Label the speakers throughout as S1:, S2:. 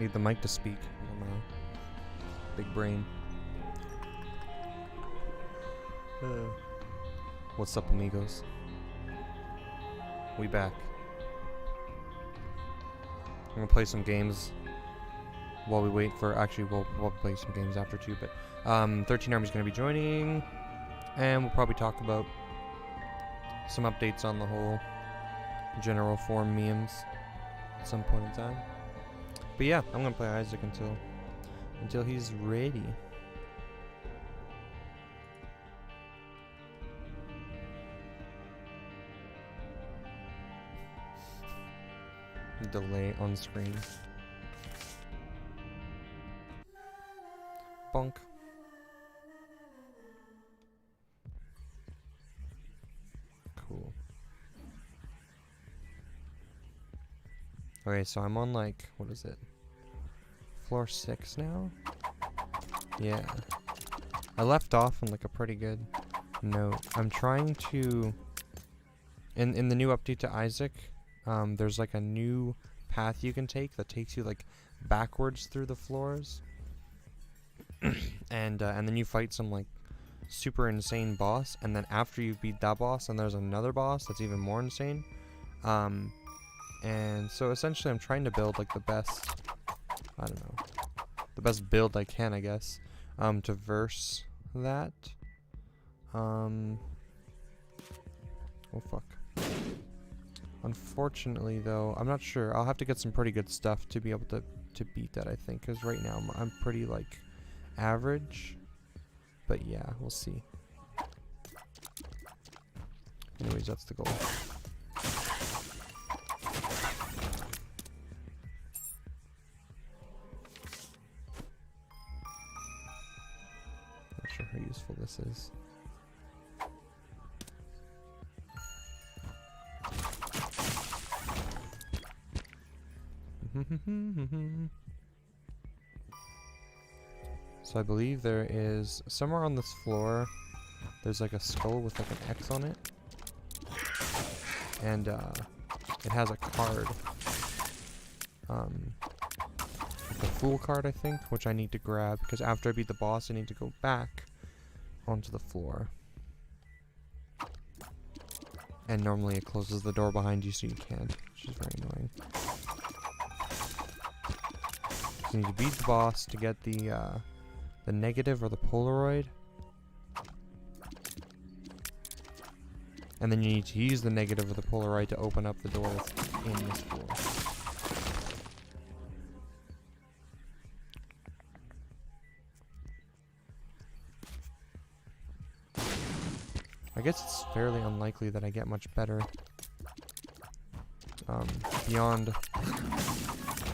S1: Need the mic to speak. I don't know. Big brain. What's up, amigos? We back. I'm gonna play some games while we wait for. Actually, we'll play some games after too. But 13 Army's gonna be joining, and we'll probably talk about some updates on the whole general form memes at some point in time. But yeah, I'm gonna play Isaac until he's ready. Delay on screen. Bonk. Cool. Okay, so I'm on like, what is it? Floor 6 now? Yeah. I left off on like a pretty good note. I'm trying to, in the new update to Isaac, there's like a new path you can take that takes you like backwards through the floors. and then you fight some like super insane boss, and then after you beat that boss, and there's another boss that's even more insane. And so essentially I'm trying to build like the best, I don't know, the best build I can, I guess, to verse that. Oh fuck. Unfortunately though, I'm not sure. I'll have to get some pretty good stuff to be able to beat that, I think, because right now I'm pretty like average. But yeah, we'll see. Anyways, that's the goal. Not sure how useful this is. So I believe there is somewhere on this floor there's like a skull with like an X on it, and it has a card, the fool card, I think, which I need to grab because after I beat the boss I need to go back onto the floor, and normally it closes the door behind you so you can't, which is very annoying. You need to beat the boss to get the negative or the Polaroid. And then you need to use the negative or the Polaroid to open up the door in this floor. I guess it's fairly unlikely that I get much better beyond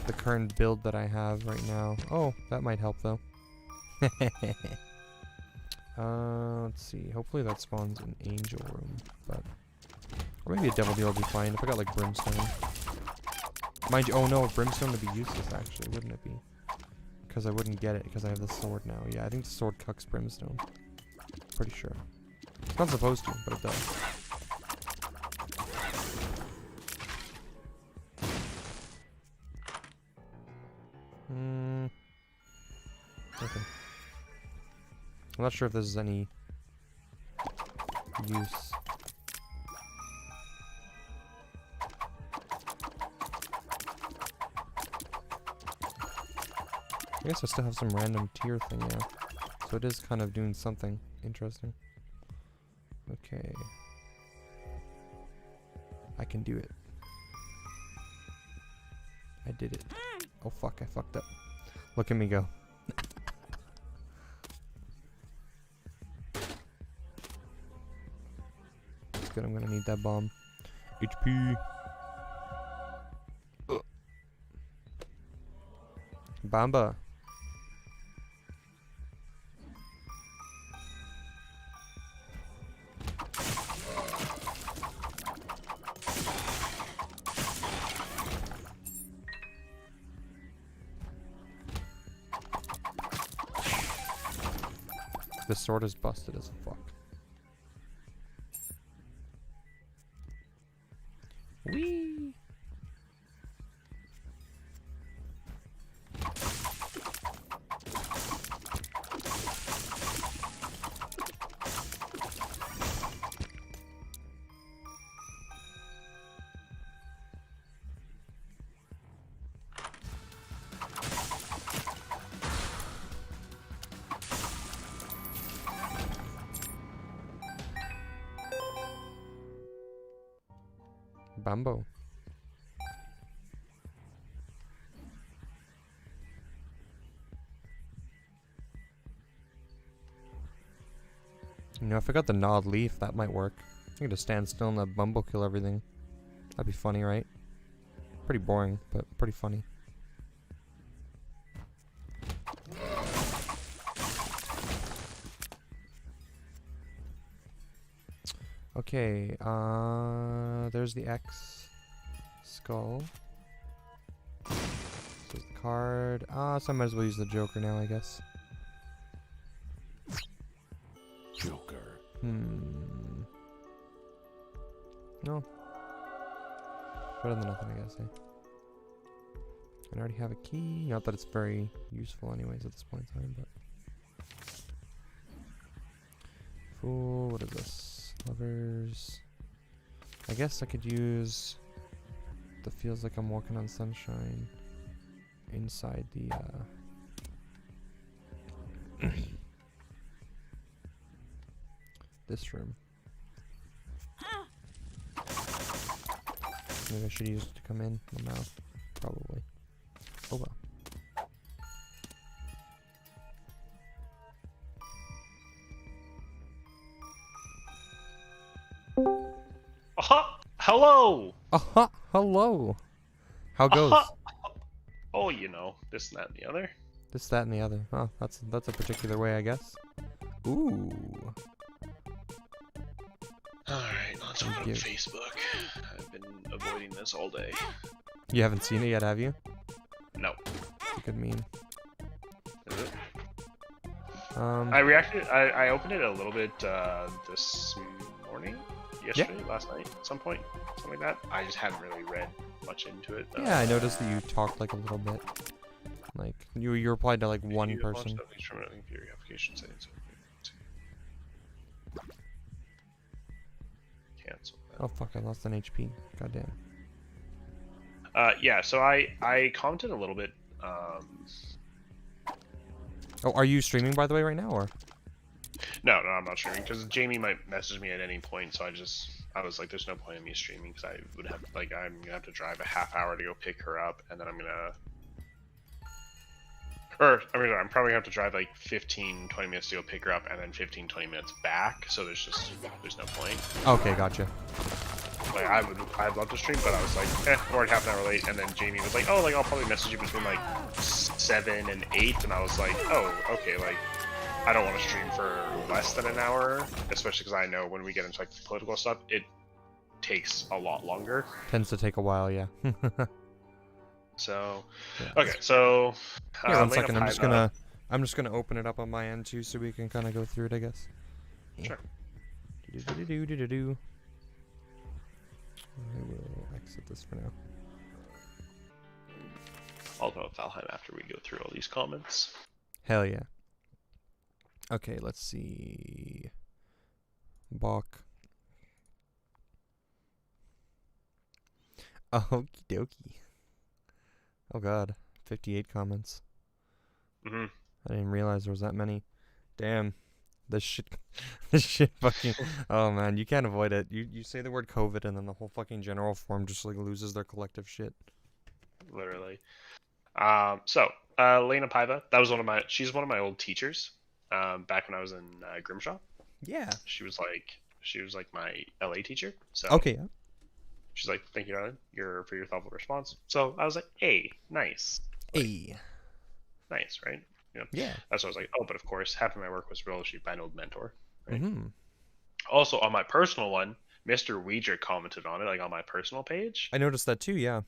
S1: the current build that I have right now. Oh, that might help though. Let's see. Hopefully that spawns an angel room, but or maybe a devil deal will be fine if I got like brimstone. Mind you, oh no, brimstone would be useless actually, wouldn't it be? Because I wouldn't get it because I have the sword now. Yeah, I think the sword cucks brimstone. Pretty sure. It's not supposed to, but it does. Okay. I'm not sure if this is any use. I guess I still have some random tier thing now. So it is kind of doing something interesting. Okay. I can do it. I did it. Oh fuck, I fucked up. Look at me go. That's good, I'm gonna need that bomb. HP. Bamba. This sword is busted as fuck. Whee! Bambo. You know, if I got the gnawed leaf, that might work. I could just stand still and let Bumbo kill everything. That'd be funny, right? Pretty boring, but pretty funny. Okay, there's the X skull. This is the card. So I might as well use the Joker now, I guess.
S2: Joker.
S1: No. Better than nothing, I guess, eh? I already have a key. Not that it's very useful anyways at this point in time, but... Fool, what is this? Lovers. I guess I could use the feels like I'm walking on sunshine inside the this room. Maybe I should use it to come in. Well, no, probably. Oh well.
S3: Aha! Hello!
S1: Aha! Hello! How goes?
S3: Aha! Oh, you know, this, that, and the other.
S1: This, that, and the other. Oh, that's a particular way, I guess. Ooh.
S3: Alright, let's open up
S1: you.
S3: Facebook. I've been avoiding this all day.
S1: You haven't seen it yet, have you?
S3: No.
S1: It's a good meme.
S3: Is it?
S1: I
S3: I opened it a little bit this morning? Yesterday? Last night? At some point? Something like that? I just hadn't really read much into it.
S1: Yeah, I noticed that you talked like a little bit. Like you replied to like one person.
S3: Cancel that.
S1: Oh fuck! I lost an HP. Goddamn.
S3: Yeah. So I commented a little bit.
S1: Oh, are you streaming by the way right now, or?
S3: No, I'm not streaming because Jamie might message me at any point. So I was like, there's no point in me streaming because I would have I'm gonna have to drive a half hour to go pick her up, and then I'm probably gonna have to drive like 15-20 minutes to go pick her up, and then 15-20 minutes back. So there's no point.
S1: Okay, gotcha.
S3: Like I'd love to stream, but I was like, I'm already half an hour late. And then Jamie was like, oh, like I'll probably message you between like 7 and 8, and I was like, oh, okay, like. I don't want to stream for less than an hour, especially because I know when we get into like political stuff, it takes a lot longer.
S1: Tends to take a while, yeah.
S3: So,
S1: yeah.
S3: Okay, so
S1: yeah, 1 second. I'm just gonna open it up on my end too, so we can kind of go through it, I guess.
S3: Sure.
S1: Do. I will exit this for now.
S3: I'll go with Valheim after we go through all these comments.
S1: Hell yeah. Okay, let's see. Bok. Okie dokie. Oh god, 58 comments.
S3: I
S1: didn't realize there was that many. Damn. This shit fucking... Oh man, you can't avoid it. You say the word COVID and then the whole fucking general form just like loses their collective shit.
S3: Literally. So, Lena Paiva, she's one of my old teachers. Back when I was in Grimshaw.
S1: Yeah.
S3: She was like my LA teacher. So
S1: okay. Yeah.
S3: She's like, thank you, darling, for your thoughtful response. So I was like, hey, nice.
S1: Hey.
S3: Nice, right? You know,
S1: yeah.
S3: That's what I was like, oh, but of course, half of my work was fellowship by an old mentor. Right?
S1: Also,
S3: on my personal one, Mr. Ouija commented on it, like on my personal page.
S1: I noticed that too, yeah.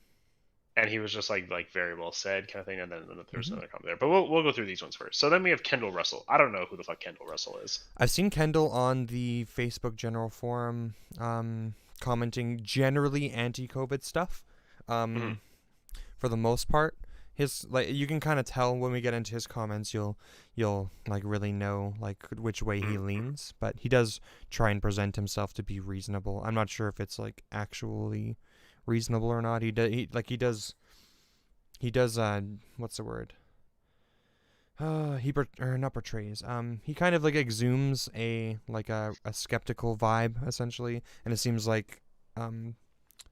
S3: And he was just like very well said kind of thing, and then there's another comment there. But we'll go through these ones first. So then we have Kendall Russell. I don't know who the fuck Kendall Russell is.
S1: I've seen Kendall on the Facebook general forum, commenting generally anti-COVID stuff. For the most part, his you can kind of tell when we get into his comments. You'll like really know like which way he leans. But he does try and present himself to be reasonable. I'm not sure if it's like actually reasonable or not. He does what's the word, not portrays, he kind of like exhumes a skeptical vibe essentially, and it seems like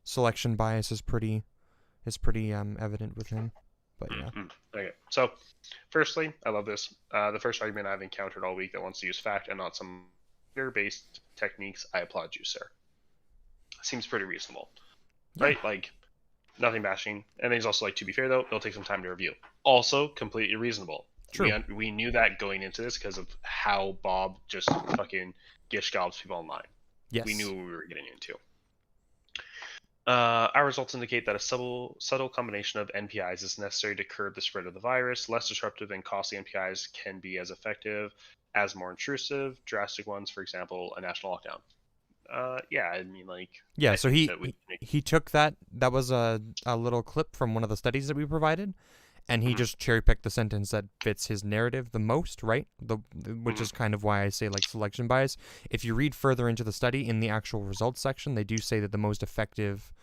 S1: selection bias is pretty evident with him. But yeah.
S3: Okay. So, firstly, I love this. The first argument I've encountered all week that wants to use fact and not some fear-based techniques. I applaud you, sir. Seems pretty reasonable, right? Like, nothing bashing. And then he's also like, to be fair though, it'll take some time to review. Also, completely reasonable.
S1: True.
S3: We knew that going into this because of how Bob just fucking gish gobs people online.
S1: Yes.
S3: We knew what we were getting into. Our results indicate that a subtle combination of NPIs is necessary to curb the spread of the virus. Less disruptive and costly NPIs can be as effective as more intrusive, drastic ones, for example, a national lockdown. Yeah, I mean, like...
S1: Yeah,
S3: I
S1: so
S3: think
S1: he took that was a little clip from one of the studies that we provided, and he just cherry-picked the sentence that fits his narrative the most, right? Which is kind of why I say, like, selection bias. If you read further into the study, in the actual results section, they do say that the most effective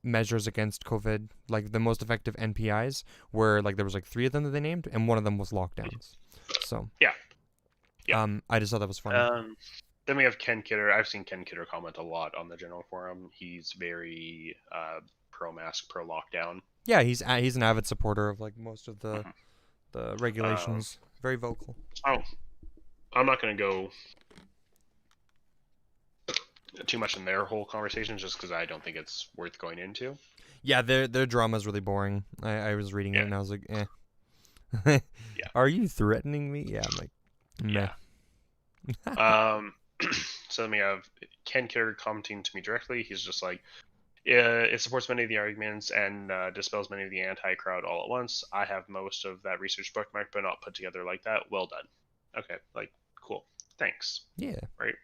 S1: measures against COVID, like the most effective NPIs, were, like, there was, like, 3 of them that they named, and one of them was lockdowns. So,
S3: yeah.
S1: I just thought that was funny.
S3: Then we have Ken Kidder. I've seen Ken Kidder comment a lot on the general forum. He's very pro-mask, pro-lockdown.
S1: Yeah, he's an avid supporter of, like, most of the regulations. Very vocal.
S3: Oh, I'm not going to go too much in their whole conversation just because I don't think it's worth going into.
S1: Yeah, their drama is really boring. I was reading it and I was like, eh.
S3: Yeah.
S1: Are you threatening me? Yeah, I'm like, meh.
S3: Yeah. So then we have Ken Kidder commenting to me directly. He's just like, it supports many of the arguments and dispels many of the anti-crowd all at once. I have most of that research bookmarked, but not put together like that. Well done. Okay, like, cool. Thanks.
S1: Yeah.
S3: Right?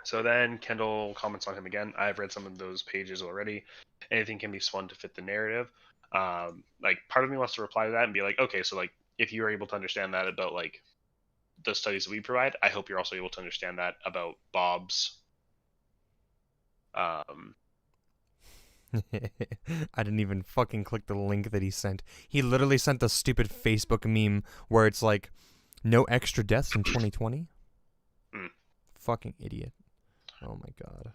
S3: So then Kendall comments on him again. I've read some of those pages already. Anything can be spun to fit the narrative. Like, part of me wants to reply to that and be like, okay, so like, if you are able to understand that about like the studies that we provide, I hope you're also able to understand that about Bob's.
S1: I didn't even fucking click the link that he sent. He literally sent the stupid Facebook meme where it's like, no extra deaths in 2020. Fucking idiot. Oh my god.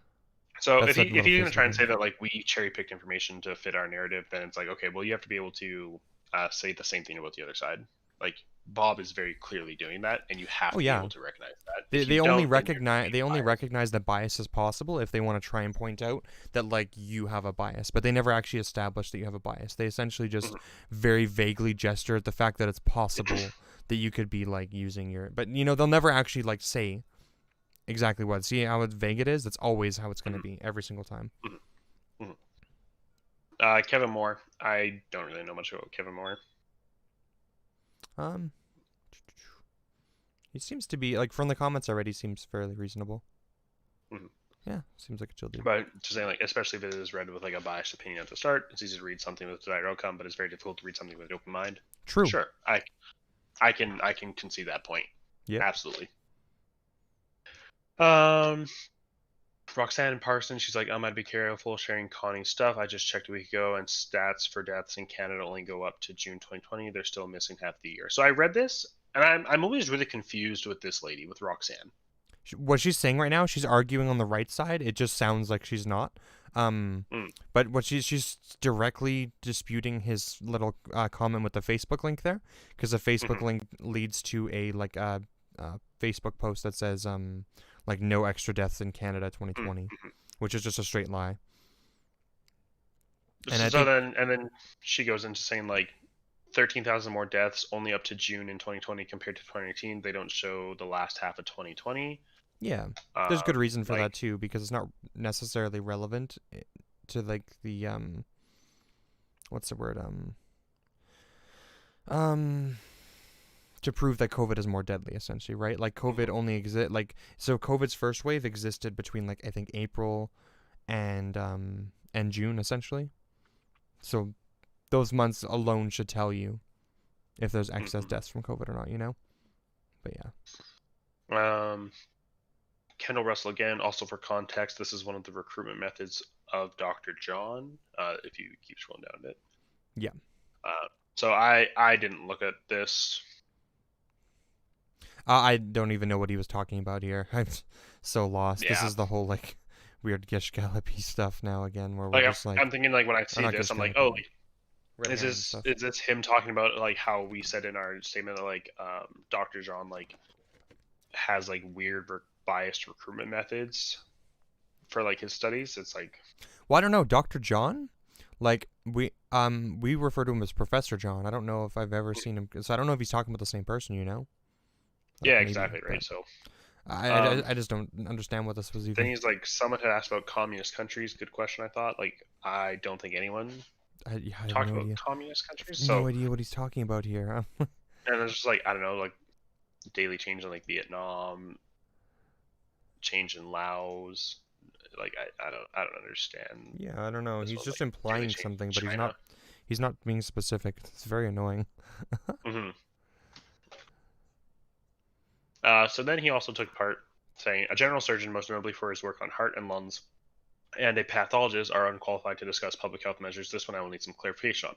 S3: So if you're gonna try and say that like we cherry picked information to fit our narrative, then it's like, okay, well you have to be able to say the same thing about the other side. Like Bob is very clearly doing that, and you have to be able to recognize that. They only
S1: recognize that bias is possible if they want to try and point out that like you have a bias, but they never actually establish that you have a bias. They essentially just very vaguely gesture at the fact that it's possible that you could be like using your, but you know they'll never actually like say exactly what. See how vague it is? That's always how it's going to be every single time.
S3: Kevin Moore. I don't really know much about Kevin Moore.
S1: He seems to be like from the comments already. Seems fairly reasonable. Yeah, seems like a chill dude.
S3: But just saying, like, especially if it is read with like a biased opinion at the start, it's easy to read something with a desired outcome, but it's very difficult to read something with an open mind.
S1: True.
S3: Sure, I can concede that point.
S1: Yeah,
S3: absolutely. Roxanne Parson, she's like, I'm gonna be careful sharing Connie's stuff. I just checked a week ago, and stats for deaths in Canada only go up to June 2020. They're still missing half the year. So I read this, and I'm always really confused with this lady, with Roxanne.
S1: What she's saying right now, she's arguing on the right side. It just sounds like she's not. But what she's directly disputing his little comment with the Facebook link there, because the Facebook link leads to a like Facebook post that says like no extra deaths in Canada 2020, which is just a straight lie.
S3: And then she goes into saying like 13,000 more deaths only up to June in 2020 compared to 2019. They don't show the last half of 2020.
S1: Yeah, there's good reason for that too, because it's not necessarily relevant to like the what's the word to prove that COVID is more deadly, essentially, right? Like COVID only so COVID's first wave existed between like I think April and June, essentially. So those months alone should tell you if there's excess deaths from COVID or not, you know? But
S3: yeah. Kendall Russell again, also for context, this is one of the recruitment methods of Dr. John, if you keep scrolling down a bit.
S1: Yeah.
S3: So I didn't look at this.
S1: I don't even know what he was talking about here. I'm so lost. This
S3: Yeah.
S1: is the whole like weird Gish Gallopy stuff now again, where we're
S3: Like
S1: just like,
S3: I'm thinking like when I
S1: or
S3: see
S1: not
S3: this,
S1: Gish
S3: I'm like,
S1: Gallopy,
S3: oh,
S1: but Red
S3: is
S1: Hand and stuff.
S3: this him talking about like how we said in our statement that like Dr. John like has like weird biased recruitment methods for like his studies? It's like,
S1: Well, I don't know, Dr. John. Like we refer to him as Professor John. I don't know if I've ever seen him, so I don't know if he's talking about the same person. Like
S3: yeah,
S1: maybe,
S3: exactly right.
S1: but
S3: So
S1: I just don't understand what this was
S3: then
S1: even.
S3: he's like, someone had asked about communist countries. Good question. I thought like I don't think anyone
S1: Yeah, I have
S3: talked
S1: no
S3: about
S1: idea.
S3: communist countries.
S1: No
S3: So
S1: idea what he's talking about here.
S3: and it's just like I don't know like daily change in like Vietnam, change in Laos. Like I don't understand
S1: Yeah, I don't know.
S3: this
S1: He's
S3: one
S1: just
S3: like daily
S1: implying
S3: change in
S1: something, but
S3: China.
S1: he's not being specific. It's very annoying.
S3: Hmm. So then he also took part saying a general surgeon, most notably for his work on heart and lungs, and a pathologist are unqualified to discuss public health measures. This one I will need some clarification on.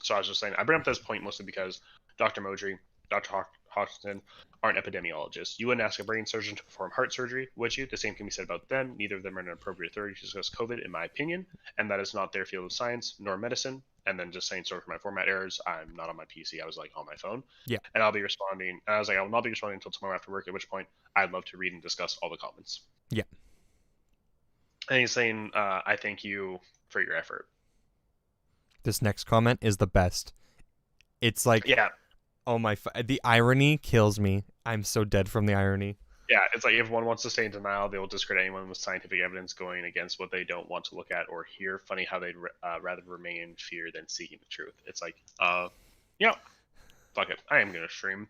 S3: So I was just saying, I bring up this point mostly because Dr. Modry, Dr. Hodgson aren't epidemiologists. You wouldn't ask a brain surgeon to perform heart surgery, would you? The same can be said about them. Neither of them are an appropriate authority to discuss COVID, in my opinion, and that is not their field of science nor medicine. And then just saying, sorry for my format errors. I'm not on my PC. I was like on my phone.
S1: Yeah.
S3: And I'll be responding. And I was like, I will not be responding until tomorrow after work, at which point I'd love to read and discuss all the comments.
S1: Yeah.
S3: And he's saying, I thank you for your effort.
S1: This next comment is the best. It's like,
S3: Yeah.
S1: oh my, the irony kills me. I'm so dead from the irony.
S3: Yeah, it's like if one wants to stay in denial, they will discredit anyone with scientific evidence going against what they don't want to look at or hear. Funny how they'd rather remain in fear than seeking the truth. It's like, yeah, fuck it. I am going to stream.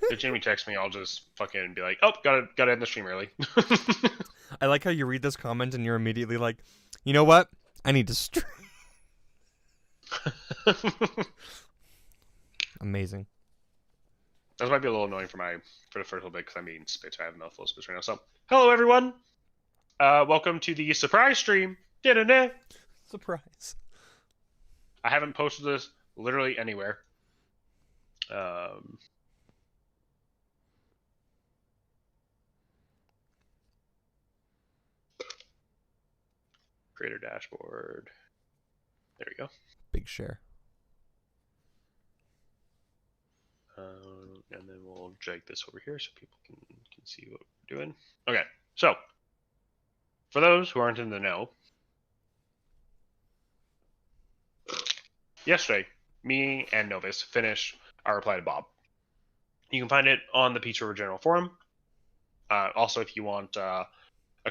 S3: If Jamie texts me, I'll just fucking be like, oh, gotta end the stream early.
S1: I like how you read this comment and you're immediately like, you know what? I need to stream. Amazing.
S3: This might be a little annoying for the first little bit because I'm eating spit. I have a mouthful of spit right now. So, hello everyone. Welcome to the surprise stream. Da-da-da.
S1: Surprise.
S3: I haven't posted this literally anywhere. Creator dashboard. There we go.
S1: Big share.
S3: And then we'll drag this over here so people can see what we're doing. Okay, so for those who aren't in the know, yesterday, me and Novus finished our reply to Bob. You can find it on the Peach River General Forum. Also, if you want a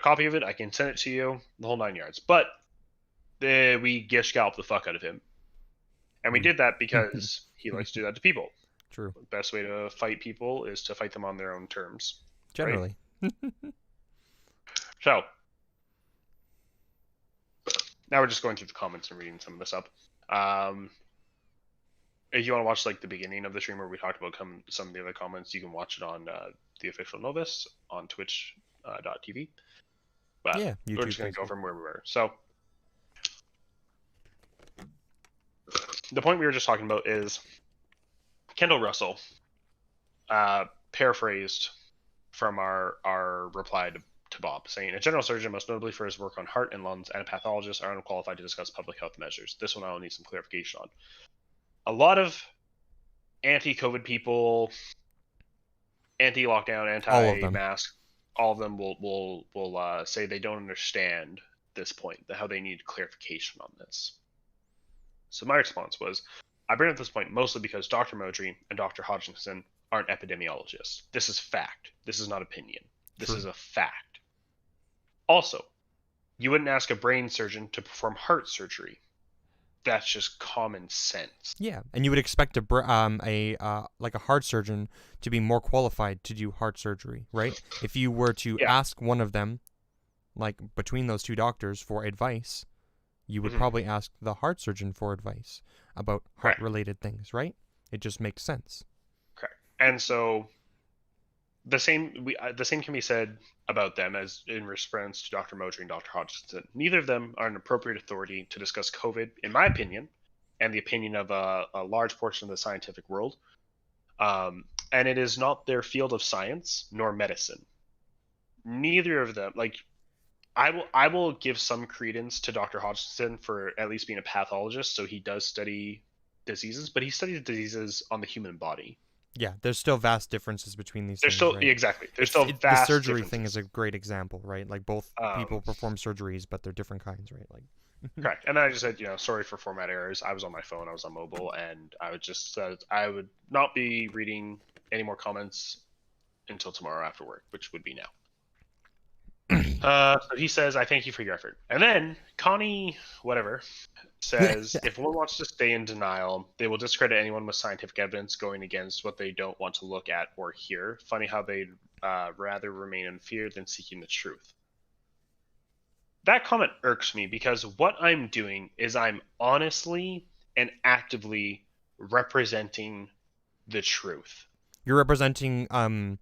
S3: copy of it, I can send it to you, the whole 9 yards. But we gish galloped the fuck out of him. And we did that because he likes to do that to people.
S1: True.
S3: The best way to fight people is to fight them on their own terms.
S1: Generally.
S3: Right? So, now we're just going through the comments and reading some of this up. If you want to watch like the beginning of the stream where we talked about some of the other comments, you can watch it on the official Novus on twitch.tv. But
S1: yeah, YouTube,
S3: we're just going to go from where we were. So, the point we were just talking about is Kendall Russell paraphrased from our reply to Bob, saying, a general surgeon, most notably for his work on heart and lungs, and a pathologist are unqualified to discuss public health measures. This one I will need some clarification on. A lot of anti-COVID people, anti-lockdown, anti-mask, all of them will say they don't understand this point, how they need clarification on this. So my response was, I bring up this point mostly because Dr. Modry and Dr. Hodgson aren't epidemiologists. This is fact. This is not opinion. This is a fact. Also, you wouldn't ask a brain surgeon to perform heart surgery. That's just common sense.
S1: Yeah, and you would expect a heart surgeon to be more qualified to do heart surgery, right? If you were to ask one of them, like between those two doctors for advice, you would probably ask the heart surgeon for advice about heart-related things, right? It just makes sense.
S3: Correct. And so the same can be said about them as in response to Dr. Moser and Dr. Hodgson. Neither of them are an appropriate authority to discuss COVID, in my opinion, and the opinion of a large portion of the scientific world. And it is not their field of science nor medicine. Neither of them, like, I will give some credence to Dr. Hodgson for at least being a pathologist, so he does study diseases, but he studies diseases on the human body.
S1: Yeah, there's still vast differences between these
S3: There's
S1: things,
S3: still
S1: right?
S3: exactly. There's
S1: It's
S3: still
S1: the
S3: vast
S1: surgery thing is
S3: differences.
S1: a great example, right? Like both people perform surgeries, but they're different kinds, right? Like
S3: Correct. And then I just said, sorry for format errors. I was on my phone, I was on mobile, and I would just I would not be reading any more comments until tomorrow after work, which would be now. So he says, I thank you for your effort. And then Connie, whatever, says, if one wants to stay in denial, they will discredit anyone with scientific evidence going against what they don't want to look at or hear. Funny how they'd rather remain in fear than seeking the truth. That comment irks me because what I'm doing is I'm honestly and actively representing the truth.
S1: you're representing
S3: Or,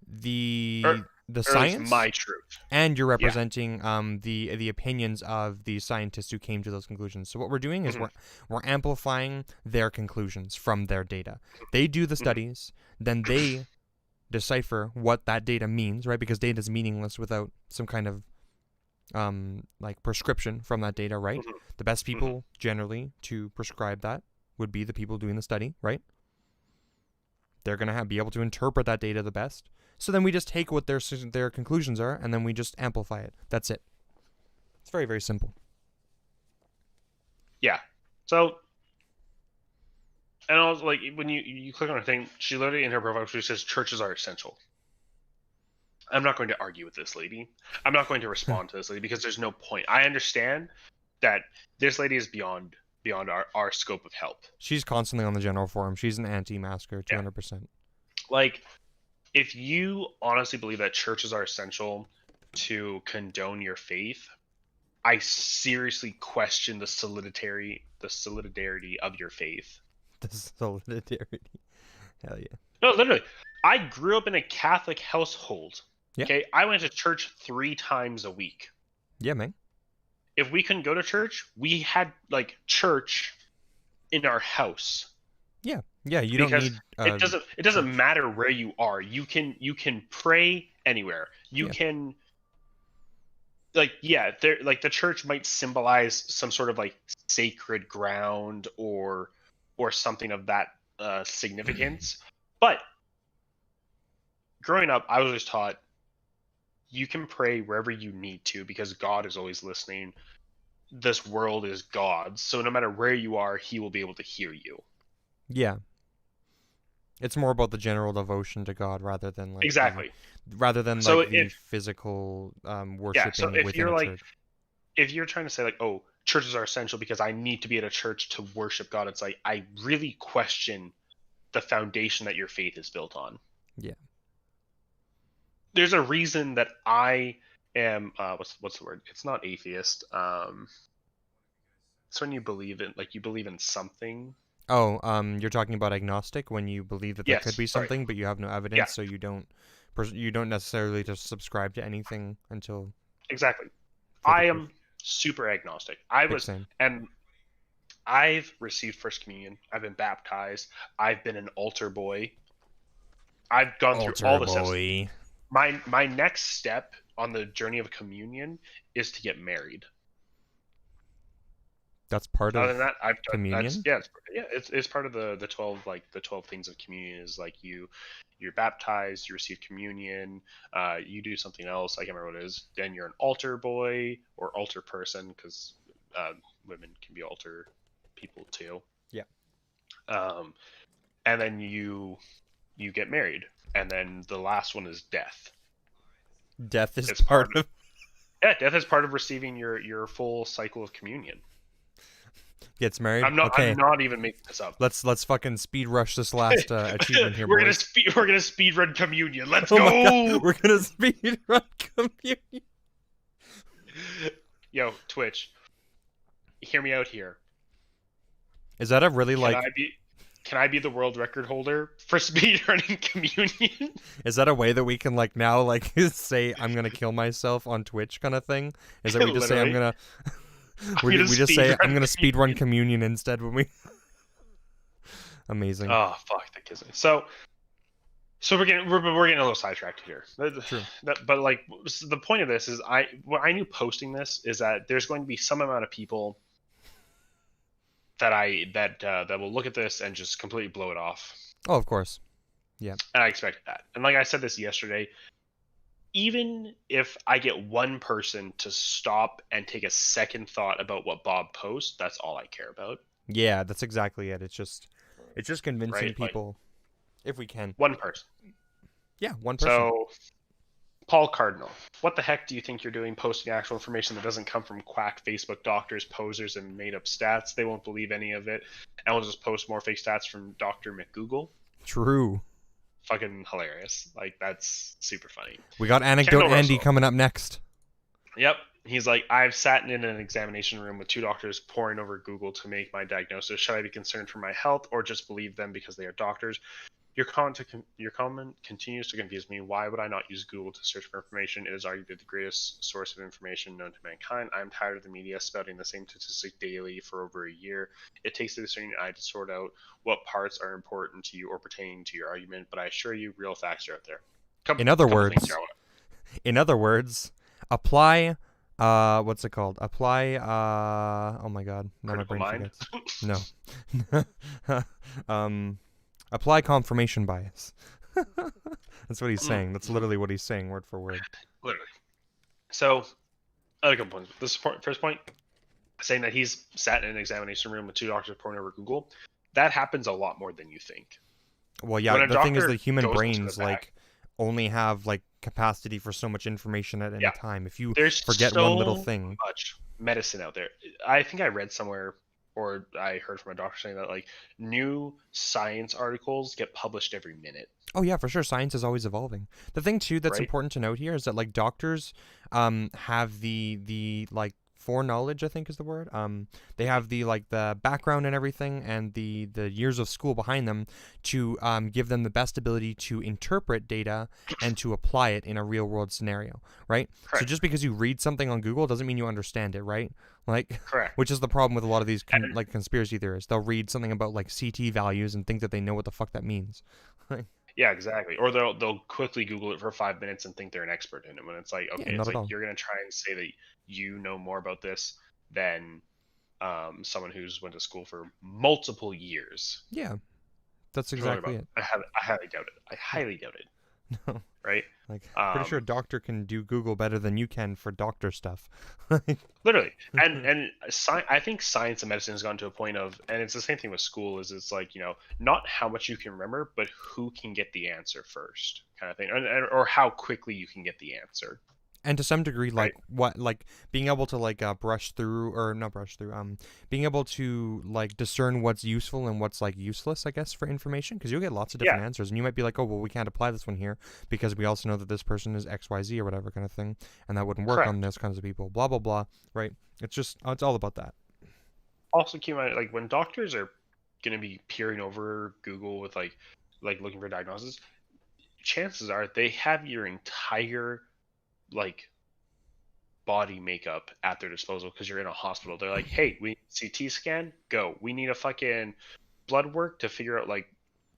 S1: the
S3: or at least
S1: science,
S3: my truth.
S1: and you're
S3: Yeah.
S1: representing the opinions of the scientists who came to those conclusions. So what we're doing is
S3: Mhm.
S1: we're amplifying their conclusions from their data. They do the studies, then they decipher what that data means, right? Because data is meaningless without some kind of like prescription from that data, right?
S3: Mhm.
S1: The best
S3: Mhm.
S1: people generally to prescribe that would be the people doing the study, right? They're gonna be able to interpret that data the best. So then we just take what their conclusions are, and then we just amplify it. That's it. It's very, very simple.
S3: Yeah. So, and also, like, when you click on her thing, she literally in her profile she says churches are essential. I'm not going to argue with this lady. I'm not going to respond to this lady because there's no point. I understand that this lady is beyond our scope of help.
S1: She's constantly on the general forum. She's an anti-masker,
S3: Yeah.
S1: 200%.
S3: Like, if you honestly believe that churches are essential to condone your faith, I seriously question the solidarity of your faith.
S1: The solidarity. Hell yeah.
S3: No, literally. I grew up in a Catholic household.
S1: Yeah.
S3: Okay, I went to church 3 times a week.
S1: Yeah, man.
S3: If we couldn't go to church, we had like church in our house.
S1: Yeah. Yeah, you don't
S3: Because
S1: need
S3: it doesn't matter where you are. You can pray anywhere. You
S1: Yeah.
S3: can there like the church might symbolize some sort of like sacred ground or something of that significance. But growing up, I was just taught you can pray wherever you need to because God is always listening. This world is God's, so no matter where you are, He will be able to hear you.
S1: Yeah. It's more about the general devotion to God rather than like
S3: Exactly.
S1: the physical worshiping
S3: So if
S1: within
S3: you're
S1: a
S3: like,
S1: church.
S3: if you're trying to say like, oh, churches are essential because I need to be at a church to worship God, it's like I really question the foundation that your faith is built on.
S1: Yeah.
S3: There's a reason that I am what's the word? It's not atheist. It's when you believe in something.
S1: Oh, you're talking about agnostic when you believe that there
S3: Yes,
S1: could be
S3: sorry.
S1: something, but you have no evidence,
S3: Yeah.
S1: so you don't necessarily just subscribe to anything until.
S3: Exactly.
S1: further
S3: I
S1: proof.
S3: am super agnostic.
S1: Same.
S3: And I've received First Communion. I've been baptized. I've been an altar boy. I've gone through all the steps.
S1: Boy.
S3: My next step on the journey of communion is to get married.
S1: That's part
S3: Other
S1: of
S3: than that, I've done
S1: communion.
S3: it's part of the 12 the 12 things of communion is like you're baptized, you receive communion, you do something else. I can't remember what it is. Then you're an altar boy or altar person because women can be altar people too.
S1: Yeah.
S3: And then you get married, and then the last one is death.
S1: Death is
S3: It's
S1: part of.
S3: Yeah, death is part of receiving your full cycle of communion.
S1: Gets married.
S3: I'm not.
S1: Okay.
S3: I'm not even making this up.
S1: Let's fucking speed rush this last achievement here,
S3: we're
S1: boys.
S3: gonna speed run communion. Let's
S1: Oh
S3: go.
S1: my God, we're gonna speed run communion.
S3: Yo, Twitch, hear me out here.
S1: Is that a really
S3: Can
S1: like?
S3: I be? can I be the world record holder for speedrunning communion?
S1: Is that a way that we can like now like say I'm gonna kill myself on Twitch kind of thing? Is that we just say I'm
S3: Literally.
S1: gonna
S3: I'm gonna
S1: we just say I'm
S3: speedrun
S1: gonna speedrun communion instead when we amazing.
S3: Oh fuck, that gives me. So we're getting a little sidetracked here.
S1: True.
S3: But like the point of this is what I knew posting this is that there's going to be some amount of people that will look at this and just completely blow it off.
S1: Oh, of course. Yeah.
S3: And I expected that. And like I said this yesterday, even if I get one person to stop and take a second thought about what Bob posts, that's all I care about.
S1: Yeah, that's exactly it. It's just convincing
S3: Right? Like,
S1: people if we can.
S3: one person.
S1: Yeah, one person.
S3: So, Paul Cardinal, what the heck do you think you're doing posting actual information that doesn't come from quack Facebook doctors, posers, and made up stats? They won't believe any of it, and we'll just post more fake stats from Dr. McGoogle.
S1: True.
S3: Fucking hilarious. Like, that's super funny.
S1: We got Anecdote
S3: Kendall
S1: Andy
S3: Russell.
S1: coming up next.
S3: Yep. He's like, I've sat in an examination room with 2 doctors poring over Google to make my diagnosis. Should I be concerned for my health or just believe them because they are doctors? Your comment continues to confuse me. Why would I not use Google to search for information? It is arguably the greatest source of information known to mankind. I'm tired of the media spouting the same statistic daily for over a year. It takes a discerning eye to sort out what parts are important to you or pertaining to your argument, but I assure you, real facts are out there.
S1: In other words, apply. What's it called? Apply. Oh my God. Now my
S3: Critical
S1: brain
S3: mind?
S1: forgets. No. Apply confirmation bias. That's what he's saying. That's literally what he's saying, word for word.
S3: Literally. So, other couple points. This first point, saying that he's sat in an examination room with 2 doctors poring over Google. That happens a lot more than you think.
S1: Well, yeah.
S3: When a
S1: The thing is,
S3: doctor
S1: the human
S3: goes into
S1: brains
S3: the back-
S1: like only have like capacity for so much information at any
S3: Yeah.
S1: time. If you
S3: There's
S1: forget
S3: so
S1: one little thing,
S3: much medicine out there. I think I read somewhere, or I heard from a doctor saying that like new science articles get published every minute.
S1: oh yeah, for sure. Science is always evolving. The thing too that's
S3: Right.
S1: important to note here is that like doctors have the like foreknowledge, I think is the word. They have the like the background and everything and the years of school behind them to give them the best ability to interpret data and to apply it in a real world scenario, right? So
S3: Correct.
S1: just because you read something on Google doesn't mean you understand it, right? Like
S3: Correct.
S1: which is the problem with a lot of these
S3: And-
S1: like conspiracy theorists. They'll read something about like CT values and think that they know what the fuck that means.
S3: Yeah, exactly. Or they'll quickly Google it for 5 minutes and think they're an expert in it. When it's like,
S1: Yeah,
S3: okay,
S1: not
S3: it's
S1: at
S3: like
S1: all.
S3: you're gonna try and say that you know more about this than someone who's went to school for multiple years.
S1: Yeah. That's
S3: To learn
S1: exactly
S3: about-
S1: it.
S3: I highly doubt it. I highly doubt it.
S1: No.
S3: Right?
S1: Like, pretty sure a
S3: Um,
S1: doctor can do Google better than you can for doctor stuff.
S3: Literally. And I think science and medicine has gotten to a point of, and it's the same thing with school, is it's like, not how much you can remember, but who can get the answer first, kind of thing, or how quickly you can get the answer.
S1: And to some degree, like
S3: Right.
S1: what, like being able to like brush through, or not brush through, being able to like discern what's useful and what's like useless, I guess, for information, because you'll get lots of different answers, and you might be like, oh well, we can't apply this one here because we also know that this person is XYZ or whatever kind of thing, and that wouldn't work
S3: Correct.
S1: on those kinds of people. Blah blah blah. Right? It's just it's all about that.
S3: Also, keep in mind, like when doctors are going to be peering over Google with like looking for diagnosis, chances are they have your entire like body makeup at their disposal because you're in a hospital. They're like, hey, we need a CT scan, go. We need a fucking blood work to figure out like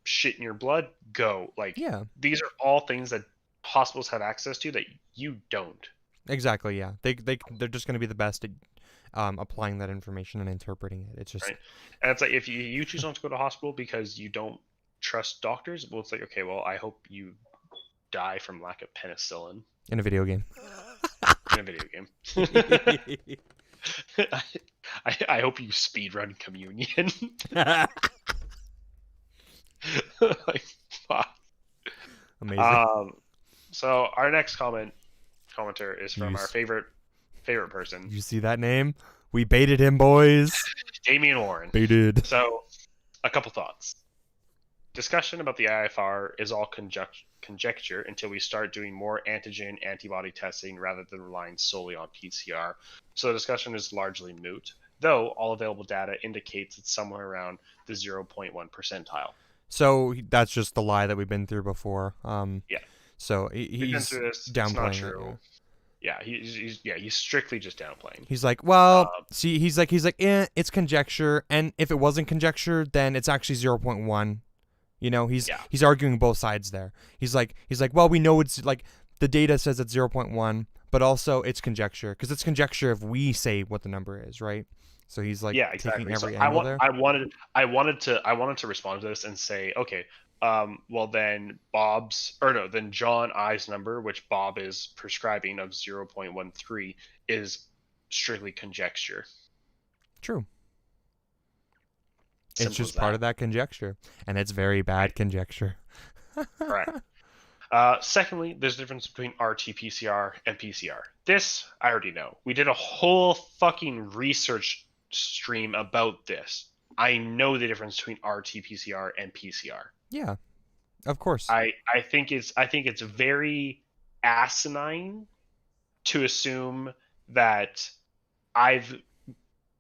S3: shit in your blood, go. Like,
S1: Yeah.
S3: these are all things that hospitals have access to that you don't.
S1: Exactly. Yeah. They're just going to be the best at applying that information and interpreting it. It's just
S3: Right. And it's like if you choose not to go to hospital because you don't trust doctors, well, it's like, okay, well, I hope you die from lack of penicillin
S1: in a video game.
S3: in a video game. I hope you speedrun communion. Like, fuck.
S1: Amazing.
S3: So our next commenter is from
S1: You
S3: our
S1: s-
S3: favorite person,
S1: You see that name? We baited him, boys.
S3: Damian Warren.
S1: Baited.
S3: So, a couple thoughts. Discussion about the IFR is all conjecture until we start doing more antigen antibody testing rather than relying solely on PCR. So the discussion is largely moot. though all available data indicates it's somewhere around the 0.1 percentile.
S1: So that's just the lie that we've been through before.
S3: Yeah,
S1: So
S3: we've been
S1: he's
S3: through this. It's not
S1: downplaying it.
S3: true. Yeah, he's strictly just downplaying.
S1: He's like, well,
S3: Um,
S1: see, he's like, it's conjecture, and if it wasn't conjecture, then it's actually 0.1. You know,
S3: yeah,
S1: he's arguing both sides there. He's like, well, we know it's like the data says it's 0.1, but also it's conjecture because it's conjecture if we say what the number is, right? So he's like
S3: yeah,
S1: taking
S3: exactly. So
S1: every angle there.
S3: I wanted to respond to this and say, okay, well then then John I's number, which Bob is prescribing of 0.13, is strictly conjecture.
S1: True. It's
S3: Simple as
S1: just part
S3: that.
S1: of that conjecture, and it's very bad conjecture.
S3: Correct. Secondly, there's a difference between RT-PCR and PCR. This I already know. We did a whole fucking research stream about this. I know the difference between RT-PCR and PCR.
S1: Yeah, of course.
S3: I think it's very asinine to assume that I've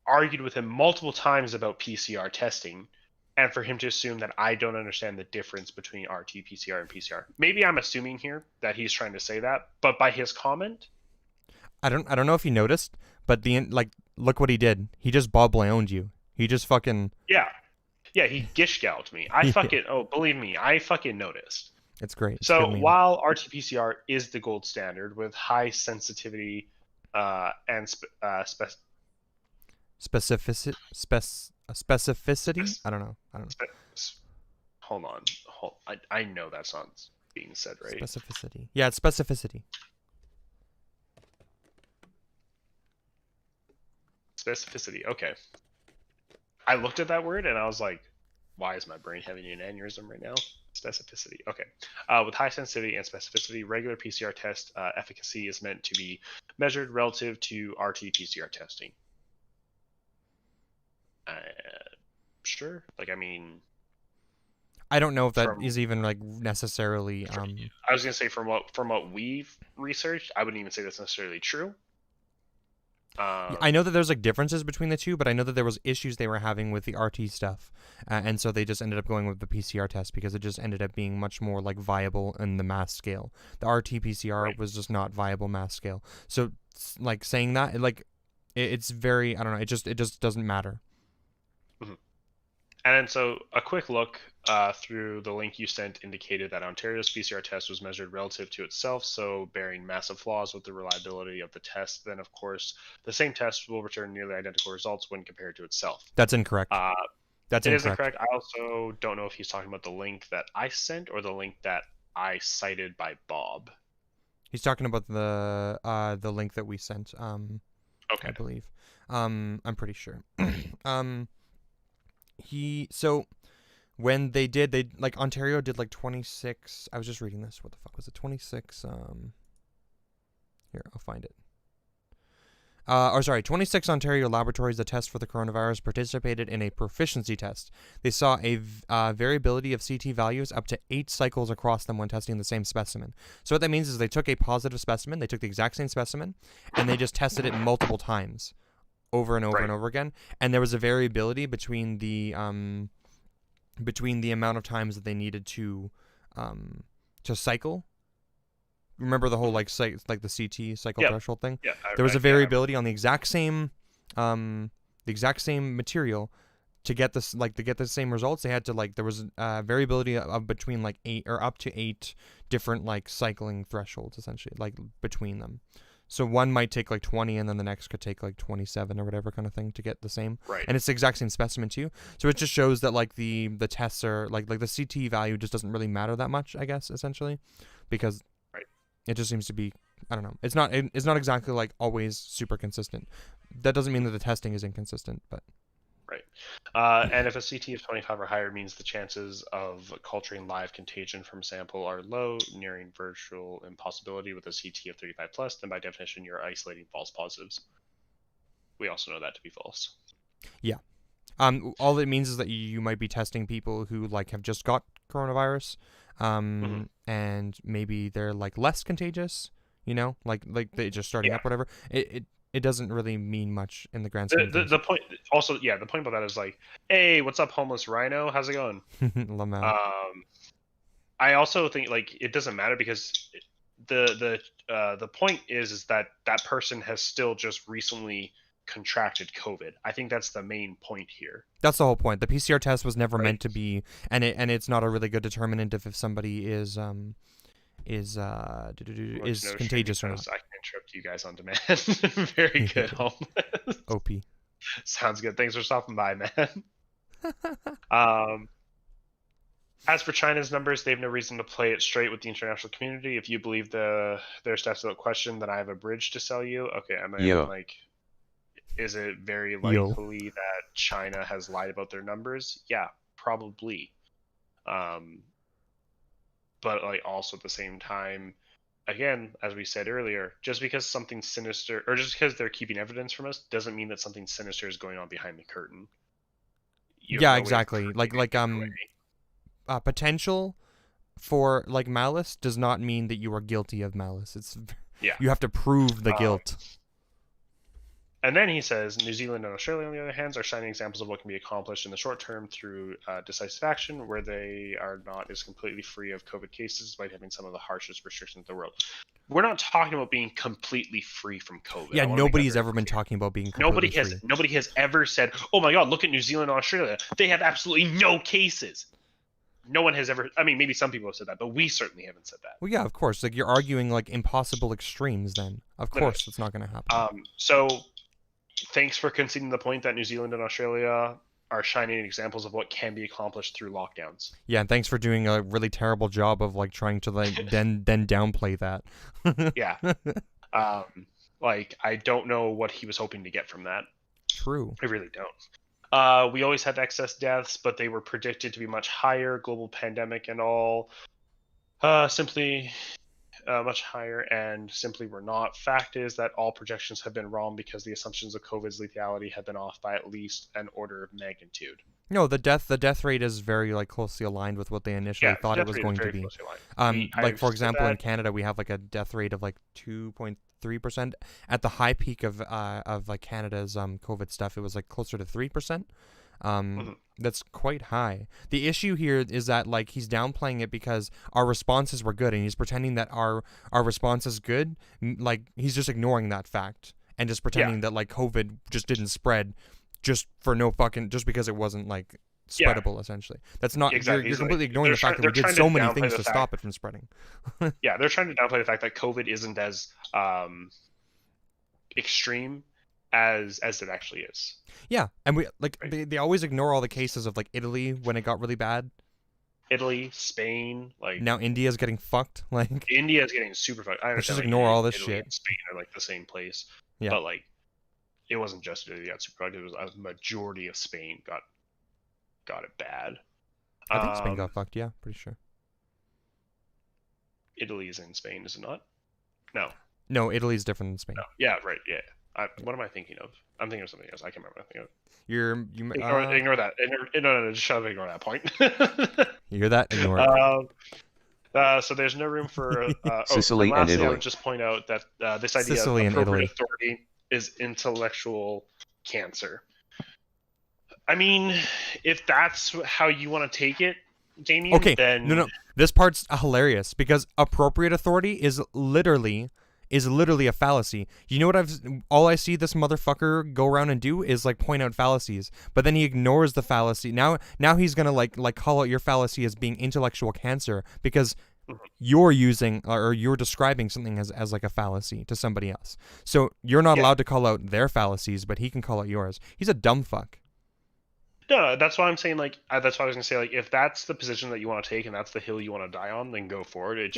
S3: argued with him multiple times about PCR testing, and for him to assume that I don't understand the difference between RT-PCR and PCR. Maybe I'm assuming here that he's trying to say that, but by his comment,
S1: I don't know if you noticed, but look what he did. He just Bob Leoned you. He just fucking
S3: yeah, yeah, he gish gouged me. I
S1: yeah.
S3: fucking believe me, I fucking noticed.
S1: It's great. It's a
S3: So
S1: good meme.
S3: while RT-PCR is the gold standard with high sensitivity and
S1: specificity. I don't know.
S3: hold on, I know that's not being said right.
S1: Specificity. Yeah, it's specificity.
S3: Specificity. Okay. I looked at that word and I was like, why is my brain having an aneurysm right now? Specificity. Okay. With high sensitivity and specificity, regular PCR test efficacy is meant to be measured relative to RT-PCR testing. Sure. Like, I mean,
S1: I don't know if that is even like necessarily.
S3: I was gonna say from what we've researched, I wouldn't even say that's necessarily true.
S1: I know that there's like differences between the two, but I know that there was issues they were having with the RT stuff, and so they just ended up going with the PCR test because it just ended up being much more like viable in the mass scale. The RT PCR was just not viable mass scale. So like saying that, it's very, I don't know. It just doesn't matter.
S3: Mm-hmm. And then so a quick look through the link you sent indicated that Ontario's PCR test was measured relative to itself, so bearing massive flaws with the reliability of the test. Then, of course, the same test will return nearly identical results when compared to itself.
S1: That's incorrect.
S3: It is incorrect. I also don't know if he's talking about the link that I sent or the link that I cited by Bob.
S1: He's talking about the link that we sent.
S3: Okay.
S1: I believe. I'm pretty sure. So when they like Ontario did like 26. I was just reading this. What the fuck was it? 26. Here, I'll find it. 26 Ontario laboratories that test for the coronavirus participated in a proficiency test. They saw a variability of CT values up to 8 cycles across them when testing the same specimen. So what that means is they took a positive specimen, they took the exact same specimen, and they just tested it multiple times, over and over and over again. And there was a variability between the amount of times that they needed to cycle. Remember the whole like the CT cycle threshold thing?
S3: Yeah.
S1: There was a variability on the exact same material to get this to get the same results. They had to there was variability of between 8 or up to 8 different cycling thresholds essentially between them. So one might take 20 and then the next could take 27 or whatever kind of thing to get the same.
S3: Right.
S1: And it's the exact same specimen too. So it just shows that the tests are the CT value just doesn't really matter that much, I guess, essentially, because it just seems to be, I don't know. It's not exactly always super consistent. That doesn't mean that the testing is inconsistent, but.
S3: Right. And if a CT of 25 or higher means the chances of culturing live contagion from sample are low, nearing virtual impossibility with a CT of 35 plus, then by definition you're isolating false positives. We also know that to be false.
S1: Yeah. All it means is that you might be testing people who have just got coronavirus, and maybe they're less contagious, they just starting up, whatever. it doesn't really mean much in the grand scheme of things.
S3: The point also, yeah, the point about that is like, hey, what's up, homeless rhino? How's it going?
S1: Lamau.
S3: I also think like it doesn't matter because the point is that that person has still just recently contracted COVID. I think that's the main point here.
S1: That's the whole point. The PCR test was never
S3: Right.
S1: meant to be, and it's not a really good determinant if somebody is contagious or not.
S3: I can interrupt you guys on demand. Very good, homeless.
S1: OP.
S3: Sounds good. Thanks for stopping by, man. As for China's numbers, they have no reason to play it straight with the international community. If you believe their stats without question, then I have a bridge to sell you. Okay, like, is it very likely that China has lied about their numbers? Yeah, probably. But like also at the same time, again, as we said earlier, just because something sinister, or just because they're keeping evidence from us, doesn't mean that something sinister is going on behind the curtain.
S1: Yeah, exactly. Potential for like malice does not mean that you are guilty of malice. You have to prove the guilt.
S3: And then he says, New Zealand and Australia, on the other hand, are shining examples of what can be accomplished in the short term through decisive action, where they are not as completely free of COVID cases, despite having some of the harshest restrictions in the world. We're not talking about being completely free from COVID.
S1: Yeah, nobody's ever been talking about being completely free.
S3: Nobody has ever said, oh my God, look at New Zealand and Australia. They have absolutely no cases. No one has ever, I mean, maybe some people have said that, but we certainly haven't said that.
S1: Well, yeah, of course. Like, you're arguing, like, impossible extremes then. Of course it's not going to happen.
S3: So, thanks for conceding the point that New Zealand and Australia are shining examples of what can be accomplished through lockdowns.
S1: Yeah, and thanks for doing a really terrible job of, like, trying to, like, then downplay that.
S3: Yeah. Like, I don't know what he was hoping to get from that.
S1: True.
S3: I really don't. We always had excess deaths, but they were predicted to be much higher. Global pandemic and all, simply much higher, and simply were not. Fact is that all projections have been wrong because the assumptions of COVID's lethality have been off by at least an order of magnitude.
S1: No, the death rate is very like closely aligned with what they initially thought it was going to be. Like for example, in Canada, we have like a death rate of like 2.3%. At the high peak of like Canada's COVID stuff, it was like closer to 3%. That's quite high. The issue here is that like he's downplaying it because our responses were good, and he's pretending that our response is good. Like he's just ignoring that fact and just pretending that like COVID just didn't spread just because it wasn't like spreadable. Essentially, that's not exactly. You're completely ignoring the fact that we did so many things to stop it from spreading.
S3: Yeah, they're trying to downplay the fact that COVID isn't as extreme as it actually is.
S1: Yeah, and we like they always ignore all the cases of like Italy when it got really bad.
S3: Italy, Spain, like
S1: now India's getting fucked. Like
S3: India's getting super fucked. I understand.
S1: Let's just
S3: like,
S1: ignore all this
S3: Italy
S1: shit.
S3: And Spain are like the same place.
S1: Yeah.
S3: But like, it wasn't just Italy that got super fucked. It was a majority of Spain got it bad.
S1: I think Spain got fucked. Yeah, pretty sure.
S3: Italy is in Spain, is it not? No.
S1: No, Italy's different than Spain.
S3: No. Yeah, right. Yeah. What am I thinking of? I'm thinking of something else. I can't remember what I'm thinking of. Ignore that. No, just shut up. Ignore that point.
S1: You hear that? Ignore it.
S3: So there's no room for
S4: Sicily and Italy.
S3: I would just point out that this idea
S1: Sicily
S3: of
S1: and Italy.
S3: appropriate authority is intellectual cancer. I mean, if that's how you want to take it, Damien,
S1: okay,
S3: then
S1: no. This part's hilarious because appropriate authority is literally a fallacy. You know what all I see this motherfucker go around and do is like point out fallacies, but then he ignores the fallacy. Now he's gonna like call out your fallacy as being intellectual cancer because you're using or you're describing something as like a fallacy to somebody else. So you're not allowed to call out their fallacies, but he can call out yours. He's a dumb fuck.
S3: No, that's why I'm saying like that's why I was gonna say like if that's the position that you want to take and that's the hill you want to die on, then go for it.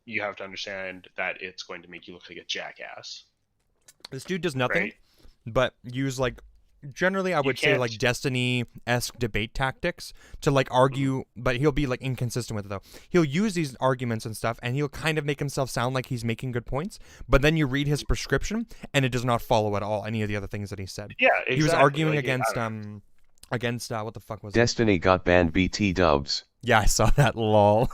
S3: You have to understand that it's going to make you look like a jackass.
S1: This dude does nothing but use like generally I would say like Destiny-esque debate tactics to like argue, but he'll be like inconsistent with it though. He'll use these arguments and stuff and he'll kind of make himself sound like he's making good points, but then you read his prescription and it does not follow at all any of the other things that he said.
S3: Yeah, exactly.
S1: He was arguing against what the fuck was
S4: Destiny got banned BT dubs.
S1: Yeah, I saw that, lol.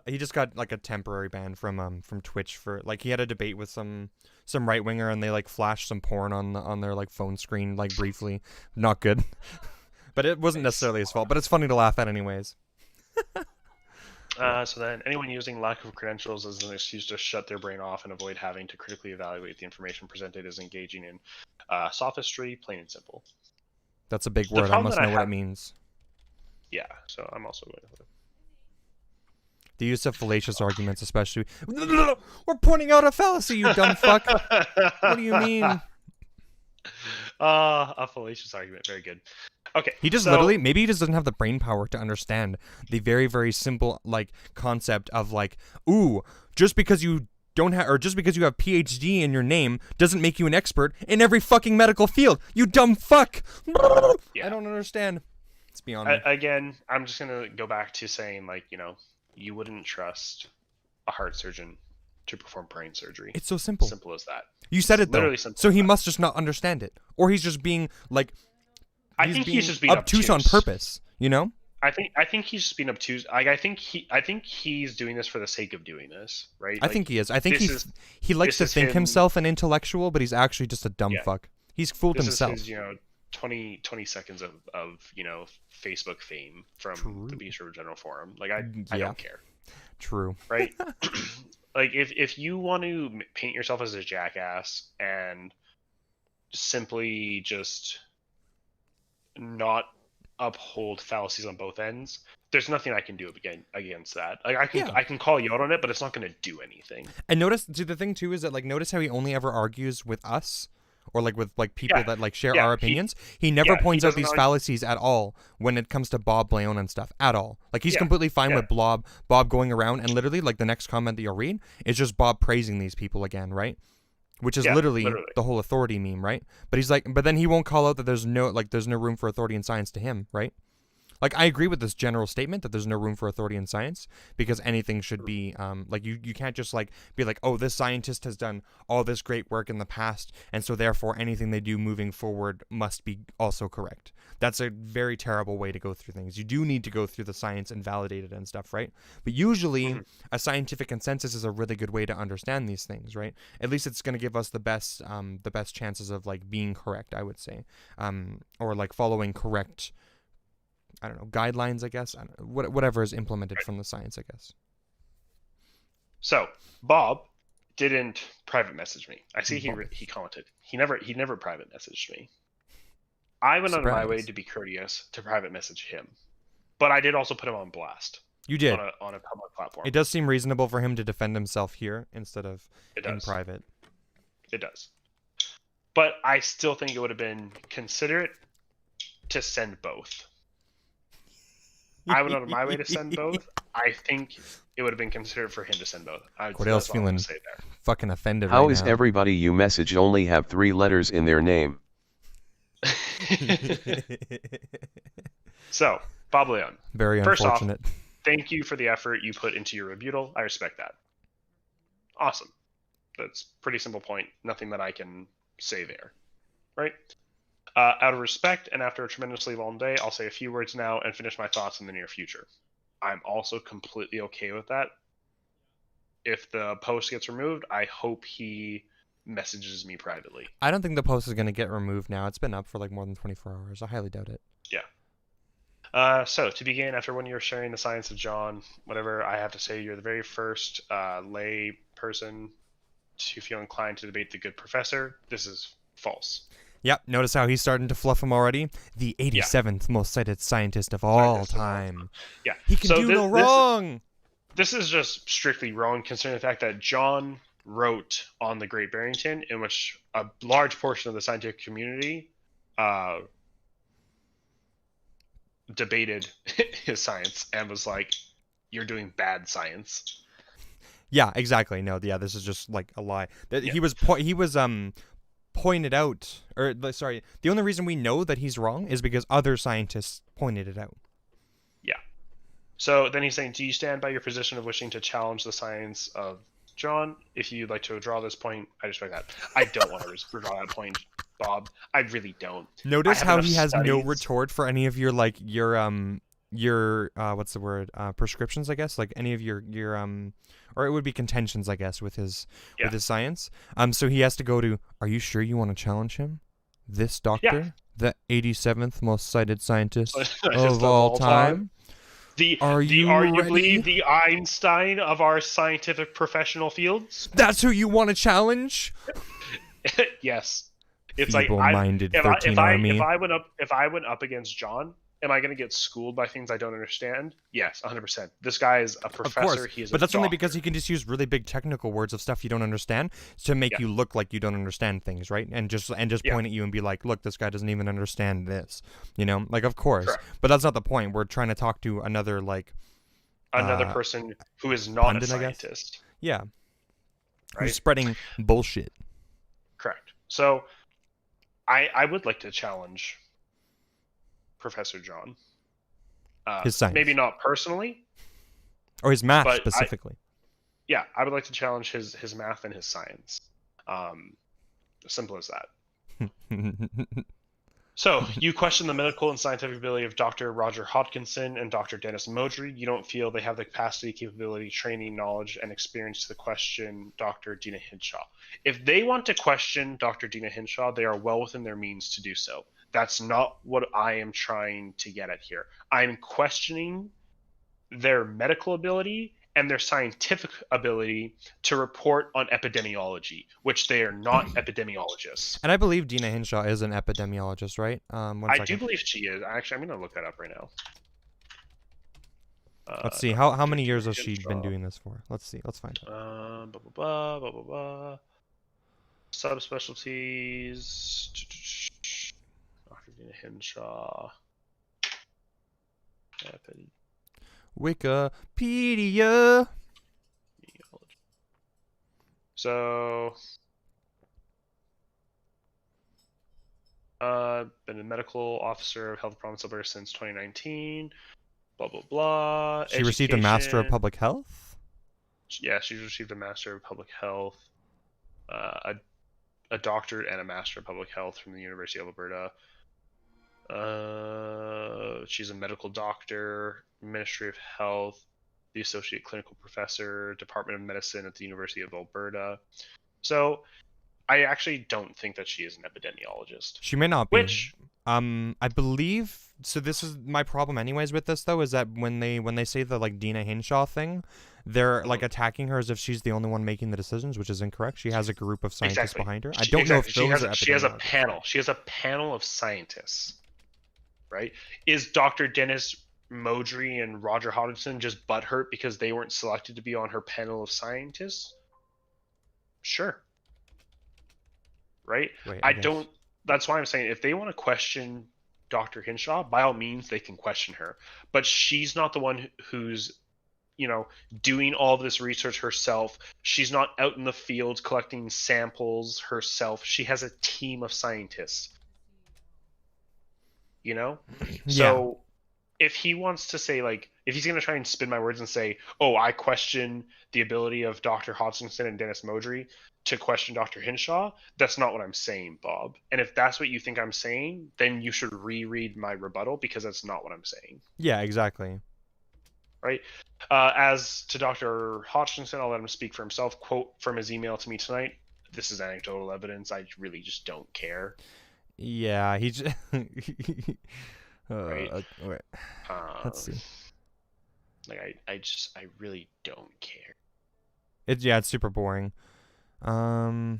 S1: He just got like a temporary ban from Twitch for like he had a debate with some right winger and they like flashed some porn on their like phone screen like briefly. Not good. But it wasn't necessarily his fault, but it's funny to laugh at anyways.
S3: So then anyone using lack of credentials as an excuse to shut their brain off and avoid having to critically evaluate the information presented is engaging in sophistry, plain and simple.
S1: That's a big
S3: The
S1: word. I
S3: problem
S1: must
S3: that I
S1: know what it
S3: have-
S1: means.
S3: Yeah, so I'm also going with it.
S1: The use of fallacious arguments, especially. We're pointing out a fallacy, you dumb fuck. What do you mean?
S3: A fallacious argument. Very good. Okay.
S1: He just literally, maybe he just doesn't have the brain power to understand the very, very simple like concept of like, ooh, just because you don't have, or just because you have PhD in your name doesn't make you an expert in every fucking medical field. You dumb fuck.
S3: Yeah.
S1: I don't understand. It's beyond me.
S3: Again, I'm just gonna go back to saying like, you wouldn't trust a heart surgeon to perform brain surgery.
S1: It's so simple.
S3: Simple as that.
S1: You said
S3: It's
S1: it though.
S3: literally simple
S1: So
S3: as
S1: he
S3: that.
S1: must just not understand it, or he's just being like.
S3: I think he's just being obtuse
S1: on purpose. You know.
S3: I think he's just being obtuse. I think he's doing this for the sake of doing this, right?
S1: I think he is. I think he likes to
S3: this is
S1: think
S3: him-
S1: himself an intellectual, but he's actually just a dumb fuck. He's fooled
S3: This
S1: himself.
S3: is his, 20 seconds of Facebook fame from
S1: True.
S3: the Beast River General Forum. Like I
S1: Yeah.
S3: don't care,
S1: True.
S3: right? Like if you want to paint yourself as a jackass and simply just not uphold fallacies on both ends, there's nothing I can do against that. Like I can call you out on it, but it's not going to do anything.
S1: And notice, the thing too is that like notice how he only ever argues with us, or like with like people that like share our opinions. He never points out these fallacies at all when it comes to Bob Blaone and stuff at all. Like he's completely fine with Bob going around and literally like the next comment that you'll read is just Bob praising these people again, right? Which is literally the whole authority meme, right? But he's like, but then he won't call out that there's no room for authority in science to him, right? Like I agree with this general statement that there's no room for authority in science because anything should be like you can't just like be like, oh, this scientist has done all this great work in the past and so therefore anything they do moving forward must be also correct. That's a very terrible way to go through things. You do need to go through the science and validate it and stuff, right? But usually a scientific consensus is a really good way to understand these things, right? At least it's going to give us the best chances of like being correct, I would say, or like following correct. I don't know, guidelines, I guess. I don't know, whatever is implemented from the science, I guess.
S3: So Bob didn't private message me. I see he commented. He never private messaged me. I went out of my way to be courteous to private message him, but I did also put him on blast.
S1: You did
S3: on a public platform.
S1: It does seem reasonable for him to defend himself here instead of in private.
S3: It does, but I still think it would have been considerate to send both. I went out of my way to send both. I think it would have been considered for him to send both.
S1: Cordell's feeling fucking offended.
S4: How
S1: right
S4: is
S1: now.
S4: everybody you message only have 3 letters in their name?
S3: So, Bob Leon.
S1: Very
S3: First
S1: unfortunate.
S3: off, thank you for the effort you put into your rebuttal. I respect that. Awesome. That's a pretty simple point. Nothing that I can say there. Right? Out of respect and after a tremendously long day, I'll say a few words now and finish my thoughts in the near future. I'm also completely okay with that. If the post gets removed, I hope he messages me privately.
S1: I don't think the post is going to get removed now. It's been up for like more than 24 hours. I highly doubt it.
S3: Yeah. So, to begin, after 1 year sharing the science of John, whatever, I have to say you're the very first lay person to feel inclined to debate the good professor. This is false.
S1: Yep, notice how he's starting to fluff him already? The 87th most cited scientist of all time.
S3: Yeah.
S1: He can do no wrong!
S3: This is just strictly wrong considering the fact that John wrote on the Great Barrington, in which a large portion of the scientific community debated his science and was like, you're doing bad science.
S1: Yeah, exactly. No, yeah, this is just like a lie. He was pointed out, or sorry, the only reason we know that he's wrong is because other scientists pointed it out. Yeah.
S3: So then he's saying, do you stand by your position of wishing to challenge the science of John? If you'd like to withdraw this point, I respect that. I don't want to withdraw that point, Bob. I really don't.
S1: Notice how he has no retort for any of your your what's the word, prescriptions, I guess, like any of your or it would be contentions, I guess, with his science. So he has to go to, are you sure you want to challenge him, this doctor, the 87th most cited scientist of all time? Are you
S3: arguably
S1: ready?
S3: the Einstein of our scientific professional fields.
S1: That's who you want to challenge?
S3: Yes. It's like
S1: feeble-minded 13 army.
S3: if I went up against John, am I going to get schooled by things I don't understand? Yes, 100%. This guy is a professor.
S1: Of course,
S3: he is
S1: but
S3: a
S1: that's
S3: doctor.
S1: only because he can just use really big technical words of stuff you don't understand to make you look like you don't understand things, right? And just point at you and be like, look, this guy doesn't even understand this, you know? Like, of course.
S3: Correct.
S1: But that's not the point. We're trying to talk to another, like...
S3: another person who is not
S1: pundit,
S3: a scientist.
S1: Yeah.
S3: Right?
S1: Who's spreading bullshit.
S3: Correct. So, I would like to challenge Professor John.
S1: His science.
S3: Maybe not personally.
S1: Or his math, specifically.
S3: I would like to challenge his math and his science. Simple as that. So, you question the medical and scientific ability of Dr. Roger Hodgkinson and Dr. Dennis Modry. You don't feel they have the capacity, capability, training, knowledge, and experience to question Dr. Dina Hinshaw. If they want to question Dr. Dina Hinshaw, they are well within their means to do so. That's not what I am trying to get at here. I'm questioning their medical ability and their scientific ability to report on epidemiology, which they are not epidemiologists.
S1: And I believe Dina Hinshaw is an epidemiologist, right?
S3: I do believe she is. Actually, I'm going to look that up right now.
S1: Let's see. How many years has she been doing this for? Let's see. Let's find out.
S3: Subspecialties. Dr. Dina Hinshaw.
S1: Wikipedia.
S3: So, been a medical officer of Health Province Alberta since 2019. Blah blah blah.
S1: She received a Master of Public Health.
S3: Yeah, she's received a Master of Public Health, a doctorate and a Master of Public Health from the University of Alberta. She's a medical doctor, Ministry of Health, the Associate Clinical Professor, Department of Medicine at the University of Alberta. So, I actually don't think that she is an epidemiologist.
S1: She may not be.
S3: Which,
S1: I believe. So this is my problem, anyways, with this though, is that when they say the like Dina Hinshaw thing, they're like attacking her as if she's the only one making the decisions, which is incorrect. She has a group of scientists behind her. I don't know if those are epidemiologists.
S3: She has a panel. She has a panel of scientists. Right? Is Dr. Dennis Modry and Roger Hodgkinson just butthurt because they weren't selected to be on her panel of scientists? Sure. Right? I don't. That's why I'm saying if they want to question Dr. Hinshaw, by all means, they can question her. But she's not the one who's, doing all of this research herself. She's not out in the field collecting samples herself. She has a team of scientists. So if he wants to say, like, if he's going to try and spin my words and say, oh, I question the ability of Dr. Hodgkinson and Dennis Modry to question Dr. Hinshaw, that's not what I'm saying, Bob. And if that's what you think I'm saying, then you should reread my rebuttal, because that's not what I'm saying.
S1: Yeah, exactly.
S3: Right? As to Dr. Hodgkinson, I'll let him speak for himself. Quote from his email to me tonight: "This is anecdotal evidence. I really just don't care."
S1: Yeah, he just...
S3: right.
S1: Wait. Let's see.
S3: Like, I really don't care.
S1: It's super boring. A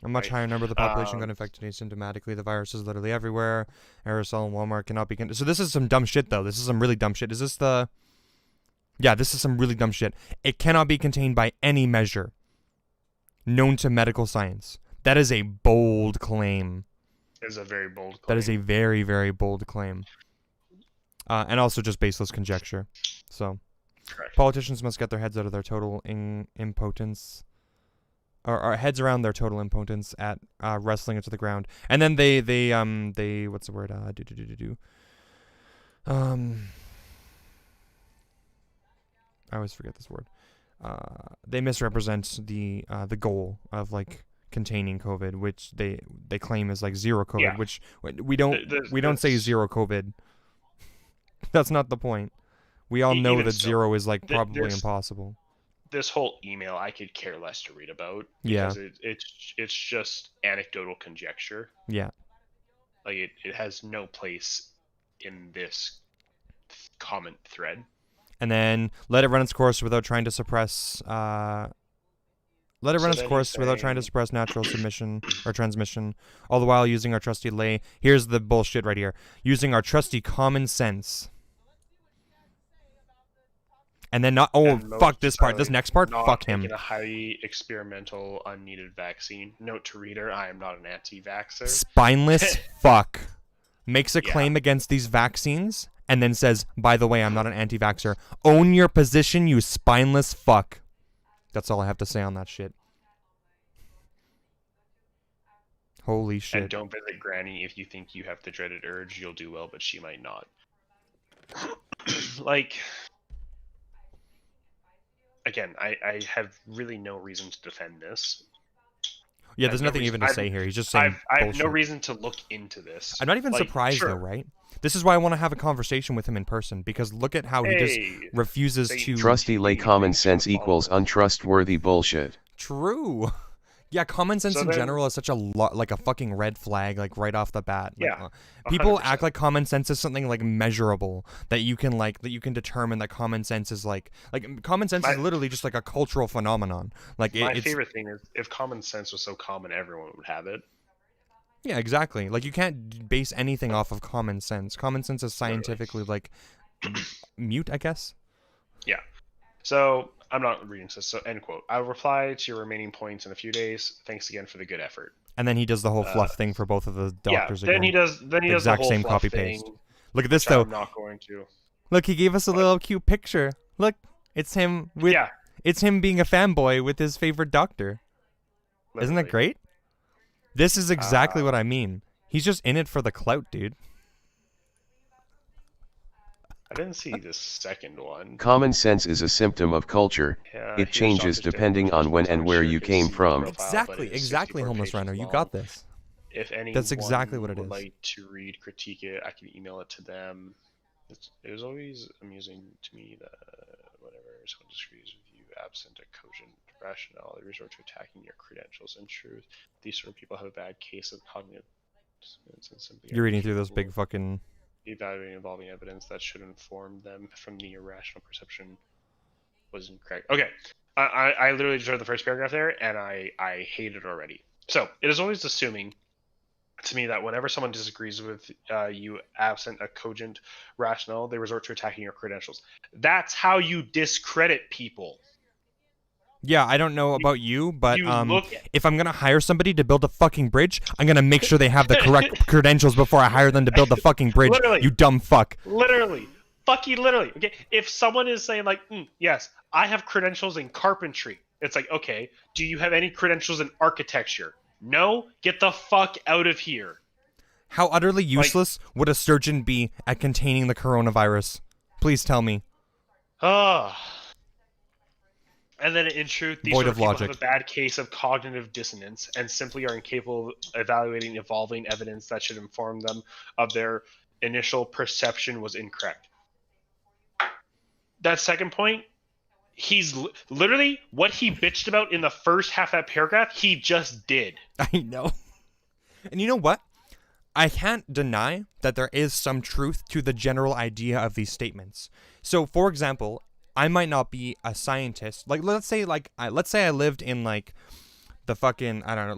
S1: much higher number of the population got infected asymptomatically. The virus is literally everywhere. Aerosol in Walmart cannot be... So this is some dumb shit, though. This is some really dumb shit. Is this the... Yeah, this is some really dumb shit. It cannot be contained by any measure known to medical science. That is a bold claim.
S3: Is a very bold claim.
S1: That is a very, very bold claim. And also just baseless conjecture. So,
S3: correct.
S1: Politicians must get their heads out of their total impotence, or heads around their total impotence at wrestling it to the ground. And then they what's the word? I always forget this word. They misrepresent the goal of like containing COVID, which they claim is like zero COVID, which we don't say zero COVID. That's not the point. We all know
S3: Even
S1: that
S3: so,
S1: 0 is like probably
S3: there's-
S1: impossible.
S3: This whole email I could care less to read about
S1: Yeah.
S3: because it's just anecdotal conjecture.
S1: Yeah.
S3: Like it has no place in this comment thread.
S1: And then let it run its course without trying to suppress. Let it
S3: So
S1: run its
S3: then he's
S1: course without trying to
S3: saying-
S1: suppress natural submission or transmission, all the while using our trusty lay. Here's the bullshit right here. Using our trusty common sense. And then not. Oh,
S3: And
S1: fuck
S3: most
S1: this part. This
S3: decidedly
S1: next part.
S3: not
S1: Fuck him.
S3: taking a highly experimental, unneeded vaccine. Note to reader: I am not an anti-vaxxer.
S1: Spineless fuck. Makes a
S3: Yeah.
S1: claim against these vaccines and then says, by the way, I'm not an anti-vaxxer. Own your position, you spineless fuck. That's all I have to say on that shit. Holy shit.
S3: And don't visit Granny if you think you have the dreaded urge. You'll do well, but she might not. Like, again, I have really no reason to defend this.
S1: Yeah,
S3: I
S1: there's
S3: have no
S1: nothing
S3: reason-
S1: even to say here. He's just saying
S3: I have
S1: bullshit.
S3: no reason to look into this.
S1: I'm not even
S3: Like,
S1: surprised
S3: sure,
S1: though, right? This is why I want to have a conversation with him in person, because look at how he just
S3: Hey,
S1: refuses
S3: they
S1: to...
S4: Trusty lay common sense equals untrustworthy bullshit.
S1: True. Yeah, common sense
S3: So
S1: in
S3: then-
S1: general is such a like a fucking red flag, like right off the bat. Like,
S3: Yeah,
S1: people
S3: 100%.
S1: act like common sense is something like measurable that you can determine that common sense is like common sense is
S3: My-
S1: literally just like a cultural phenomenon. Like
S3: My
S1: it's
S3: favorite thing is if common sense was so common, everyone would have it.
S1: yeah, exactly. Like you can't base anything off of common sense. Common sense is scientifically like mute, I guess.
S3: Yeah. So I'm not reading this. So end quote. I'll reply to your remaining points in a few days. Thanks again for the good effort.
S1: And then he does the whole fluff thing for both of the doctors
S3: yeah. Then
S1: again.
S3: he does. Then he
S1: The
S3: does
S1: exact
S3: the whole
S1: same
S3: fluff
S1: copy-paste.
S3: thing,
S1: Look at this
S3: which
S1: though.
S3: I'm not going to.
S1: Look, he gave us a little cute picture. Look, it's him with
S3: Yeah.
S1: it's him being a fanboy with his favorite doctor. Isn't that
S3: literally.
S1: great? This is exactly what I mean. He's just in it for the clout, dude.
S3: I didn't see the second one.
S4: Common sense is a symptom of culture.
S3: Yeah,
S4: It
S3: he was
S4: changes
S3: talking to
S4: depending
S3: different
S4: on when
S3: persons.
S4: and where
S3: Sure
S4: you
S3: could
S4: came
S3: see the
S4: from.
S3: profile, but it is
S1: Exactly,
S3: 64
S1: homeless
S3: pages
S1: rhino. You
S3: long.
S1: got this.
S3: If anyone
S1: That's exactly what it
S3: would
S1: is.
S3: like to read, critique it, I can email it to them. It was always amusing to me that whenever someone disagrees with you, absent a cogent rationale, they resort to attacking your credentials. In truth, these sort of people have a bad case of cognitive dissonance and simply
S1: You're reading through those
S3: incapable
S1: big fucking...
S3: of evaluating involving evidence that should inform them from the irrational perception was incorrect. Okay, I literally just read the first paragraph there, and I hate it already. So it is always assuming to me that whenever someone disagrees with you, absent a cogent rationale, they resort to attacking your credentials. That's how you discredit people.
S1: Yeah, I don't know about you, but
S3: You look at-
S1: if I'm gonna hire somebody to build a fucking bridge, I'm gonna make sure they have the correct credentials before I hire them to build the fucking bridge.
S3: Literally.
S1: You dumb fuck.
S3: Literally, fucking literally. Okay, if someone is saying like, yes, I have credentials in carpentry, it's like, okay, do you have any credentials in architecture? No, get the fuck out of here.
S1: How utterly useless would a surgeon be at containing the coronavirus? Please tell me.
S3: Ah. And then in truth, these
S1: Void
S3: sort
S1: of
S3: of people
S1: logic.
S3: have a bad case of cognitive dissonance and simply are incapable of evaluating evolving evidence that should inform them of their initial perception was incorrect. That second point, he's literally what he bitched about in the first half of that paragraph, he just did.
S1: I know. And you know what? I can't deny that there is some truth to the general idea of these statements. So, for example, I might not be a scientist. Like, let's say I lived in like the fucking, I don't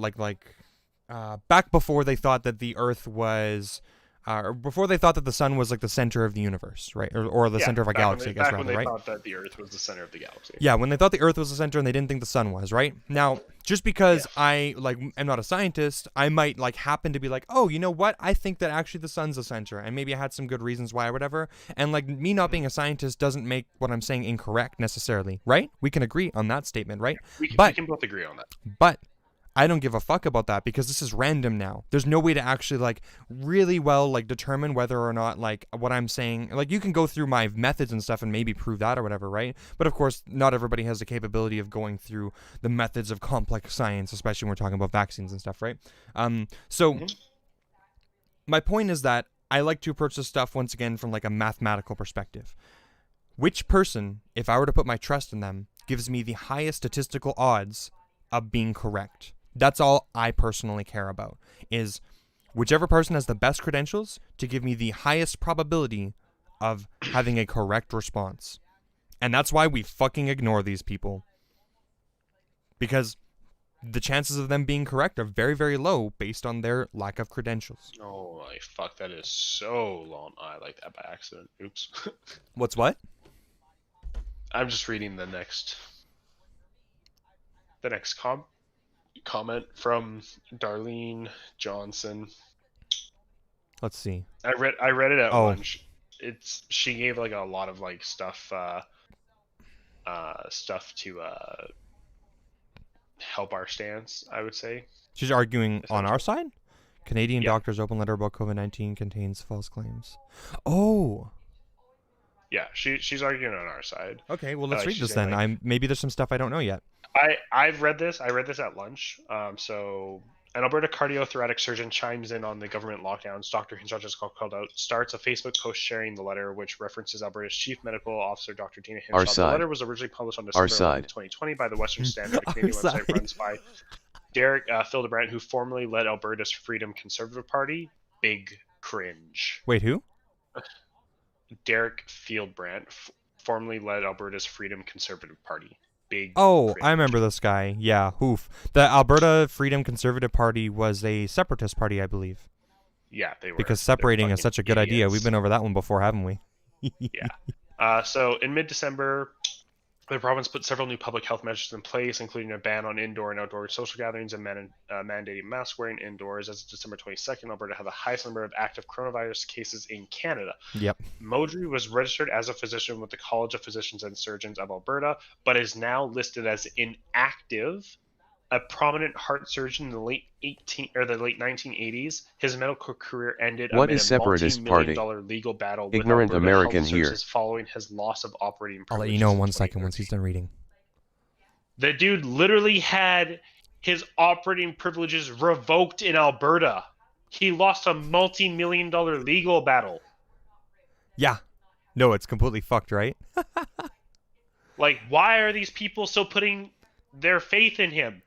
S1: know, back before they thought that the Earth was, or before they thought that the sun was like the center of the universe, right? Or the center of a galaxy, I guess,
S3: back when
S1: rather,
S3: they
S1: right?
S3: thought that the Earth was the center of the galaxy.
S1: Yeah, when they thought the Earth was the center and they didn't think the sun was, right? Now, just because
S3: Yeah.
S1: I am not a scientist, I might happen to be like, oh, you know what? I think that actually the sun's the center, and maybe I had some good reasons why or whatever. And me not being a scientist doesn't make what I'm saying incorrect necessarily, right? We can agree on that statement, right?
S3: We can,
S1: But-
S3: we can both agree on that.
S1: But I don't give a fuck about that because this is random now. There's no way to actually really well determine whether or not what I'm saying. You can go through my methods and stuff and maybe prove that or whatever, right? But of course, not everybody has the capability of going through the methods of complex science, especially when we're talking about vaccines and stuff, right? So my point is that I like to approach this stuff once again from like a mathematical perspective. Which person, if I were to put my trust in them, gives me the highest statistical odds of being correct? That's all I personally care about, is whichever person has the best credentials to give me the highest probability of having a correct response. And that's why we fucking ignore these people. Because the chances of them being correct are very, very low based on their lack of credentials.
S3: Oh my fuck, that is so long. Oh, I like that by accident. Oops.
S1: What's what?
S3: I'm just reading the next comment from Darlene Johnson.
S1: Let's see.
S3: I read it at
S1: Oh.
S3: lunch. She gave like a lot of like stuff to help our stance, I would say.
S1: She's arguing on our side? Canadian
S3: Yeah.
S1: doctor's open letter about COVID-19 contains false claims. Oh.
S3: Yeah, she's arguing on our side.
S1: Okay, well, let's read
S3: she's
S1: this
S3: saying,
S1: then.
S3: like,
S1: Maybe there's some stuff I don't know yet.
S3: I've read this. I read this at lunch. So an Alberta cardiothoracic surgeon chimes in on the government lockdowns. Dr. Hinch's called out. Starts a Facebook post sharing the letter, which references Alberta's chief medical officer, Dr. Tina Hinshaw.
S4: Our
S3: The
S4: side.
S3: letter was originally published on December 11, 2020 by the Western Standard, a Canadian
S1: Our
S3: website
S1: side.
S3: runs by Derek Fildebrandt, who formerly led Alberta's Freedom Conservative Party. Big cringe.
S1: Wait, who?
S3: Derek Fildebrandt formerly led Alberta's Freedom Conservative Party. Big
S1: Oh,
S3: cringe.
S1: I remember this guy. Yeah, hoof. The Alberta Freedom Conservative Party was a separatist party, I believe.
S3: Yeah, they were.
S1: Because
S3: They're
S1: separating is
S3: fucking
S1: such a good idea.
S3: idiots.
S1: We've been over that one before, haven't we?
S3: Yeah. So in mid-December, the province put several new public health measures in place, including a ban on indoor and outdoor social gatherings and mandating mask wearing indoors. As of December 22nd, Alberta had the highest number of active coronavirus cases in Canada.
S1: Yep.
S3: Modry was registered as a physician with the College of Physicians and Surgeons of Alberta, but is now listed as inactive. A prominent heart surgeon in the late 1980s, his medical career ended
S4: What
S3: amid
S4: is
S3: a
S4: separatist
S3: multi-million-dollar legal battle with
S4: Ignorant
S3: Alberta
S4: American
S3: Health
S4: here.
S3: Services following his loss of operating
S1: I'll let
S3: privileges.
S1: you know in
S3: in
S1: 1 second once he's
S3: 2013.
S1: done reading.
S3: The dude literally had his operating privileges revoked in Alberta. He lost a multi-million-dollar legal battle.
S1: Yeah. No, it's completely fucked, right?
S3: Like, why are these people still putting their faith in him?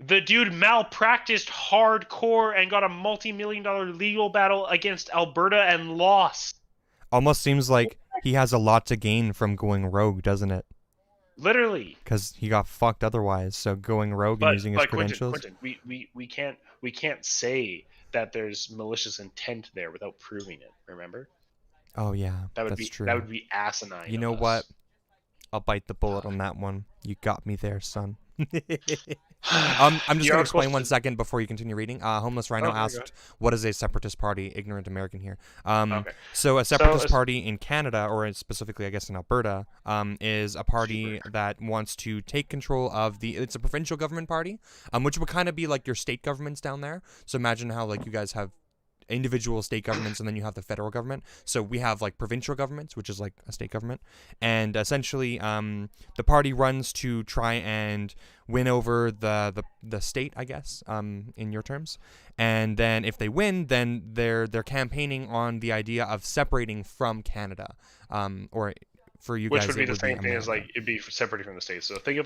S3: The dude malpracticed hardcore and got a multi-million-dollar legal battle against Alberta and lost.
S1: Almost seems like he has a lot to gain from going rogue, doesn't it?
S3: Literally.
S1: Because he got fucked otherwise. So going rogue and using his credentials.
S3: Quentin, we can't say that there's malicious intent there without proving it. Remember?
S1: Oh yeah,
S3: That would
S1: that's
S3: be
S1: true.
S3: that would be asinine.
S1: You
S3: of
S1: know
S3: us.
S1: what? I'll bite the bullet on that one. You got me there, son. I'm just
S3: You
S1: going to
S3: are
S1: explain
S3: supposed
S1: 1
S3: to-
S1: second before you continue reading. Homeless Rhino
S3: Okay, go
S1: asked,
S3: ahead.
S1: what is a separatist party? Ignorant American here.
S3: Okay.
S1: So a separatist
S3: it's-
S1: party in Canada, or specifically, I guess, in Alberta, is a party that wants to take control of it's a provincial government party, which would kind of be like your state governments down there. So imagine how, like, you guys have individual state governments and then you have the federal government. So we have like provincial governments, which is like a state government, and essentially the party runs to try and win over the state, I guess, in your terms. And then if they win, then they're campaigning on the idea of separating from Canada, or for you
S3: Which
S1: guys
S3: would be
S1: it
S3: the same thing as
S1: America.
S3: like it'd be separated from the states. So think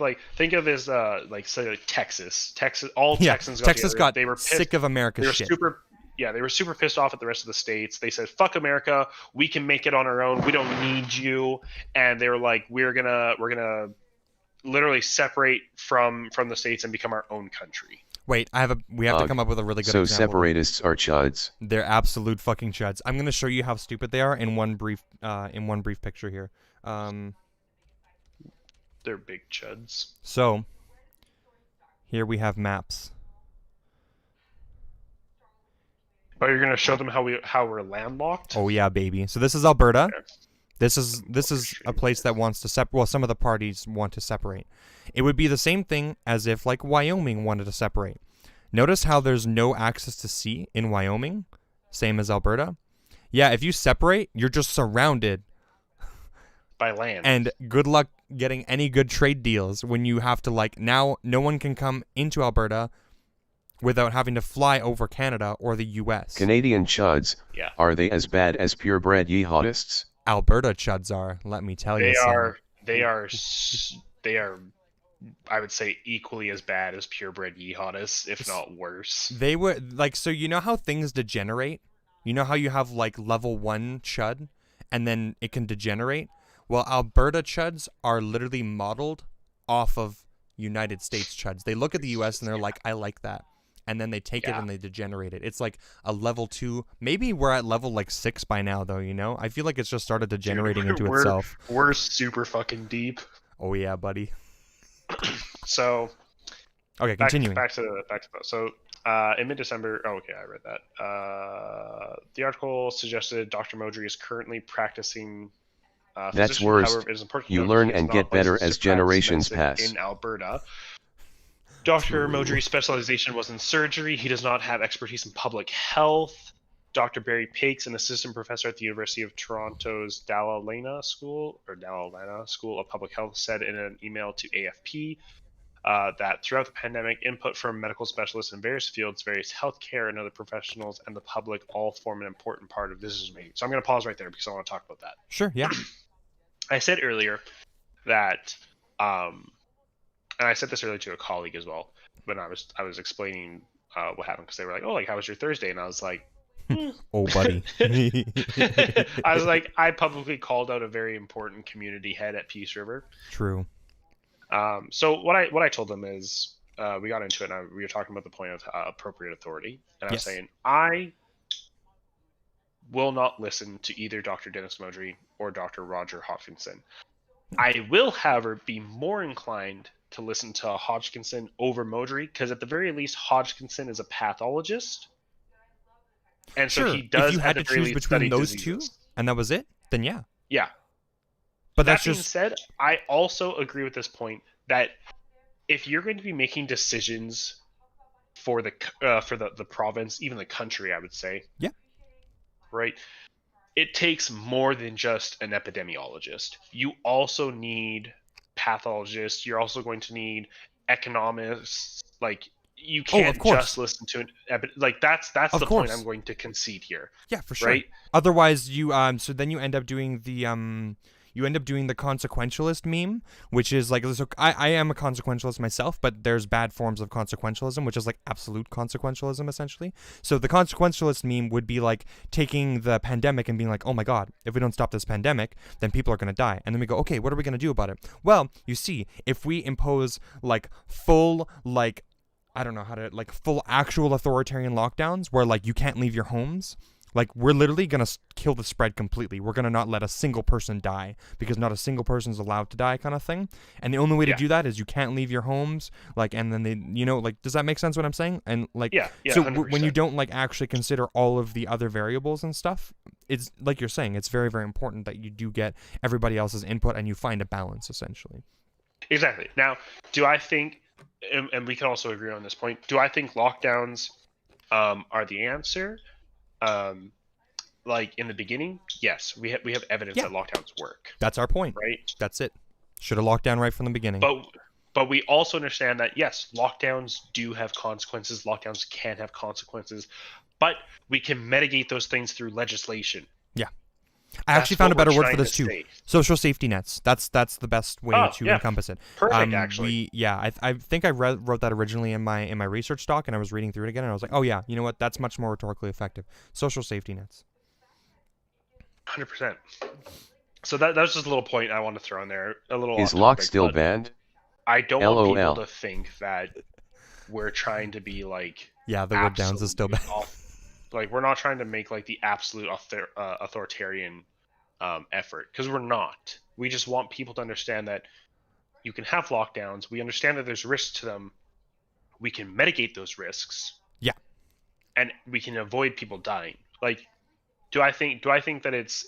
S3: of as like say like Texas. Texas
S1: Yeah,
S3: Texans got
S1: Texas
S3: together.
S1: got
S3: They were pissed.
S1: sick of America's
S3: They were
S1: shit.
S3: they were super pissed off at the rest of the states. They said, "Fuck America, we can make it on our own. We don't need you." And they were like, "We're gonna literally separate from the states and become our own country."
S1: Wait, we have to come up with a really good
S4: So
S1: example.
S4: separatists are chuds.
S1: They're absolute fucking chuds. I'm gonna show you how stupid they are in one brief picture here.
S3: They're big chuds.
S1: So here we have maps.
S3: But you're gonna show them how we're landlocked.
S1: Oh yeah, baby. So this is Alberta.
S3: Okay.
S1: This is a place that wants to separate. Well, some of the parties want to separate. It would be the same thing as if like Wyoming wanted to separate. Notice how there's no access to sea in Wyoming, same as Alberta. Yeah, if you separate, you're just surrounded.
S3: By land.
S1: And good luck getting any good trade deals when you have to, like, now no one can come into Alberta without having to fly over Canada or the U.S.
S4: Canadian chuds,
S3: Yeah.
S4: are they as bad as purebred jihadists?
S1: Alberta chuds are, let me tell you.
S3: They
S1: Sam.
S3: are. They are. I would say equally as bad as purebred jihadists, if not worse.
S1: They were like, so you know how things degenerate? You know how you have like level 1 chud and then it can degenerate? Well, Alberta chuds are literally modeled off of United States chuds. They look at the US and they're like, I like that. And then they take it and they degenerate it. It's like a level 2. Maybe we're at level like 6 by now though, you know? I feel like it's just started degenerating into itself.
S3: We're super fucking deep.
S1: Oh yeah, buddy.
S3: So
S1: okay, continuing.
S3: Back to so in mid-December. Oh, okay, I read that. The article suggested Dr. Modry is currently practicing.
S4: That's worse.
S3: However, it is important to
S4: You
S3: note
S4: learn
S3: he is
S4: and
S3: not
S4: get better
S3: licensed
S4: as
S3: to practice
S4: generations
S3: medicine
S4: pass.
S3: in Alberta. Dr. Modry's specialization was in surgery. He does not have expertise in public health. Dr. Barry Pakes, an assistant professor at the University of Toronto's Dalalana School of Public Health, said in an email to AFP that throughout the pandemic, input from medical specialists in various fields, various healthcare and other professionals, and the public all form an important part of decision making. So I'm going to pause right there because I want to talk about that.
S1: Sure, yeah.
S3: I said earlier that, and I said this earlier to a colleague as well, when I was explaining what happened, because they were like, "Oh, like how was your Thursday?" And I was like,
S1: "Oh, buddy."
S3: I was like, I publicly called out a very important community head at Peace River.
S1: True.
S3: So what I told them is, we got into it, and we were talking about the point of appropriate authority, and I was saying I will not listen to either Dr. Dennis Modry or Dr. Roger Hodgkinson. I will, however, be more inclined to listen to Hodgkinson over Modry, because at the very least, Hodgkinson is a pathologist. And
S1: sure.
S3: So he does.
S1: If you had to choose between those diseases. Two, and that was it, then yeah.
S3: Yeah.
S1: But
S3: that being said, I also agree with this point that if you're going to be making decisions for the province, even the country, I would say.
S1: Yeah.
S3: Right. It takes more than just an epidemiologist. You also need pathologists. You're also going to need economists. Like, you can't just listen to that's the point I'm going to concede here.
S1: Yeah, for sure.
S3: Right?
S1: Otherwise, you so then you end up doing the consequentialist meme, which is like, so I am a consequentialist myself, but there's bad forms of consequentialism, which is like absolute consequentialism essentially. So the consequentialist meme would be like taking the pandemic and being like, oh my god, if we don't stop this pandemic, then people are going to die. And then we go, okay, what are we going to do about it? Well, you see, if we impose like full, like, I don't know how to, like, full actual authoritarian lockdowns where like you can't leave your homes, like, we're literally going to kill the spread completely. We're going to not let a single person die because not a single person is allowed to die, kind of thing. And the only way to do that is you can't leave your homes, like, and then they, you know, like, does that make sense what I'm saying? And like, so when you don't like actually consider all of the other variables and stuff, it's like you're saying, it's very, very important that you do get everybody else's input and you find a balance essentially.
S3: Exactly. Now, do I think, and we can also agree on this point, do I think lockdowns are the answer? Like in the beginning, yes, we have evidence that lockdowns work.
S1: That's our point,
S3: right?
S1: That's it. Should have locked down right from the beginning.
S3: But we also understand that yes, lockdowns do have consequences. Lockdowns can have consequences, but we can mitigate those things through legislation.
S1: Yeah, I actually found a better word for this too. Social safety nets. That's the best way to encompass it.
S3: Perfect, actually.
S1: I think I wrote that originally in my research doc, and I was reading through it again, and I was like, oh yeah, you know what? That's much more rhetorically effective. Social safety nets.
S3: 100%. So that was just a little point I want to throw in there. A little.
S4: Is lock still banned?
S3: I don't want people to think that we're trying to be like.
S1: Yeah, the wood downs is still banned.
S3: Like, we're not trying to make like the absolute authoritarian effort, because we're not. We just want people to understand that you can have lockdowns. We understand that there's risks to them. We can mitigate those risks.
S1: Yeah. And
S3: we can avoid people dying. Like, do I think that it's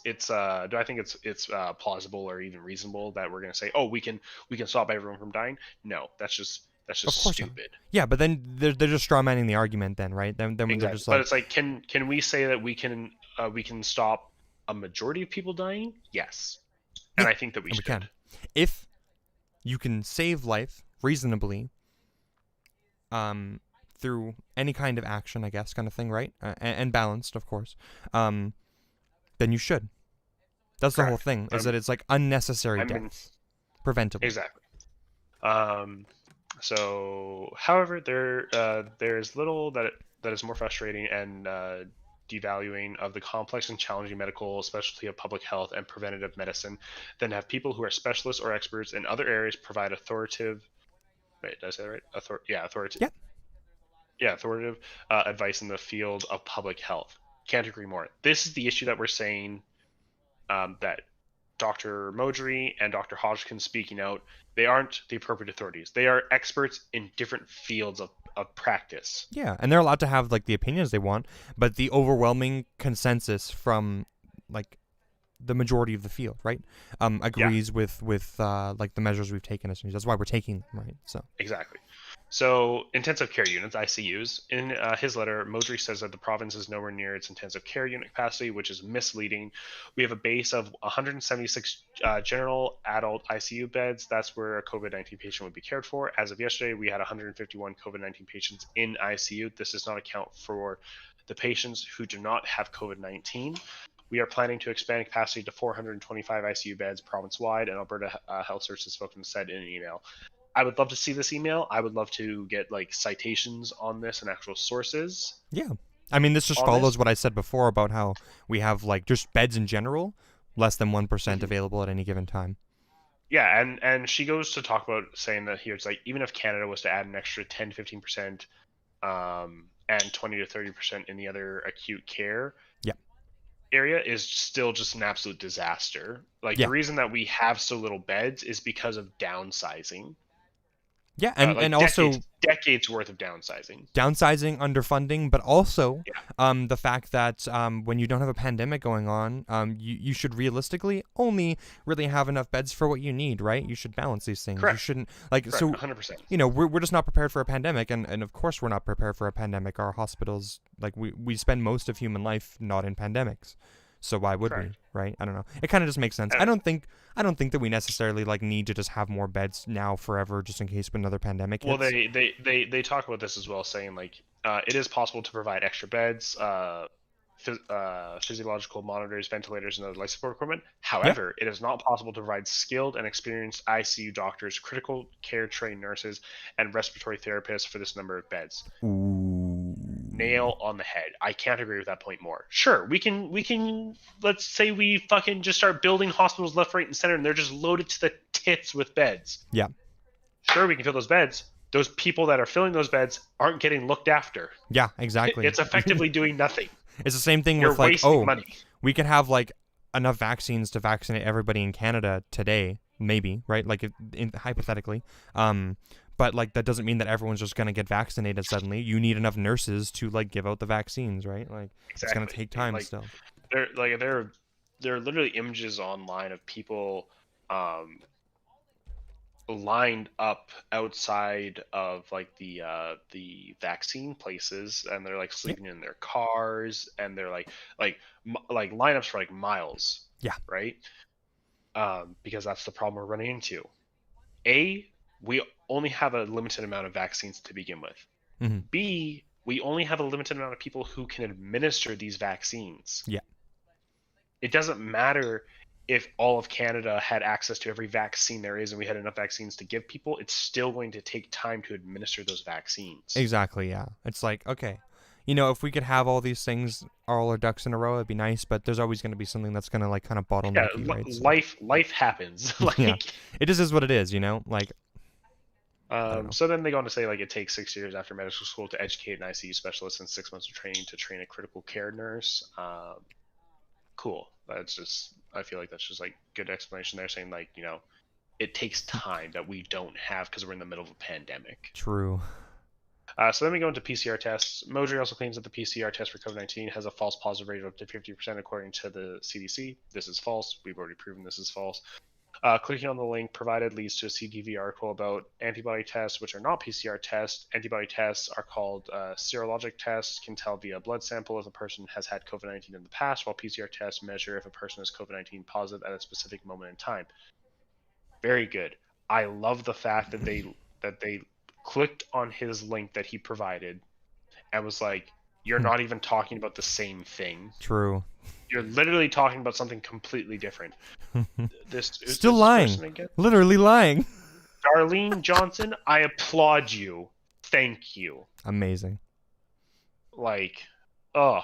S3: plausible or even reasonable that we're going to say, oh, we can stop everyone from dying? No, that's just stupid.
S1: Yeah, but then they're just strawmanning the argument then, right? Then
S3: exactly.
S1: They're just like,
S3: but it's like, can we say that we can stop a majority of people dying? Yes. And I think that we can.
S1: If you can save life reasonably, through any kind of action, I guess, kind of thing, right? And balanced, of course. Then you should. That's the whole
S3: Correct.
S1: thing, is that it's like unnecessary
S3: I mean,
S1: deaths, preventable.
S3: exactly. So, however, there's little that is more frustrating and devaluing of the complex and challenging medical specialty of public health and preventative medicine than have people who are specialists or experts in other areas provide authoritative. Wait, did I say that right? Authoritative.
S1: Yeah.
S3: Yeah, authoritative advice in the field of public health. Can't agree more. This is the issue that we're saying, that Dr. Modry and Dr. Hodgkin speaking out, they aren't the appropriate authorities. They are experts in different fields of practice.
S1: Yeah, and they're allowed to have like the opinions they want, but the overwhelming consensus from like the majority of the field, right, agrees with like the measures we've taken. That's why we're taking them, right? So
S3: Exactly. So, intensive care units, ICUs. In his letter, Modry says that the province is nowhere near its intensive care unit capacity, which is misleading. We have a base of 176 general adult ICU beds. That's where a COVID 19 patient would be cared for. As of yesterday, we had 151 COVID 19 patients in ICU. This does not account for the patients who do not have COVID 19. We are planning to expand capacity to 425 ICU beds province wide, and Alberta Health Services spokesman said in an email. I would love to see this email. I would love to get like citations on this and actual sources.
S1: yeah, I mean, this just
S3: On
S1: follows
S3: this?
S1: what I said before about how we have like just beds in general, less than 1%
S3: Mhm.
S1: available at any given time.
S3: Yeah, and she goes to talk about saying that here it's like even if Canada was to add an extra 10 to 15%, and 20 to 30% in the other acute care
S1: Yeah,
S3: area is still just an absolute disaster. Like the
S1: yeah,
S3: reason that we have so little beds is because of downsizing.
S1: yeah, and
S3: Like decades
S1: also
S3: decades worth of downsizing.
S1: downsizing, underfunding, but also
S3: Yeah,
S1: the fact that when you don't have a pandemic going on, you should realistically only really have enough beds for what you need, right? You should balance these things. You
S3: correct.
S1: shouldn't like
S3: Correct.
S1: so.
S3: 100%.
S1: We're just not prepared for a pandemic, and of course we're not prepared for a pandemic. Our hospitals, like we spend most of human life not in pandemics, so why would we,
S3: Correct.
S1: right? I don't know. It kind of just makes sense. I don't think that we necessarily like need to just have more beds now forever, just in case another pandemic
S3: Well,
S1: hits.
S3: they talk about this as well, saying like it is possible to provide extra beds, physiological monitors, ventilators, and other life support equipment.
S1: Yeah.
S3: However, it is not possible to provide skilled and experienced ICU doctors, critical care trained nurses, and respiratory therapists for this number of beds.
S1: Ooh.
S3: Nail on the head. I can't agree with that point more. Sure, we can let's say we fucking just start building hospitals left, right, and center, and they're just loaded to the tits with beds.
S1: Yeah.
S3: Sure, we can fill those beds. Those people that are filling those beds aren't getting looked after.
S1: Yeah. Exactly.
S3: It's effectively doing nothing.
S1: It's the same thing
S3: You're
S1: with like,
S3: wasting money.
S1: we could have like enough vaccines to vaccinate everybody in Canada today, maybe, right? Like hypothetically. But like that doesn't mean that everyone's just gonna get vaccinated suddenly. You need enough nurses to like give out the vaccines, right? Like it's gonna
S3: Exactly.
S1: take time
S3: Like
S1: still.
S3: there are literally images online of people lined up outside of like the vaccine places, and they're like
S1: Yeah.
S3: sleeping in their cars, and they're like lineups for like miles,
S1: Yeah.
S3: right? Because that's the problem we're running into. A, we only have a limited amount of vaccines to begin with.
S1: Hmm.
S3: B, we only have a limited amount of people who can administer these vaccines.
S1: Yeah.
S3: It doesn't matter if all of Canada had access to every vaccine there is and we had enough vaccines to give people. It's still going to take time to administer those vaccines.
S1: Exactly. Yeah. It's like, okay, if we could have all these things, all our ducks in a row, it'd be nice. But there's always going to be something that's going to like kind of
S3: Yeah,
S1: bottleneck you, right? So,
S3: life happens.
S1: yeah. It just is what it is, Like I don't know.
S3: So then they go on to say like it takes 6 years after medical school to educate an ICU specialist and 6 months of training to train a critical care nurse. Cool. I feel like that's just like good explanation there, saying like it takes time that we don't have because we're in the middle of a pandemic.
S1: True.
S3: So then we go into PCR tests. Modry also claims that the PCR test for COVID-19 has a false positive rate of up to 50% according to the CDC. This is false. We've already proven this is false. Clicking on the link provided leads to a CTV article about antibody tests, which are not PCR tests. Antibody tests are called serologic tests, can tell via blood sample if a person has had COVID-19 in the past, while PCR tests measure if a person is COVID-19 positive at a specific moment in time. Very good. I love the fact that they clicked on his link that he provided and was like, "You're not even talking about the same thing.
S1: True.
S3: You're literally talking about something completely different." Who's
S1: Still
S3: this
S1: lying.
S3: person again?
S1: Literally lying.
S3: Darlene Johnson, I applaud you. Thank you.
S1: Amazing.
S3: Like, ugh.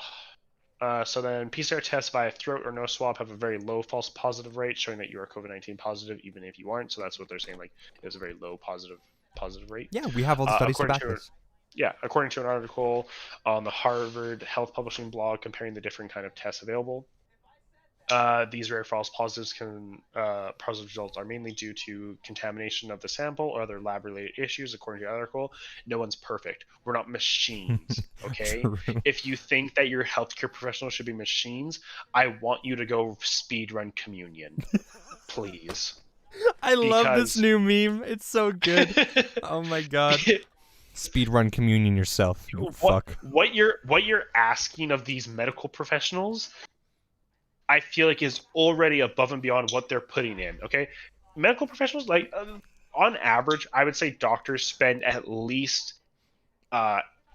S3: So then PCR tests via throat or nose swab have a very low false positive rate, showing that you are COVID-19 positive, even if you aren't. So that's what they're saying. Like, there's a very low positive rate.
S1: Yeah, we have all the studies to back this.
S3: Yeah, according to an article on the Harvard Health Publishing blog comparing the different kind of tests available. These rare false positives positive results are mainly due to contamination of the sample or other lab-related issues, according to the article. No one's perfect. We're not machines, okay?
S1: True.
S3: If you think that your healthcare professionals should be machines, I want you to go speedrun communion, please.
S1: I love this new meme. It's so good. Oh my god. Speedrun communion yourself, you fuck.
S3: What you're asking of these medical professionals, I feel like is already above and beyond what they're putting in. Okay, medical professionals, like on average, I would say doctors spend at least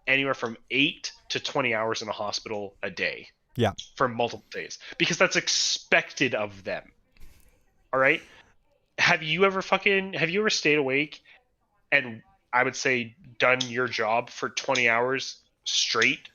S3: anywhere from 8 to 20 hours in a hospital a day.
S1: Yeah.
S3: For multiple days, because that's expected of them. All right. Have you ever stayed awake and I would say done your job for 20 hours straight?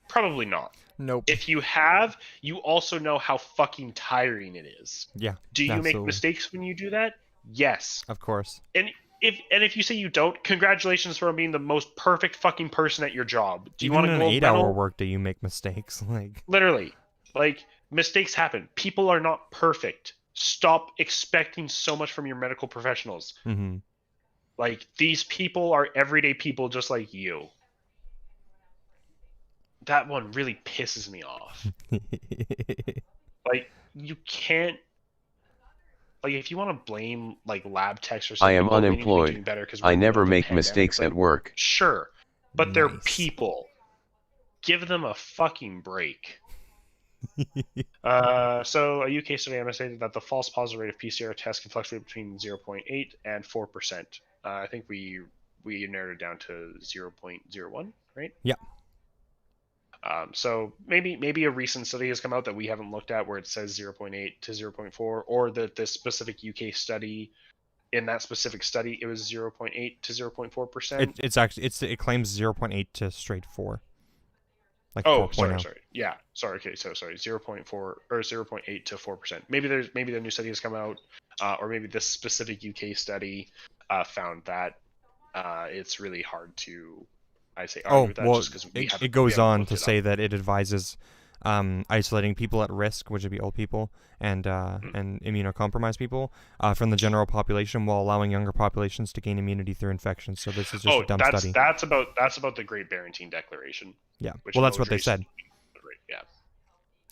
S3: Probably not.
S1: Nope.
S3: If you have, you also know how fucking tiring it is.
S1: Yeah.
S3: Do you
S1: absolutely.
S3: make mistakes when you do that? Yes.
S1: Of course.
S3: And if you say you don't, congratulations for being the most perfect fucking person at your job. Do you want to
S1: an
S3: go
S1: 8-hour workday? You make mistakes, like
S3: literally, like mistakes happen. People are not perfect. Stop expecting so much from your medical professionals.
S1: Mm-hmm.
S3: Like, these people are everyday people just like you. That one really pisses me off. Like, you can't. Like, if you want to blame like lab techs or something,
S4: I am unemployed. I never make mistakes at work.
S3: Sure, but they're
S1: Nice.
S3: people. Give them a fucking break. So a UK study estimated that the false positive rate of PCR tests can fluctuate between 0.8 and 4%. I think we narrowed it down to 0.01, right?
S1: Yeah.
S3: So maybe a recent study has come out that we haven't looked at where it says 0.8 to 0.4, or that this specific UK study, in that specific study, it was 0.8 to 0.4%.
S1: It claims 0.8 to straight 4. Like
S3: oh,
S1: 4.0.
S3: sorry. Yeah, sorry. Okay, so sorry, 0.4 or 0.8 to 4%. Maybe the new study has come out, or maybe this specific UK study found that it's really hard to. I say argue with that just because
S1: it goes on to say that it advises isolating people at risk, which would be old people and immunocompromised people, from the general population, while allowing younger populations to gain immunity through infections. So this is just a dumb study.
S3: That's about the Great Barrington Declaration.
S1: Yeah. Well, that's what they said.
S3: Yeah.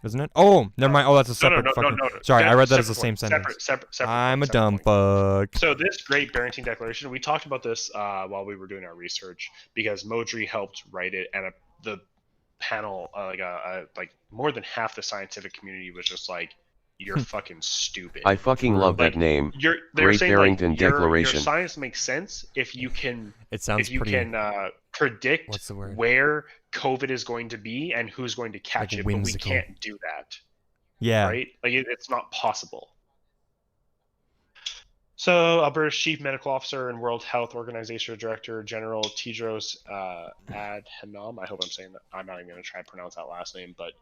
S1: Isn't it? Oh, never mind. Oh, that's a separate fucking...
S3: No.
S1: Sorry, I read that as the same sentence.
S3: Separate
S1: I'm a dumb fuck.
S3: So this Great Barrington Declaration, we talked about this while we were doing our research, because Modry helped write it, and the panel, like more than half the scientific community was just like, "You're fucking stupid."
S4: I fucking love that name. Great Barrington Declaration.
S3: Your science makes sense if you can.
S1: It sounds
S3: can predict
S1: What's the word?
S3: where COVID is going to be and who's going to catch
S1: Like
S3: it,
S1: whimsical.
S3: but we can't do that.
S1: Yeah.
S3: Right? Like it's not possible. So Alberta's Chief Medical Officer and World Health Organization Director General Tedros Adhanom, I hope I'm saying that. I'm not even going to try and pronounce that last name, but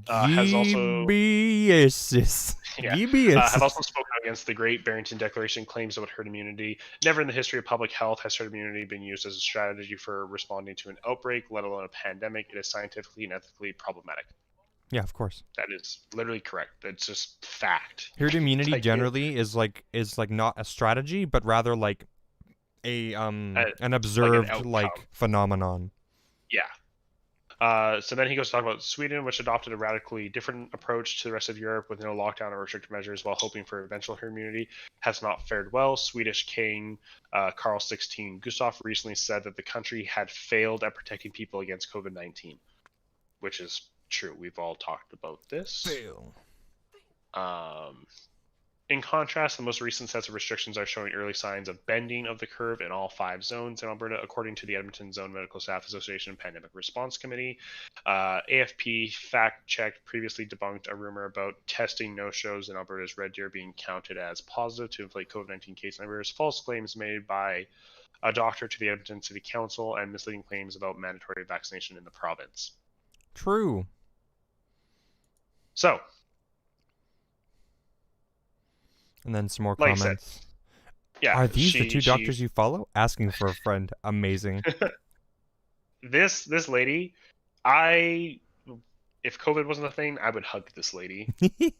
S3: has also have also spoken against the Great Barrington Declaration claims about herd immunity. Never in the history of public health has herd immunity been used as a strategy for responding to an outbreak, let alone a pandemic. It is scientifically and ethically problematic.
S1: Yeah, of course.
S3: That is literally correct. It's just fact.
S1: Herd immunity generally is like not a strategy, but rather like an observed like phenomenon.
S3: Yeah. So then he goes to talk about Sweden, which adopted a radically different approach to the rest of Europe with no lockdown or restrictive measures while hoping for eventual herd immunity, has not fared well. Swedish King Carl XVI Gustaf recently said that the country had failed at protecting people against COVID-19, which is true. We've all talked about this.
S1: Fail.
S3: In contrast, the most recent sets of restrictions are showing early signs of bending of the curve in all 5 zones in Alberta, according to the Edmonton Zone Medical Staff Association Pandemic Response Committee. AFP fact-checked, previously debunked a rumor about testing no-shows in Alberta's Red Deer being counted as positive to inflate COVID-19 case numbers. False claims made by a doctor to the Edmonton City Council and misleading claims about mandatory vaccination in the province.
S1: True.
S3: So,
S1: And then some more
S3: like I said,
S1: comments.
S3: yeah,
S1: Are these the 2 doctors you follow? Asking for a friend. Amazing.
S3: this lady, if COVID wasn't a thing, I would hug this lady.
S1: Yeah,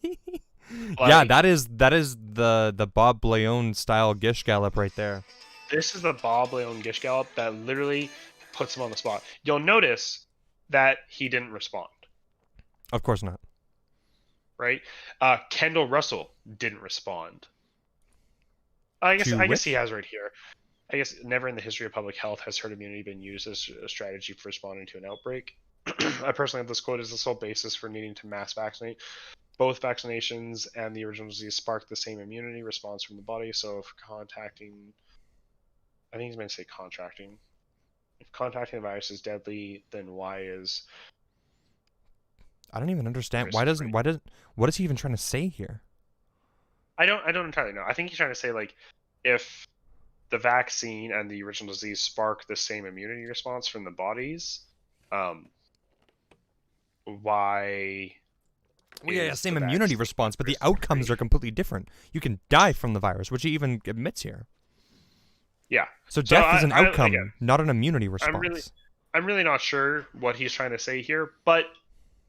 S3: Like,
S1: that is the Bob Blaone style Gish Gallop right there.
S3: this is the Bob Leon Gish Gallop that literally puts him on the spot. You'll notice that he didn't respond,
S1: Of course not.
S3: right? Kendall Russell didn't respond. I guess he has right here. I guess never in the history of public health has herd immunity been used as a strategy for responding to an outbreak. I personally have this quote as the sole basis for needing to mass vaccinate. Both vaccinations and the original disease spark the same immunity response from the body. So if contacting, I think he's meant to say contracting. If contacting the virus is deadly, then why is?
S1: I don't even understand. What is he even trying to say here?
S3: I don't entirely know. I think he's trying to say, like, if the vaccine and the original disease spark the same immunity response from the bodies, why?
S1: Well, yeah,
S3: is
S1: same
S3: the
S1: immunity
S3: vaccine
S1: response, but the
S3: risk-free?
S1: outcomes are completely different. You can die from the virus, which he even admits here.
S3: Yeah.
S1: So death is an outcome,
S3: again,
S1: not an immunity response.
S3: I'm really not sure what he's trying to say here, but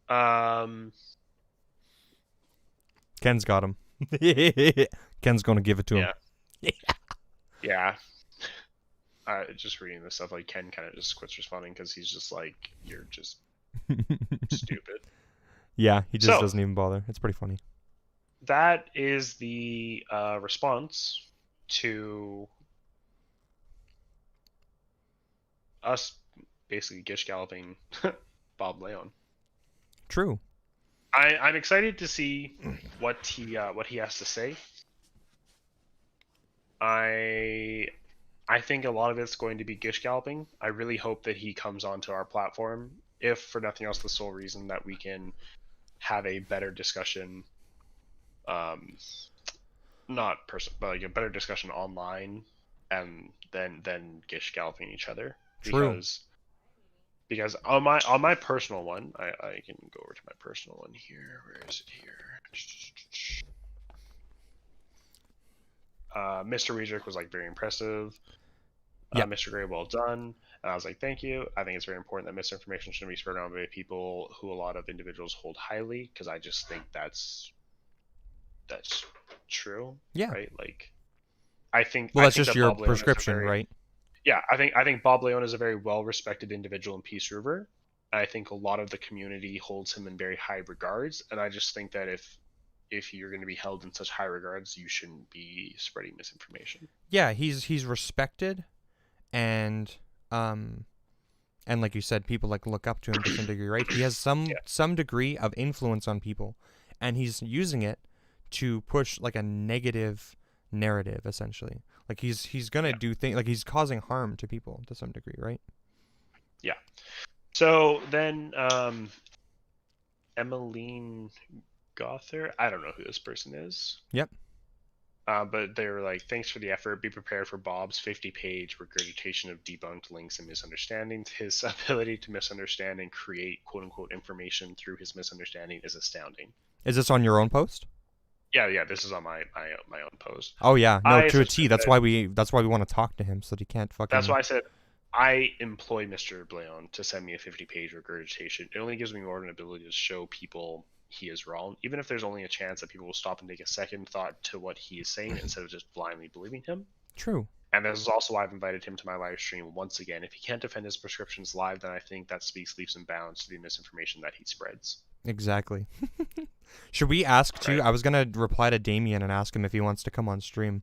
S1: Ken's got him. Ken's gonna give it to him.
S3: yeah. Just reading this stuff, like, Ken kind of just quits responding because he's just like, you're just stupid.
S1: Yeah, he just
S3: So-
S1: doesn't even bother. It's pretty funny.
S3: That is the response to us basically gish galloping Bob Leon.
S1: True.
S3: I'm excited to see what he has to say. I think a lot of it's going to be gish galloping. I really hope that he comes onto our platform, if for nothing else, the sole reason that we can have a better discussion, not person, but like a better discussion online, and then gish galloping each other.
S1: True.
S3: Because on my personal one, I can go over to my personal one here. Where is it here? Mr. Redrick was like very impressive.
S1: Yep.
S3: Mr. Gray, well done. And I was like, thank you. I think it's very important that misinformation shouldn't be spread around by people who a lot of individuals hold highly, because I just think that's true.
S1: Yeah.
S3: Right. Like, I think.
S1: Well,
S3: I
S1: that's
S3: think
S1: just
S3: that
S1: your
S3: Bob Leon is a
S1: prescription,
S3: very-
S1: right?
S3: Yeah, I think Bob Leon is a very well-respected individual in Peace River. I think a lot of the community holds him in very high regards, and I just think that if you're going to be held in such high regards, you shouldn't be spreading misinformation.
S1: Yeah, he's respected, and like you said, people like look up to him to some degree, right? He has some degree of influence on people, and he's using it to push like a negative narrative, essentially. Like he's gonna do things, like he's causing harm to people to some degree, right?
S3: Yeah. So then, Emmeline Gother, I don't know who this person is.
S1: Yep.
S3: But they were like, thanks for the effort. Be prepared for Bob's 50-page regurgitation of debunked links and misunderstandings. His ability to misunderstand and create quote-unquote information through his misunderstanding is astounding.
S1: Is this on your own post?
S3: Yeah. This is on my own post.
S1: Oh yeah, no,
S3: I
S1: to a T. That's
S3: said-
S1: why we want to talk to him so that he can't fucking.
S3: That's why I said I employ Mr. Blaon to send me a 50-page regurgitation. It only gives me more of an ability to show people he is wrong, even if there's only a chance that people will stop and take a second thought to what he is saying instead of just blindly believing him.
S1: True.
S3: And this is also why I've invited him to my live stream once again. If he can't defend his prescriptions live, then I think that speaks leaps and bounds to the misinformation that he spreads.
S1: Exactly. Should we ask too?
S3: Right.
S1: I was gonna reply to Damien and ask him if he wants to come on stream.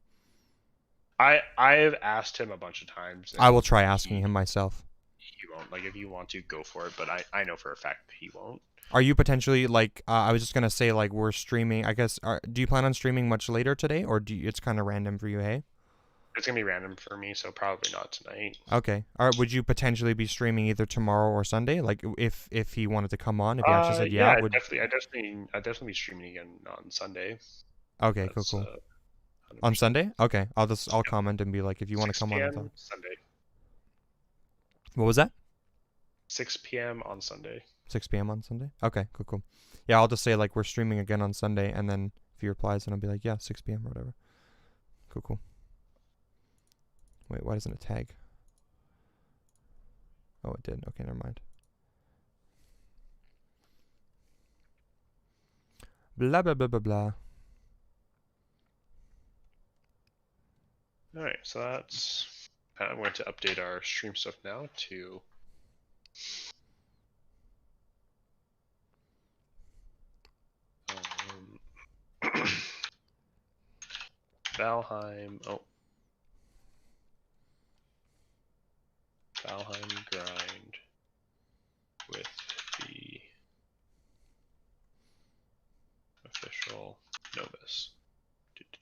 S3: I've asked him a bunch of times. and
S1: I will try asking him myself.
S3: He won't. Like, if you want to, go for it. But I know for a fact that he won't.
S1: Are you potentially like? I was just gonna say like we're streaming. I guess. Do you plan on streaming much later today, or it's kind of random for you? Hey.
S3: It's gonna be random for me, so probably not tonight.
S1: Okay. Would you potentially be streaming either tomorrow or Sunday? Like if he wanted to come on, if he actually said yeah,
S3: Yeah,
S1: would.
S3: I definitely be streaming again on Sunday.
S1: Okay. Cool.
S3: That's
S1: Cool.
S3: 100%.
S1: On Sunday? Okay. I'll comment and be like, if you want to
S3: 6
S1: come on and talk.
S3: p.m. Sunday.
S1: What was that?
S3: 6 p.m. on Sunday.
S1: 6 p.m. on Sunday? Okay, cool, cool. Yeah, I'll just say, like, we're streaming again on Sunday, and then if he replies, then I'll be like, yeah, 6 p.m. or whatever. Cool, cool. Wait, why doesn't it tag? Oh, it did. Okay, never mind. Blah, blah, blah, blah, blah.
S3: Alright, so that's... I'm going to update our stream stuff now to... Valheim... Oh. Valheim grind with the official Novus.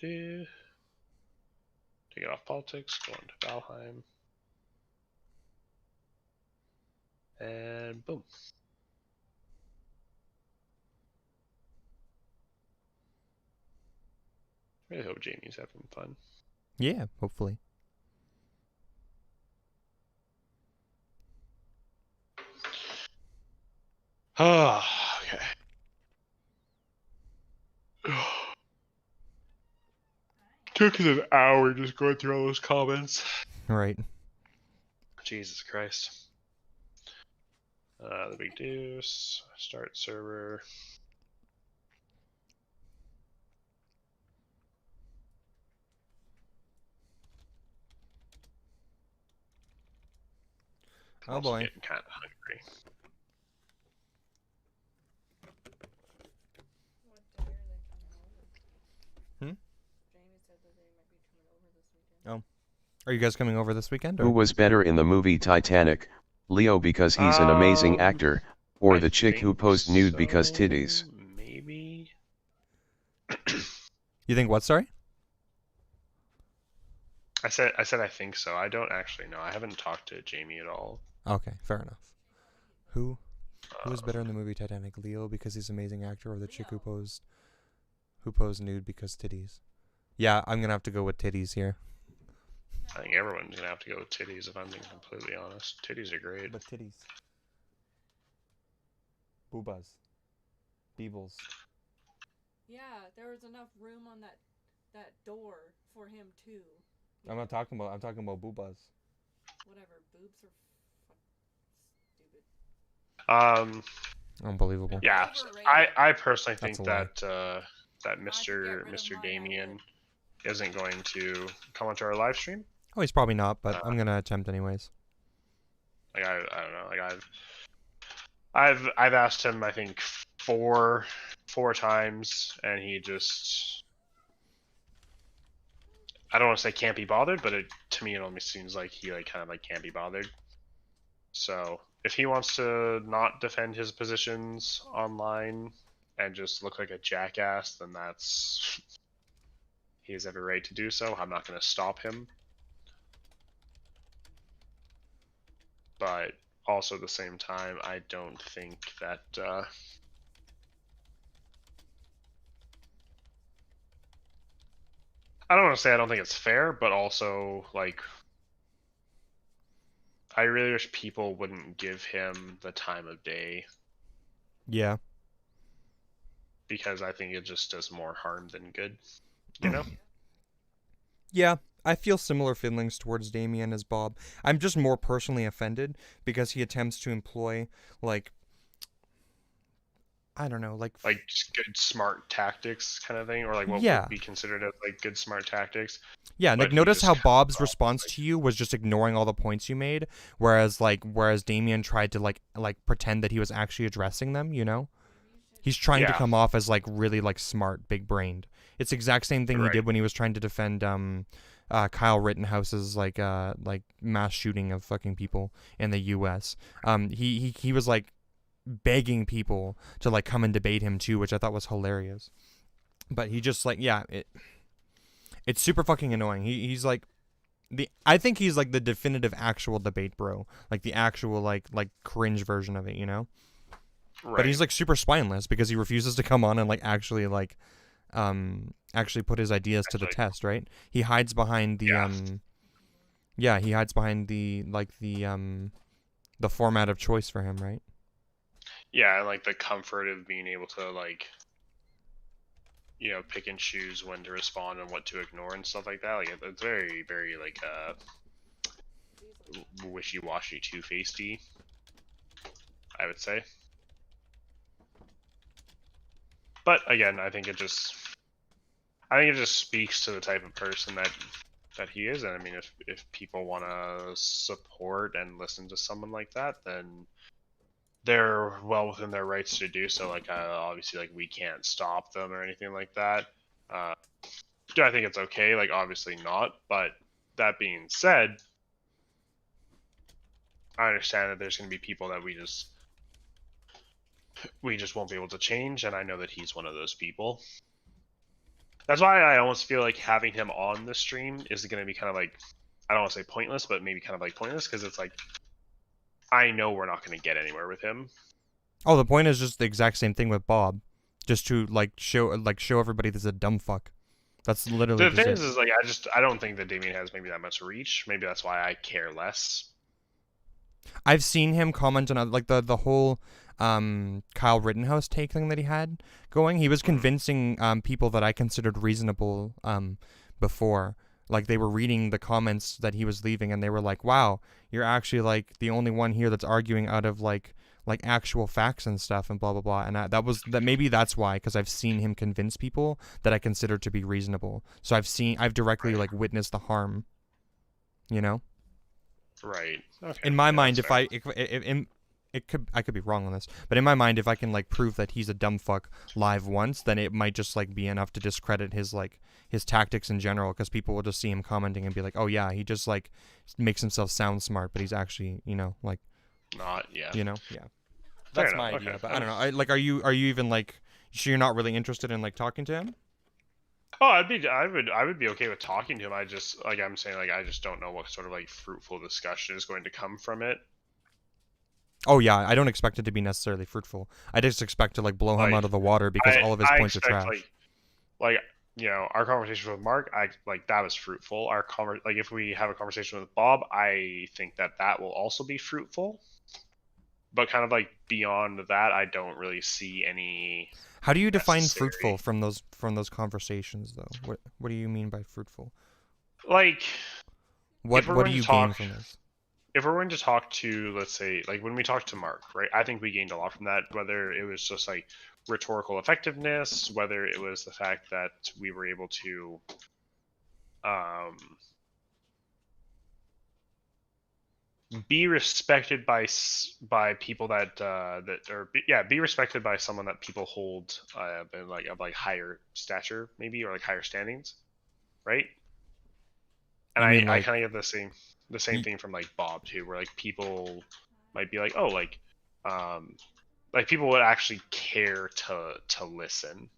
S3: Take it off politics, go into Valheim. And boom. I really hope Jamie's having fun.
S1: Yeah, hopefully.
S3: Oh, okay. Took us an hour just going through all those comments.
S1: Right.
S3: Jesus Christ. The big deuce. Start server. I'm
S1: Oh
S3: also
S1: boy.
S3: getting kind of hungry.
S5: What day are they coming over?
S1: Hmm?
S5: Jamie said that they might be coming over this weekend.
S1: Are you guys coming over this weekend?
S4: Who
S1: Or?
S4: was better in the movie Titanic, Leo because he's an amazing actor, or
S3: I
S4: the chick who
S3: think
S4: posed nude because
S3: so,
S4: titties?
S3: Maybe.
S1: You think what, sorry?
S3: I said I think so. I don't actually know. I haven't talked to Jamie at all.
S1: Okay, fair enough. Who was better in the movie Titanic? Leo because he's an amazing actor, or the chick who posed nude because titties? Yeah, I'm gonna have to go with titties here.
S3: I think everyone's gonna have to go with titties if I'm being completely honest. Titties are great.
S1: But titties. Boobas. Beebles.
S5: Yeah, there was enough room on that door for him too.
S1: I'm talking about boobas.
S5: Whatever, boobs are stupid.
S1: Unbelievable.
S3: Yeah,
S5: Overrated.
S3: I personally think
S1: That's a lie.
S3: that
S5: I could get rid of
S3: Mr.
S5: mine
S3: Damien isn't going to come onto our live stream.
S1: Oh, he's probably not, but I'm gonna attempt anyways.
S3: Like I don't know. Like I've asked him I think four times, and he just, I don't want to say can't be bothered, but to me it almost seems like he like kind of like can't be bothered. So if he wants to not defend his positions online and just look like a jackass, then that's, he has every right to do so. I'm not going to stop him. But also at the same time, I don't think that I don't want to say I don't think it's fair, but also like I really wish people wouldn't give him the time of day,
S1: Yeah.
S3: because I think it just does more harm than good, you know?
S1: Yeah, I feel similar feelings towards Damien as Bob. I'm just more personally offended because he attempts to employ, like, I don't know, like
S3: Just good smart tactics kind of thing, or like what
S1: Yeah.
S3: would be considered as like good smart tactics.
S1: yeah,
S3: but
S1: like
S3: he
S1: notice
S3: just
S1: how
S3: comes
S1: Bob's
S3: off
S1: response
S3: like-
S1: to you was just ignoring all the points you made, whereas Damien tried to like pretend that he was actually addressing them, you know? He's trying to
S3: Yeah.
S1: come off as like really like smart, big-brained. It's the exact same thing he
S3: Right.
S1: did when he was trying to defend Kyle Rittenhouse's like mass shooting of fucking people in the U.S. He was like begging people to like come and debate him too, which I thought was hilarious. But he just like, yeah, it's super fucking annoying. He's like I think he's like the definitive actual debate bro, like the actual like cringe version of it, you know.
S3: Right.
S1: But he's like super spineless because he refuses to come on and like actually put his ideas to the test, right? He hides behind the he hides behind the format of choice for him, right?
S3: Yeah, and like the comfort of being able to like, you know, pick and choose when to respond and what to ignore and stuff like that. Like it's very, very like wishy-washy, two-facedy, I would say. But again, I think it just speaks to the type of person that he is. And I mean, if people want to support and listen to someone like that, then they're well within their rights to do so. Like obviously, like we can't stop them or anything like that. Do I think it's okay? Like obviously not. But that being said, I understand that there's going to be people that we just won't be able to change, and I know that he's one of those people. That's why I almost feel like having him on the stream is going to be kind of like, I don't want to say pointless, but maybe kind of like pointless, because it's like, I know we're not going to get anywhere with him.
S1: Oh, the point is just the exact same thing with Bob, just to show everybody this is a dumb fuck. That's literally
S3: the thing is like I don't think that Damien has maybe that much reach. Maybe that's why I care less.
S1: I've seen him comment on like the whole Kyle Rittenhouse take thing that he had going. He was convincing people that I considered reasonable before. Like they were reading the comments that he was leaving, and they were like, "Wow, you're actually like the only one here that's arguing out of like actual facts and stuff and blah blah blah." And maybe that's why, because I've seen him convince people that I consider to be reasonable. So I've directly like witnessed the harm, you know.
S3: Right. Okay.
S1: In my mind, if I could be wrong on this, but in my mind, if I can like prove that he's a dumb fuck live once, then it might just like be enough to discredit his tactics in general, because people will just see him commenting and be like, oh yeah, he just like makes himself sound smart, but he's actually, you know, like
S3: not. Yeah.
S1: You know. Yeah. That's my idea, okay. But I don't know. Are you even like sure you're not really interested in like talking to him?
S3: Oh, I would be okay with talking to him. I just I'm saying I just don't know what sort of like fruitful discussion is going to come from it.
S1: Oh yeah, I don't expect it to be necessarily fruitful. I just expect to like blow him out of the water because all of his points are trash.
S3: Like you know, our conversation with Mark, that was fruitful. If we have a conversation with Bob, I think that will also be fruitful. But kind of like beyond that, I don't really see any.
S1: How do you define fruitful from those conversations, though? What do you mean by fruitful?
S3: Like,
S1: what do you gain from this?
S3: If we're going to talk to, let's say, like when we talked to Mark, right? I think we gained a lot from that. Whether it was just like rhetorical effectiveness, whether it was the fact that we were able to, be respected by people be respected by someone that people hold of higher stature, maybe, or like higher standings, right? And I kind of get the same thing from like Bob too, where like people might be like, oh, like people would actually care to listen.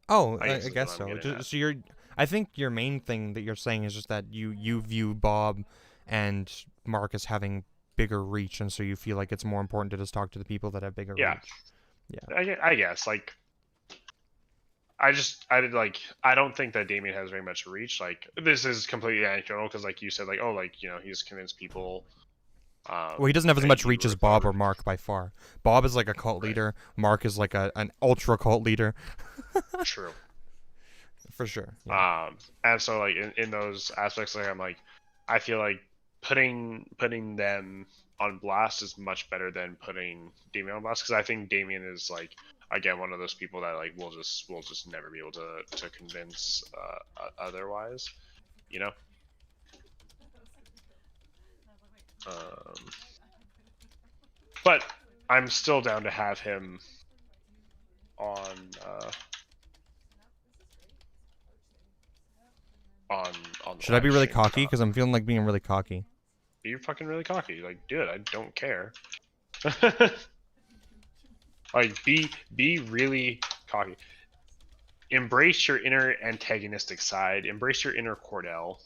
S1: Oh, I guess so. So I think your main thing that you're saying is just that you view Bob and Mark as having bigger reach, and so you feel like it's more important to just talk to the people that have bigger reach.
S3: Yeah. I guess like I don't think that Damien has very much reach. Like this is completely anecdotal because like you said, like, oh, like, you know, he's convinced people.
S1: Well, he doesn't have as much reach as Bob or Mark by far. Bob is like a cult leader. Mark is like an ultra cult leader.
S3: True.
S1: For sure. Yeah.
S3: And so like in those aspects, like I feel like putting them on blast is much better than putting Damien on blast, because I think Damien is like, again, one of those people that like we'll just never be able to convince otherwise, you know. But I'm still down to have him on
S1: Should I be really cocky? Because I'm feeling like being really cocky.
S3: You're fucking really cocky. Like, dude, I don't care. Like, be really cocky. Embrace your inner antagonistic side. Embrace your inner Cordell.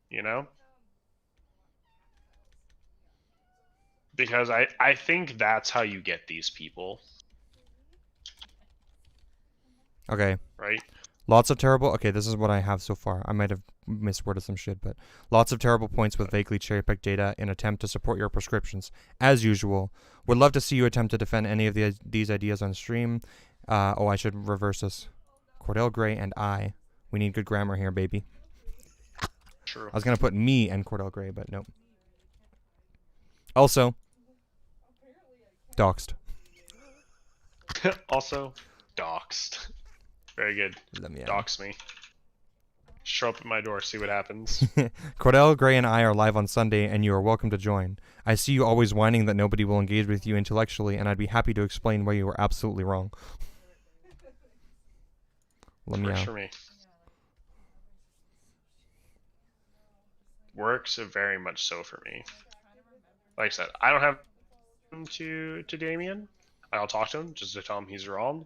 S3: You know? Because I think that's how you get these people,
S1: Okay.
S3: right?
S1: Lots of terrible. Okay, this is what I have so far. I might have misworded some shit, but lots of terrible points with vaguely cherry-picked data in attempt to support your prescriptions. As usual, would love to see you attempt to defend any of these ideas on stream. I should reverse this. Cordell Gray and I. We need good grammar here, baby.
S3: True.
S1: I was gonna put me and Cordell Gray, but nope. Also, doxed.
S3: Also, doxed. Very good.
S1: Let me
S3: Dox me. Show up at my door, see what happens.
S1: Cordell Gray and I are live on Sunday, and you are welcome to join. I see you always whining that nobody will engage with you intellectually, and I'd be happy to explain why you were absolutely wrong. Let me
S3: Works
S1: out.
S3: for me. Works very much so for me. Like I said, I don't have to Damien. I'll talk to him just to tell him he's wrong.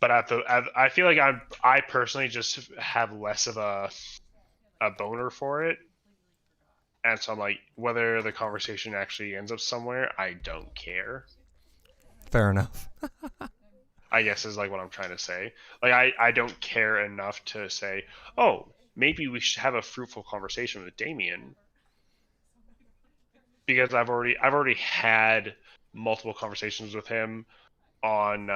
S3: But I feel like I personally just have less of a boner for it, and so I'm like, whether the conversation actually ends up somewhere, I don't care.
S1: Fair enough.
S3: I guess is like what I'm trying to say. Like I don't care enough to say, oh, maybe we should have a fruitful conversation with Damien, because I've already had multiple conversations with him on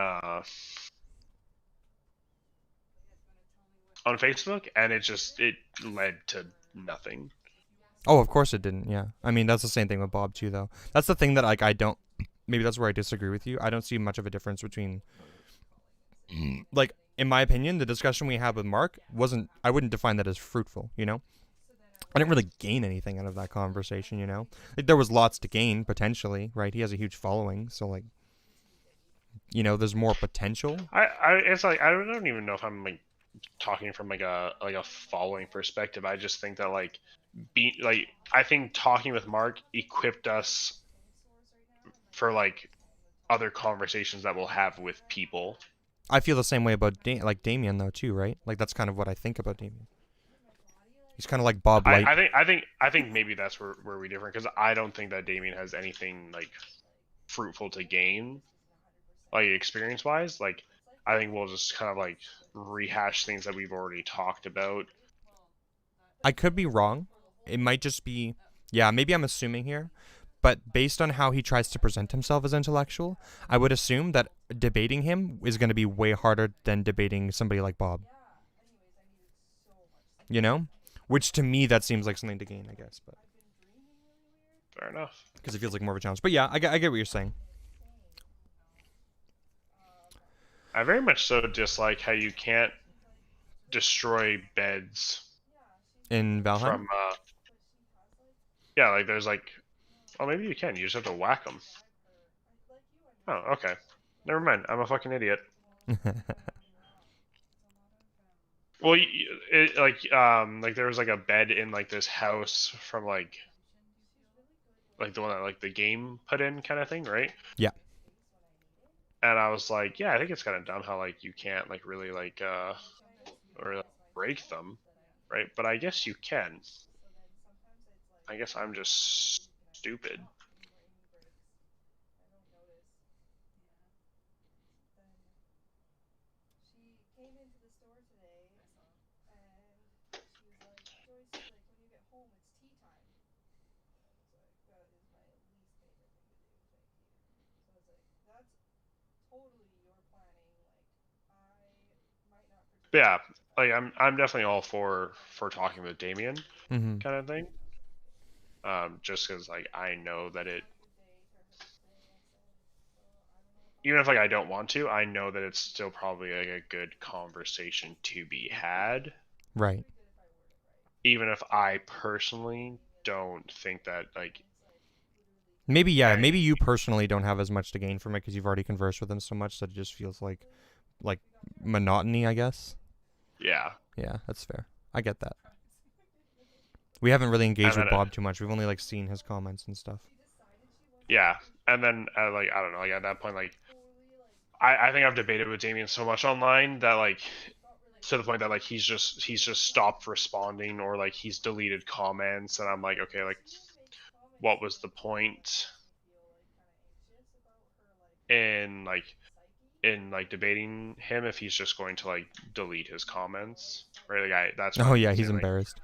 S3: Facebook, and it led to nothing.
S1: Oh, of course it didn't. Yeah, I mean that's the same thing with Bob too, though. That's the thing that like I don't. Maybe that's where I disagree with you. I don't see much of a difference between, like, in my opinion, the discussion we had with Mark wasn't. I wouldn't define that as fruitful. You know, I didn't really gain anything out of that conversation. You know, like there was lots to gain potentially, right? He has a huge following, so like, you know, there's more potential.
S3: It's like I don't even know if I'm like talking from like a following perspective. I just think that like I think talking with Mark equipped us for like other conversations that we'll have with people.
S1: I feel the same way about Damien though too, right? Like that's kind of what I think about Damien. He's kind of like Bob Light.
S3: I think maybe that's where we differ, because I don't think that Damien has anything like fruitful to gain, like experience wise. Like I think we'll just kind of like rehash things that we've already talked about.
S1: I could be wrong. It might just be, yeah, maybe I'm assuming here, but based on how he tries to present himself as intellectual, I would assume that debating him is going to be way harder than debating somebody like Bob. You know? Which to me, that seems like something to gain, I guess. But
S3: Fair enough.
S1: because it feels like more of a challenge. But yeah, I get what you're saying.
S3: I very much so dislike how you can't destroy beds
S1: In Valheim?
S3: from yeah, like there's like, oh, maybe you can. You just have to whack them. Oh, okay. Never mind. I'm a fucking idiot. Well, like there was like a bed in like this house from like the one that like the game put in kind of thing, right?
S1: Yeah.
S3: And I was like, yeah, I think it's kind of dumb how like you can't like really like or like, break them, right? But I guess you can. I guess I'm just stupid. But yeah, like I'm definitely all for talking with Damien
S1: Mm-hmm.
S3: kind of thing. Just because like I know that it, even if like I don't want to, I know that it's still probably like a good conversation to be had.
S1: Right.
S3: Even if I personally don't think that like
S1: Maybe, yeah,
S3: any,
S1: maybe you personally don't have as much to gain from it because you've already conversed with him so much that it just feels like monotony, I guess.
S3: yeah.
S1: Yeah, that's fair. I get that. We haven't really engaged
S3: And
S1: with
S3: then
S1: Bob too much. We've only like seen his comments and stuff.
S3: yeah, and then like I don't know, like at that point, like I think I've debated with Damien so much online that like to the point that like he's just stopped responding or like he's deleted comments, and I'm like, okay, like what was the point in like debating him if he's just going to like delete his comments, right? Like that's what
S1: Oh
S3: I'm
S1: yeah, he's
S3: using, like
S1: embarrassed.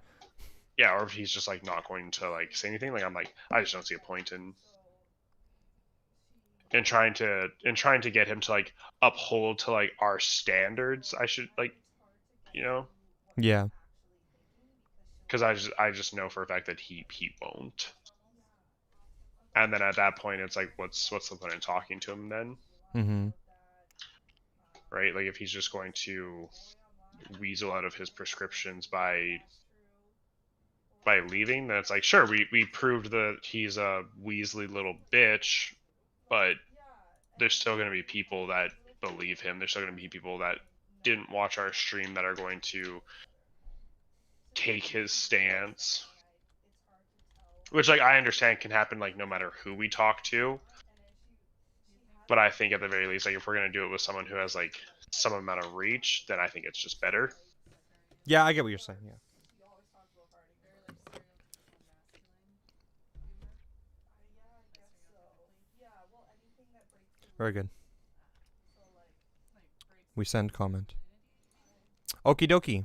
S3: yeah, or if he's just like not going to like say anything, like I'm like I just don't see a point in trying to get him to like uphold to like our standards. I should like you know
S1: Yeah.
S3: because I just know for a fact that he won't. And then at that point, it's like, what's the point in talking to him then,
S1: Mm-hmm.
S3: right? Like if he's just going to weasel out of his prescriptions by leaving, then it's like, sure, we proved that he's a weaselly little bitch, but there's still going to be people that believe him. There's still going to be people that didn't watch our stream that are going to take his stance, which like I understand can happen like no matter who we talk to. But I think at the very least, like if we're gonna do it with someone who has like some amount of reach, then I think it's just better.
S1: Yeah, I get what you're saying. Yeah. Very good. We send comment. Okie dokie.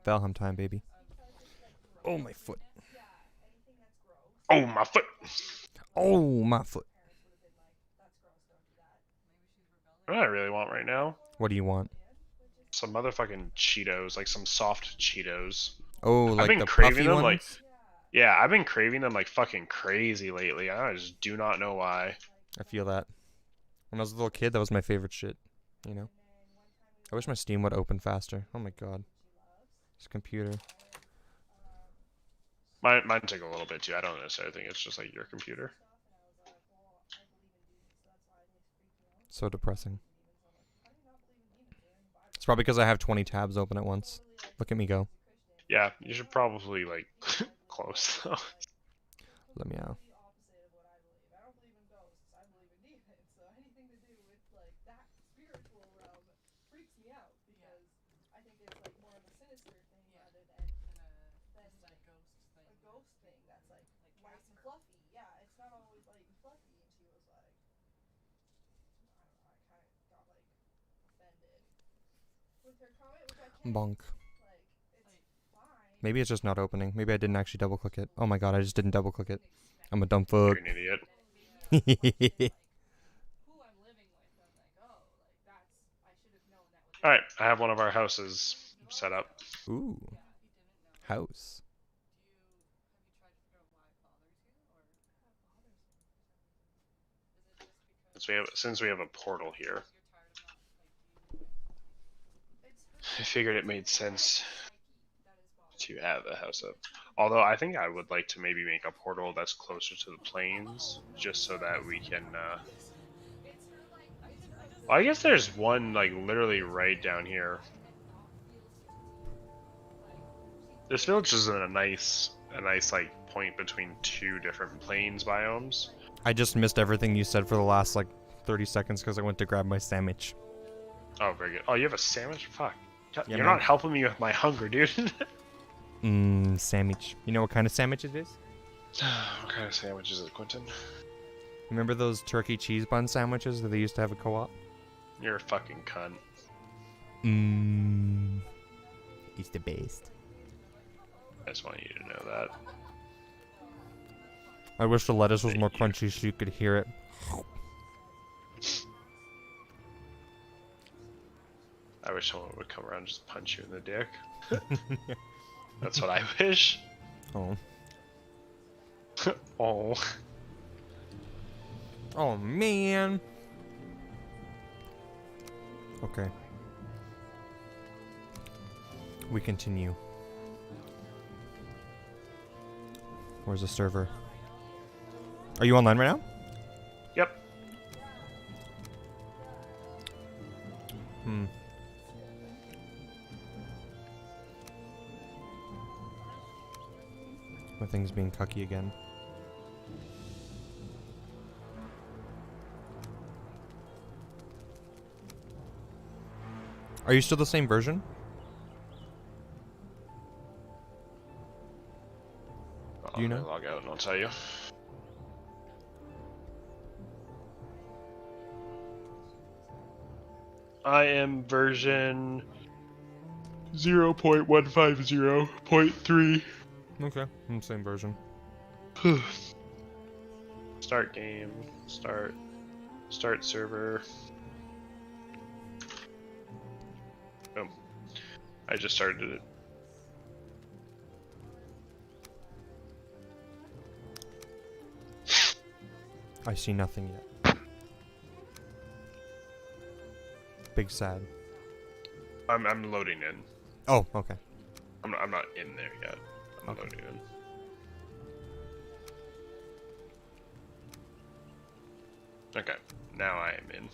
S1: Valheim time, baby. Oh my foot.
S3: Oh my foot!
S1: Oh my foot.
S3: What do I really want right now?
S1: What do you want?
S3: Some motherfucking Cheetos, like some soft Cheetos.
S1: Oh,
S3: I've
S1: like
S3: been
S1: the
S3: craving
S1: puffy
S3: them,
S1: ones?
S3: like yeah, I've been craving them like fucking crazy lately. I just do not know why.
S1: I feel that. When I was a little kid, that was my favorite shit. You know? I wish my Steam would open faster. Oh my god. This computer.
S3: Mine took a little bit too. I don't necessarily think it's just like your computer.
S1: So depressing. It's probably because I have 20 tabs open at once. Look at me go.
S3: Yeah, you should probably like close though.
S1: Let me out. Bonk. Maybe it's just not opening. Maybe I didn't actually double click it. Oh my god, I just didn't double click it. I'm a dumb fuck.
S3: You're an idiot. All right, I have one of our houses set up.
S1: Ooh. House.
S3: Since we have a portal here, I figured it made sense to have a house up. Although I think I would like to maybe make a portal that's closer to the plains, just so that we can. Well, I guess there's one like literally right down here. This village is in a nice like point between two different plains biomes.
S1: I just missed everything you said for the last like 30 seconds because I went to grab my sandwich.
S3: Oh, very good. Oh, you have a sandwich? Fuck.
S1: Yeah,
S3: You're
S1: man.
S3: not helping me with my hunger, dude.
S1: Sandwich. You know what kind of sandwich it is?
S3: What kind of sandwich is it, Quentin?
S1: Remember those turkey cheese bun sandwiches that they used to have at co-op?
S3: You're a fucking cunt.
S1: It's the best.
S3: I just want you to know that.
S1: I wish the lettuce was more crunchy so you could hear it.
S3: I wish someone would come around and just punch you in the dick. That's what I wish.
S1: Oh.
S3: Oh.
S1: Oh, man. Okay. We continue. Where's the server? Are you online right now?
S3: Yep.
S1: My thing's being cucky again. Are you still the same version? Do you
S3: I'm
S1: know?
S3: gonna log out and I'll tell you. I am version 0.150.3.
S1: Okay, I'm the same version.
S3: Start game. Start server. Boom. I just started it.
S1: I see nothing yet. Big sad.
S3: I'm loading in.
S1: Oh, okay.
S3: I'm not in there yet. I'm
S1: Okay.
S3: loading in. Okay, now I am in.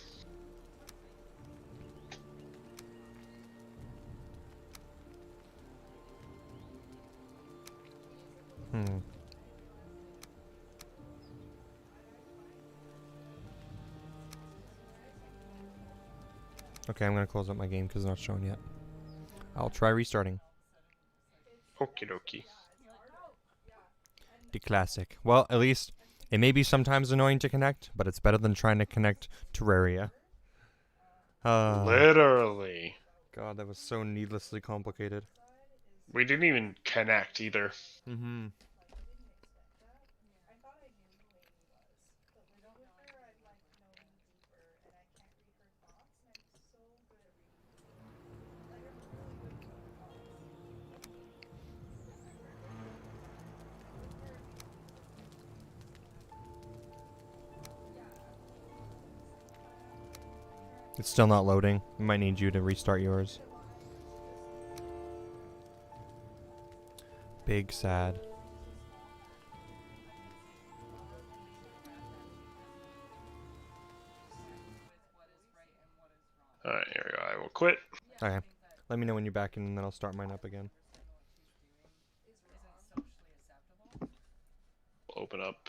S1: Hmm. Okay, I'm gonna close up my game because it's not showing yet. I'll try restarting.
S3: Okie dokie.
S1: The classic. Well, at least it may be sometimes annoying to connect, but it's better than trying to connect Terraria.
S3: Literally.
S1: God, that was so needlessly complicated.
S3: We didn't even connect either.
S1: Mm-hmm. It's still not loading. I might need you to restart yours. Big sad.
S3: Alright, here we go. I will quit.
S1: Okay. Let me know when you're back and then I'll start mine up again.
S3: We'll open up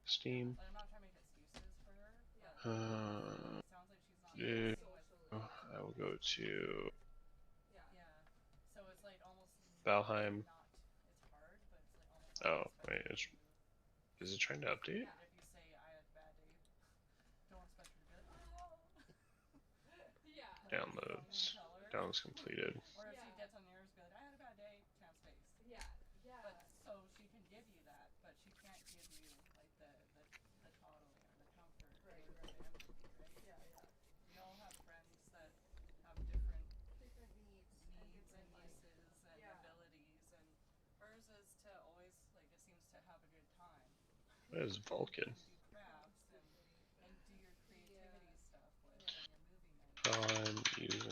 S3: Steam. Yeah, I will go to Valheim. Oh, wait, is it trying to update? Downloads. Downloads completed. What is Vulcan? I'm using.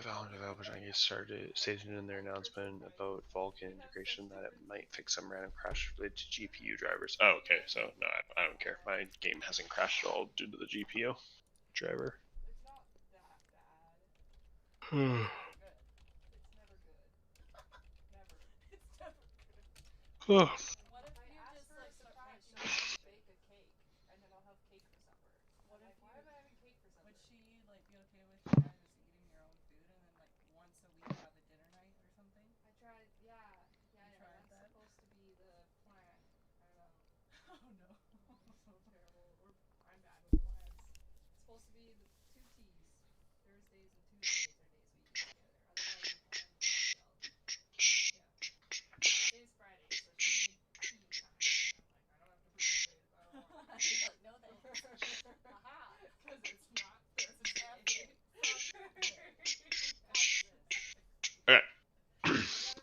S3: Valheim developers trying to get started stated in their announcement about Vulkan integration that it might fix some random crash related to GPU drivers. Oh, okay, so no, I don't care. My game hasn't crashed at all due to the GPU driver. Oh. Okay.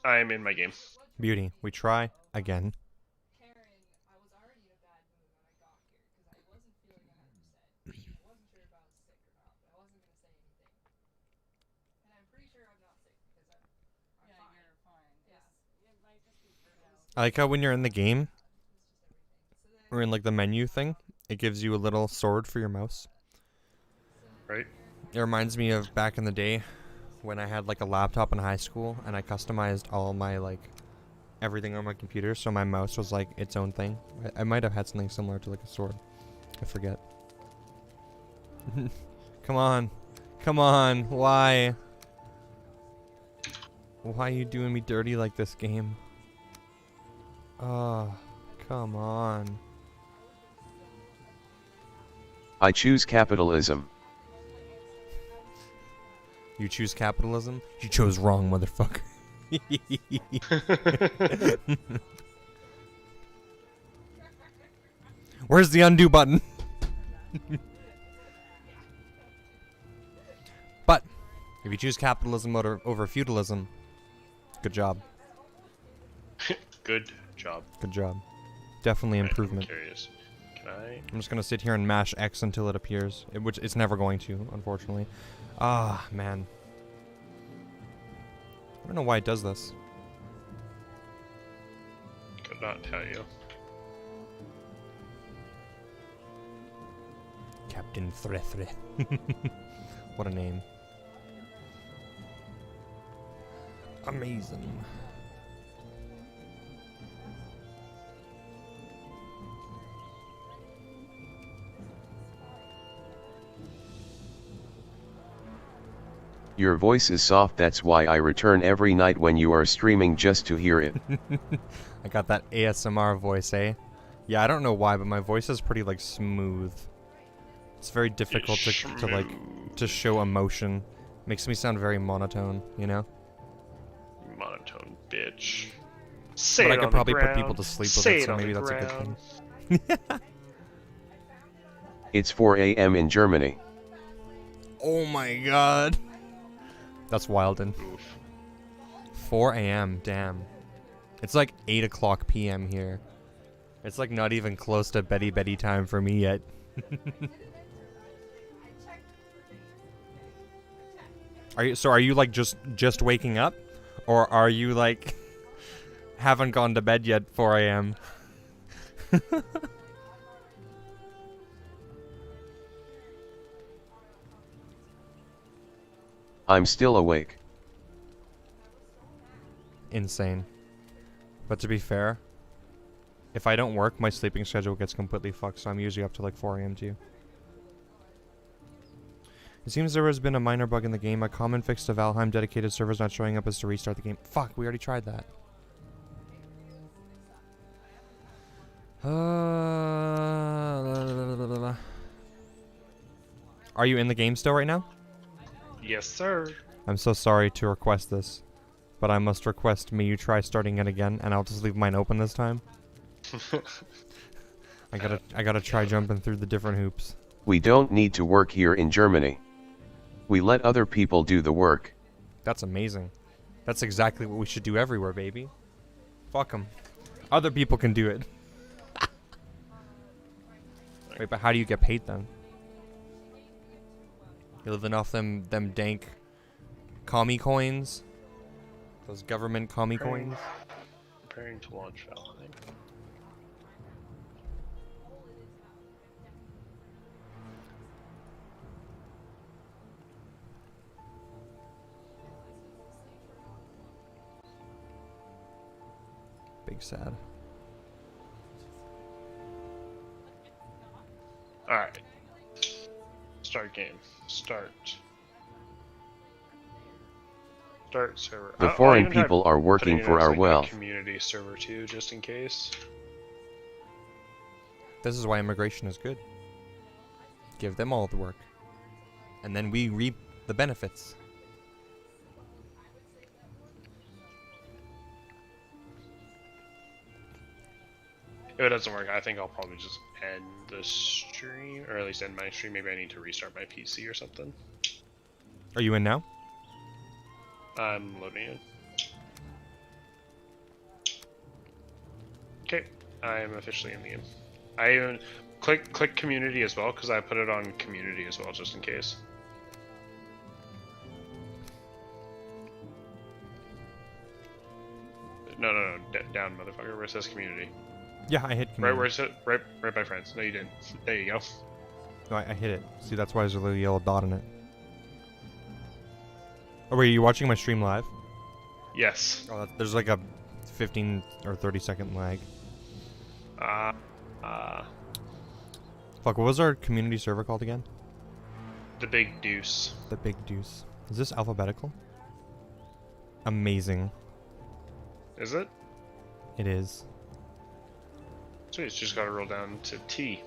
S3: I am in my game.
S1: Beauty. We try again. I like how when you're in the game, or in like the menu thing, it gives you a little sword for your mouse.
S3: Right?
S1: It reminds me of back in the day when I had like a laptop in high school and I customized all my like everything on my computer, so my mouse was like its own thing. I might have had something similar to like a sword. I forget. Come on. Come on. Why? Why are you doing me dirty like this, game? Oh, come on.
S4: I choose capitalism.
S1: You choose capitalism? You chose wrong, motherfucker. Where's the undo button? But if you choose capitalism over feudalism, good job.
S3: Good job.
S1: Good job. Definitely
S3: Right,
S1: improvement.
S3: I'm curious. Can I?
S1: I'm just gonna sit here and mash X until it appears, which it's never going to, unfortunately. Ah, man. I don't know why it does this.
S3: Could not tell you.
S1: Captain Threthre. What a name. Amazing.
S4: Your voice is soft, that's why I return every night when you are streaming just to hear it.
S1: I got that ASMR voice, eh? Yeah, I don't know why, but my voice is pretty like smooth. It's very difficult to show emotion. Makes me sound very monotone, you know?
S3: Monotone bitch. Say
S1: But
S3: it
S1: I could
S3: on
S1: probably
S3: the
S1: put
S3: ground.
S1: people to sleep with
S3: Say
S1: it, so
S3: on
S1: maybe
S3: the
S1: that's a good
S3: ground.
S1: thing.
S4: It's 4 a.m. in Germany.
S1: Oh my god. That's wildin'.
S3: Oof.
S1: 4 a.m., damn. It's like 8 o'clock p.m. here. It's like not even close to Betty time for me yet. Are you like just waking up? Or are you like haven't gone to bed yet 4 a.m.?
S4: I'm still awake.
S1: Insane. But to be fair, if I don't work, my sleeping schedule gets completely fucked, so I'm usually up to like 4 a.m. too. It seems there has been a minor bug in the game. A common fix to Valheim dedicated servers not showing up is to restart the game. Fuck, we already tried that. Are you in the game still right now?
S3: Yes, sir.
S1: I'm so sorry to request this, but I must request you try starting it again, and I'll just leave mine open this time. I gotta try jumping through the different hoops.
S4: We don't need to work here in Germany. We let other people do the work.
S1: That's amazing. That's exactly what we should do everywhere, baby. Fuck them. Other people can do it. Wait, but how do you get paid then? You living off them dank commie coins? Those government commie coins?
S3: Preparing to launch Valheim.
S1: Big sad.
S3: Alright. Start game. Start server.
S4: The
S3: I'll
S4: foreign
S3: even try
S4: people are working
S3: putting it
S4: for
S3: as,
S4: our
S3: like, a
S4: wealth.
S3: community server too, just in case.
S1: This is why immigration is good. Give them all the work. And then we reap the benefits.
S3: If it doesn't work, I think I'll probably just end the stream, or at least end my stream. Maybe I need to restart my PC or something.
S1: Are you in now?
S3: I'm loading in. Okay, I am officially in the game. I even click community as well because I put it on community as well just in case. No, down, motherfucker. Where it says community.
S1: Yeah, I hit
S3: Right
S1: community.
S3: where it says, right by friends. No, you didn't. There you go.
S1: No, I hit it. See, that's why there's a little yellow dot on it. Oh, wait, are you watching my stream live?
S3: Yes.
S1: Oh, there's like a 15 or 30-second lag. Fuck, what was our community server called again?
S3: The Big Deuce.
S1: The Big Deuce. Is this alphabetical? Amazing.
S3: Is it?
S1: It is.
S3: So it's just gotta roll down to T.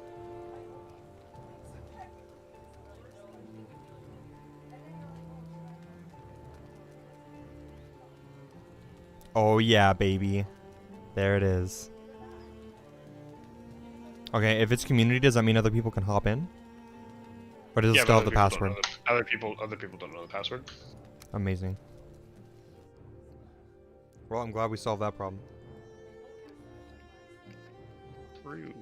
S1: Oh yeah, baby. There it is. Okay, if it's community, does that mean other people can hop in? Or does it
S3: Yeah,
S1: still
S3: but
S1: have the password?
S3: other people don't know the password.
S1: Amazing. Well, I'm glad we solved that problem.
S3: True.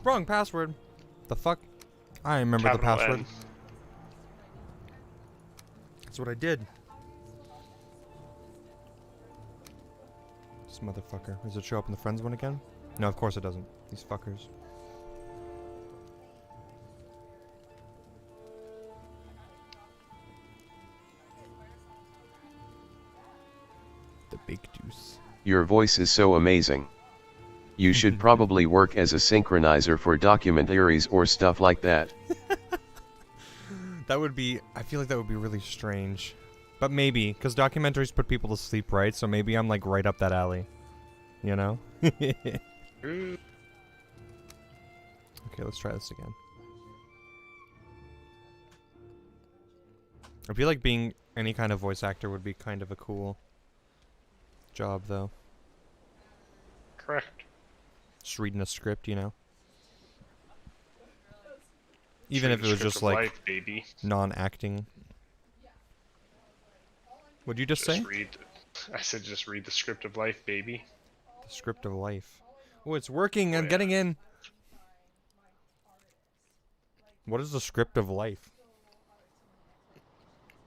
S1: Wrong password. The fuck? I remember the
S3: Capital
S1: password.
S3: N.
S1: That's what I did. This motherfucker. Does it show up in the friends one again? No, of course it doesn't. These fuckers. The Big Deuce.
S4: Your voice is so amazing. You should probably work as a synchronizer for documentaries or stuff like that.
S1: That would be... I feel like that would be really strange. But maybe, because documentaries put people to sleep, right? So maybe I'm like right up that alley. You know? Okay, let's try this again. I feel like being any kind of voice actor would be kind of a cool job, though.
S3: Correct.
S1: Just reading a script, you know? Even if it was
S3: Script
S1: just
S3: of
S1: like
S3: life, baby.
S1: non-acting. What'd you just say?
S3: Read. I said just read the script of life, baby.
S1: The script of life. Oh, it's working! I'm
S3: yeah.
S1: getting in! What is the script of life?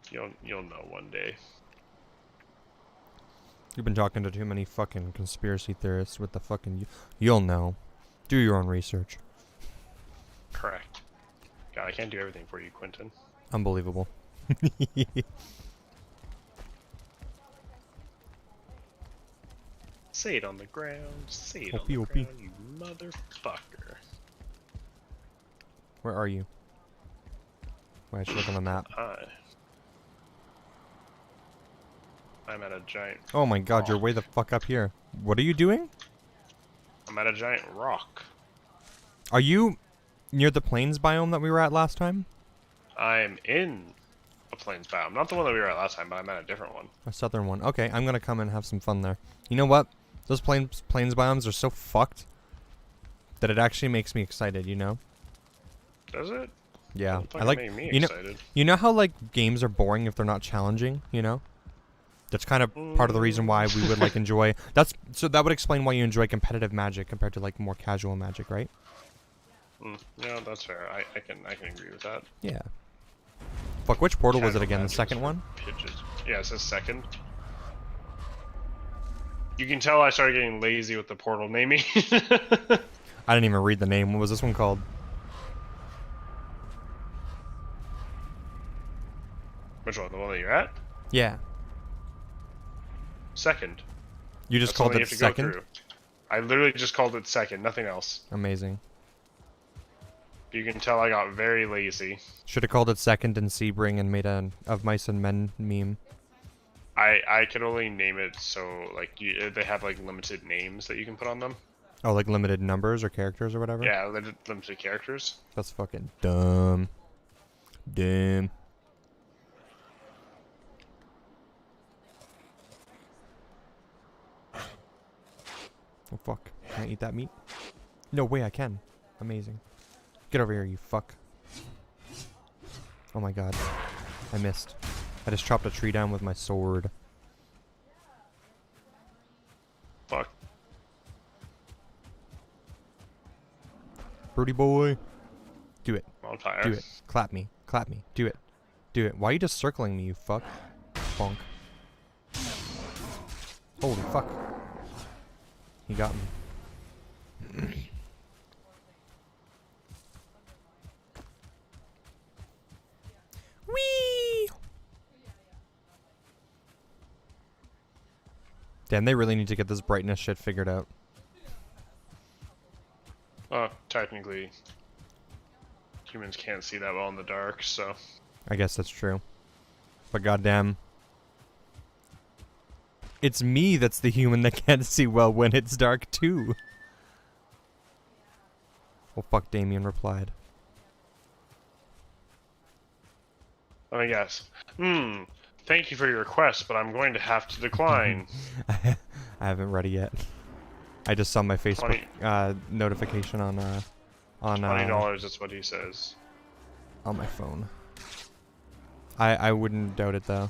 S3: You'll know one day.
S1: You've been talking to too many fucking conspiracy theorists with the fucking... You'll know. Do your own research.
S3: Correct. God, I can't do everything for you, Quentin.
S1: Unbelievable.
S3: Say it on the ground. Say it
S1: OP,
S3: on the
S1: OP.
S3: ground, you motherfucker.
S1: Where are you? Why, I should look on the map.
S3: I'm at a giant...
S1: Oh my god, you're
S3: rock.
S1: way the fuck up here. What are you doing?
S3: I'm at a giant rock.
S1: Are you near the plains biome that we were at last time?
S3: I'm in a plains biome. Not the one that we were at last time, but I'm at a different one.
S1: A southern one. Okay, I'm gonna come and have some fun there. You know what? Those plains biomes are so fucked that it actually makes me excited, you know?
S3: Does it?
S1: Yeah.
S3: Doesn't
S1: I
S3: fucking
S1: like
S3: make me
S1: you know
S3: excited.
S1: you know how like games are boring if they're not challenging, you know? That's kind of part of the reason why we would like enjoy so that would explain why you enjoy competitive Magic compared to like more casual Magic, right?
S3: Yeah, that's fair. I can agree with that.
S1: Yeah. Fuck, which portal was it
S3: Casual
S1: again? The
S3: Magic is
S1: second
S3: for
S1: one?
S3: Pitches. Yeah, it says second. You can tell I started getting lazy with the portal naming.
S1: I didn't even read the name. What was this one called?
S3: Which one? The one that you're at?
S1: Yeah.
S3: Second.
S1: You just
S3: That's all
S1: called
S3: you
S1: it
S3: have to go
S1: second?
S3: through. I literally just called it second, nothing else.
S1: Amazing.
S3: You can tell I got very lazy.
S1: Should have called it second and Sebring and made a of mice and men meme.
S3: I could only name it so like they have like limited names that you can put on them.
S1: Oh, like limited numbers or characters or whatever?
S3: Yeah, limited characters.
S1: That's fucking dumb. Dumb. Oh fuck. Can I eat that meat? No way I can. Amazing. Get over here, you fuck. Oh my god. I missed. I just chopped a tree down with my sword.
S3: Fuck.
S1: Broody boy. Do it.
S3: I'm on fire.
S1: Do it. Clap me. Clap me. Do it. Do it. Why are you just circling me, you fuck? Bonk. Holy fuck. He got me. Whee! Damn, they really need to get this brightness shit figured out.
S3: Technically, humans can't see that well in the dark, so.
S1: I guess that's true. But goddamn. It's me that's the human that can't see well when it's dark too. Oh fuck, Damien replied.
S3: Let me guess. Thank you for your request, but I'm going to have to decline.
S1: I haven't read it yet. I just saw my Facebook notification on
S3: $20, that's what he says.
S1: on my phone. I wouldn't doubt it though.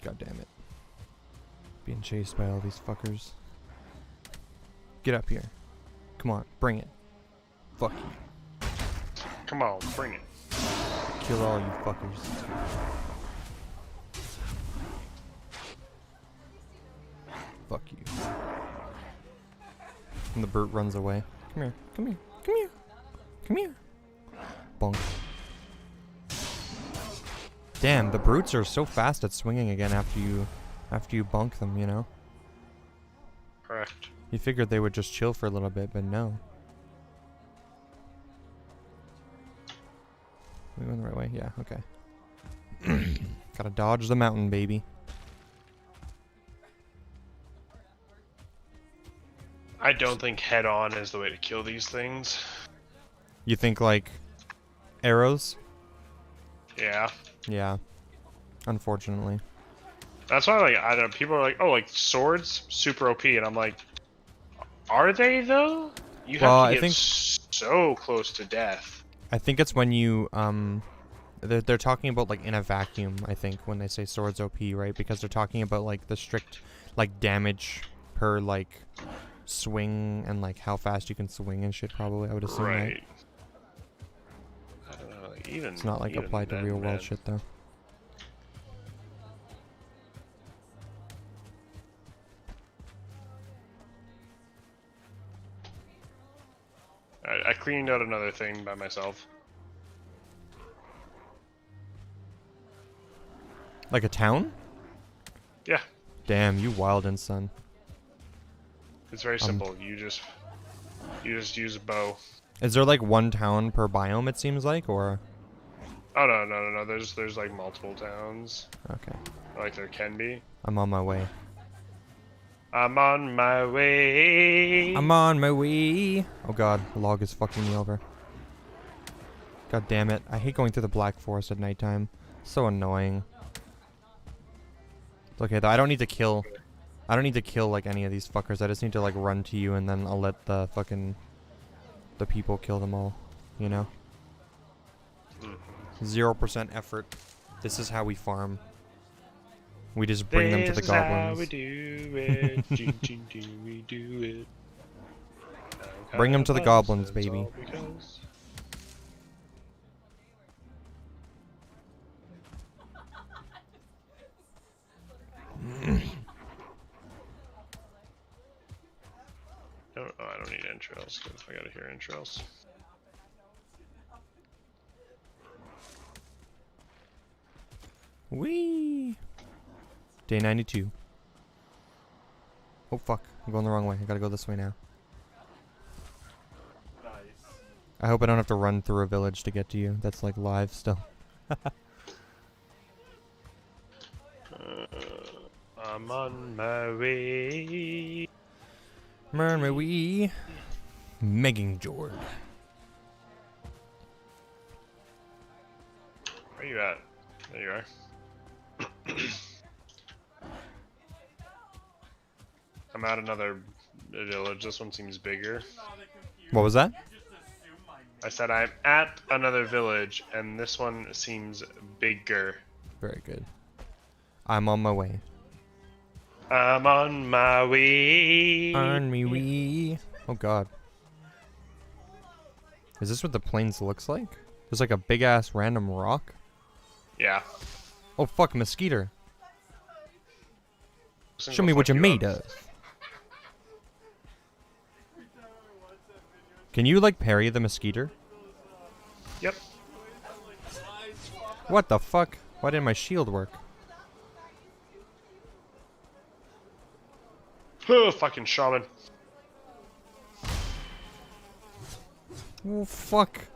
S1: God damn it. Being chased by all these fuckers. Get up here. Come on, bring it. Fuck you.
S3: Come on, bring it.
S1: Kill all you fuckers. Fuck you. And the brute runs away. Come here, come here, come here, come here. Bonk. Damn, the brutes are so fast at swinging again after you bonk them, you know?
S3: Correct.
S1: You figured they would just chill for a little bit, but no. We went the right way? Yeah, okay. Gotta dodge the mountain, baby.
S3: I don't think head-on is the way to kill these things.
S1: You think, like, arrows?
S3: Yeah.
S1: Yeah. Unfortunately.
S3: That's why, like, I don't know, people are like, oh, like, swords? Super OP, and I'm like, are they, though? You have to get so close to death.
S1: I think it's when you, they're talking about, like, in a vacuum, I think, when they say swords OP, right? Because they're talking about, like, the strict, like, damage per, like, swing and, like, how fast you can swing and shit, probably, I would assume, right?
S3: I don't know, like, even...
S1: It's not, like, applied to real-world shit, though.
S3: I cleaned out another thing by myself.
S1: Like a town?
S3: Yeah.
S1: Damn, you wildin', son.
S3: It's very simple. You just use a bow.
S1: Is there like one town per biome, it seems like, or?
S3: Oh no. There's like multiple towns.
S1: Okay.
S3: Like there can be.
S1: I'm on my way.
S3: I'm on my way.
S1: I'm on my way. Oh god, the log is fucking me over. God damn it. I hate going through the Black Forest at nighttime. So annoying. It's okay though, I don't need to kill like any of these fuckers. I just need to like run to you and then I'll let the fucking the people kill them all, you know? 0% effort. This is how we farm. We just bring them to the goblins.
S3: This is how we do it. We do it.
S1: Bring them to the goblins, baby.
S3: I don't need entrails. I gotta hear entrails.
S1: Whee! Day 92. Oh fuck, I'm going the wrong way. I gotta go this way now.
S3: Nice.
S1: I hope I don't have to run through a village to get to you. That's like live still.
S3: I'm on my way.
S1: Burn my wee. Megging Jord.
S3: Where are you at? There you are. I'm at another village. This one seems bigger.
S1: What was that?
S3: I said I'm at another village, and this one seems bigger.
S1: Very good. I'm on my way.
S3: I'm on my way.
S1: On me wee. Oh god. Is this what the plains looks like? There's like a big ass random rock.
S3: Yeah.
S1: Oh fuck, mosquito.
S3: This
S1: Show
S3: will
S1: me what
S3: fuck
S1: you're
S3: you
S1: made
S3: up.
S1: of. Can you like parry the mosquito?
S3: Yep.
S1: What the fuck? Why didn't my shield work?
S3: Oh, fucking shaman.
S1: Oh fuck.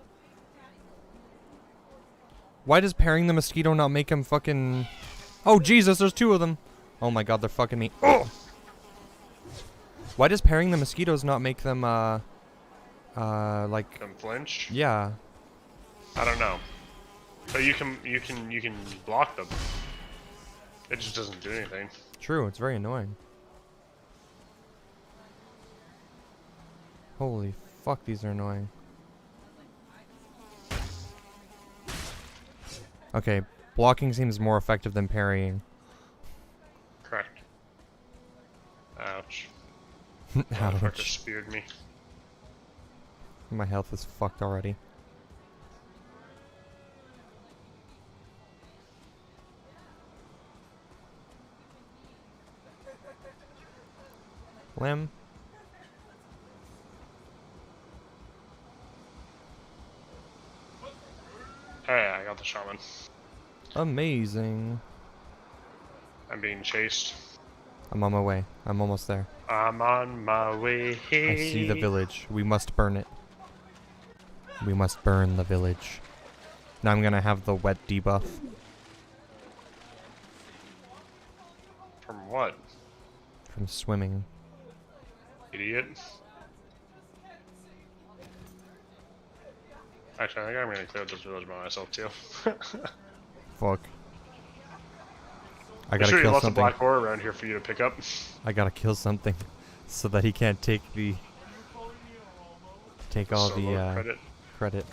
S1: Why does parrying the mosquito not make him fucking... Oh Jesus, there's two of them. Oh my god, they're fucking me. Oh! Why does parrying the mosquitoes not make them, like...
S3: Them flinch?
S1: Yeah.
S3: I don't know. But you can block them. It just doesn't do anything.
S1: True, it's very annoying. Holy fuck, these are annoying. Okay, blocking seems more effective than parrying.
S3: Correct. Ouch. Motherfucker
S1: Ouch.
S3: speared me.
S1: My health is fucked already. Limb.
S3: Hey, I got the shaman.
S1: Amazing.
S3: I'm being chased.
S1: I'm on my way. I'm almost there.
S3: I'm on my way.
S1: I see the village. We must burn it. We must burn the village. Now I'm gonna have the wet debuff.
S3: From what?
S1: From swimming.
S3: Idiot. Actually, I think I'm gonna clear this village by myself too.
S1: Fuck. I
S3: There's
S1: gotta kill
S3: lots of
S1: something.
S3: black ore around here for you to pick up.
S1: I gotta kill something. So that he can't take the... Take all
S3: Solo
S1: the,
S3: credit.
S1: credit.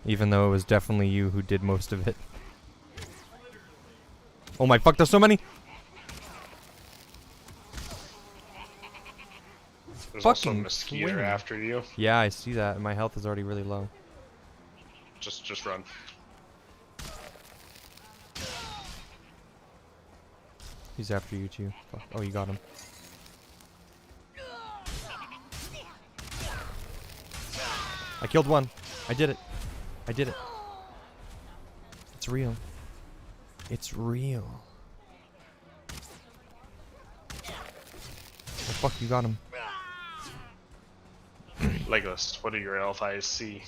S1: Even though it was definitely you who did most of it. Oh my fuck, there's so many!
S3: There's also a
S1: Fucking
S3: mosquito
S1: swing.
S3: after you.
S1: Yeah, I see that. My health is already really low.
S3: Just run.
S1: He's after you too. Fuck. Oh, you got him. I killed one. I did it. I did it. It's real. It's real. Oh fuck, you got him.
S3: Legolas, what do your elf eyes see?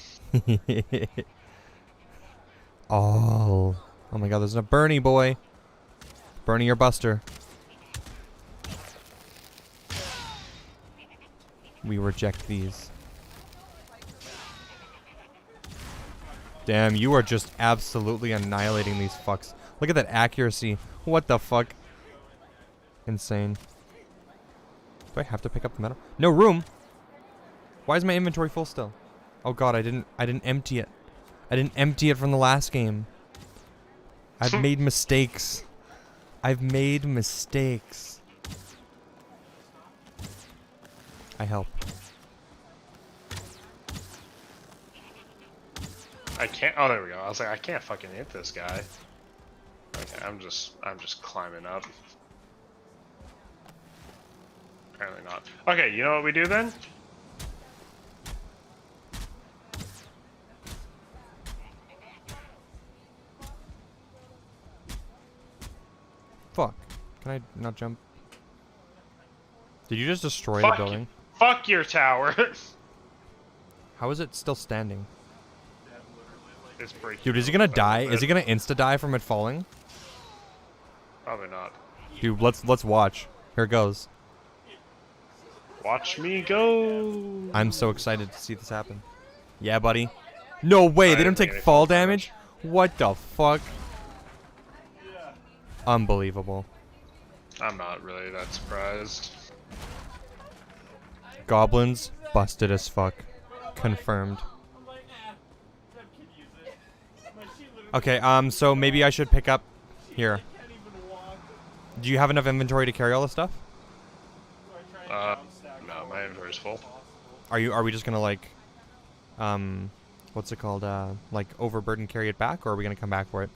S1: Oh. Oh my god, there's a Bernie boy. Bernie or Buster. We reject these. Damn, you are just absolutely annihilating these fucks. Look at that accuracy. What the fuck? Insane. Do I have to pick up the metal? No room. Why is my inventory full still? Oh god, I didn't empty it. I didn't empty it from the last game. I've made mistakes. I've made mistakes. I help.
S3: I can't. Oh, there we go. I was like, I can't fucking hit this guy. Okay, I'm just climbing up. Apparently not. Okay, you know what we do then?
S1: Fuck. Can I not jump? Did you just destroy
S3: Fuck
S1: the building?
S3: Fuck your tower.
S1: How is it still standing?
S3: It's breaking.
S1: Dude, is he gonna
S3: a little
S1: die?
S3: bit.
S1: Is he gonna insta-die from it falling?
S3: Probably not.
S1: Dude, let's watch. Here it goes.
S3: Watch me go.
S1: I'm so excited to see this happen. Yeah, buddy. No way, they
S3: I
S1: didn't
S3: didn't
S1: take
S3: take
S1: fall
S3: any fall
S1: damage? What the fuck? Unbelievable.
S3: I'm not really that surprised.
S1: Goblins busted as fuck. Confirmed. Okay, so maybe I should pick up here. Do you have enough inventory to carry all this stuff?
S3: No, my inventory's full.
S1: Are we just gonna like what's it called? Like overburden carry it back, or are we gonna come back for it?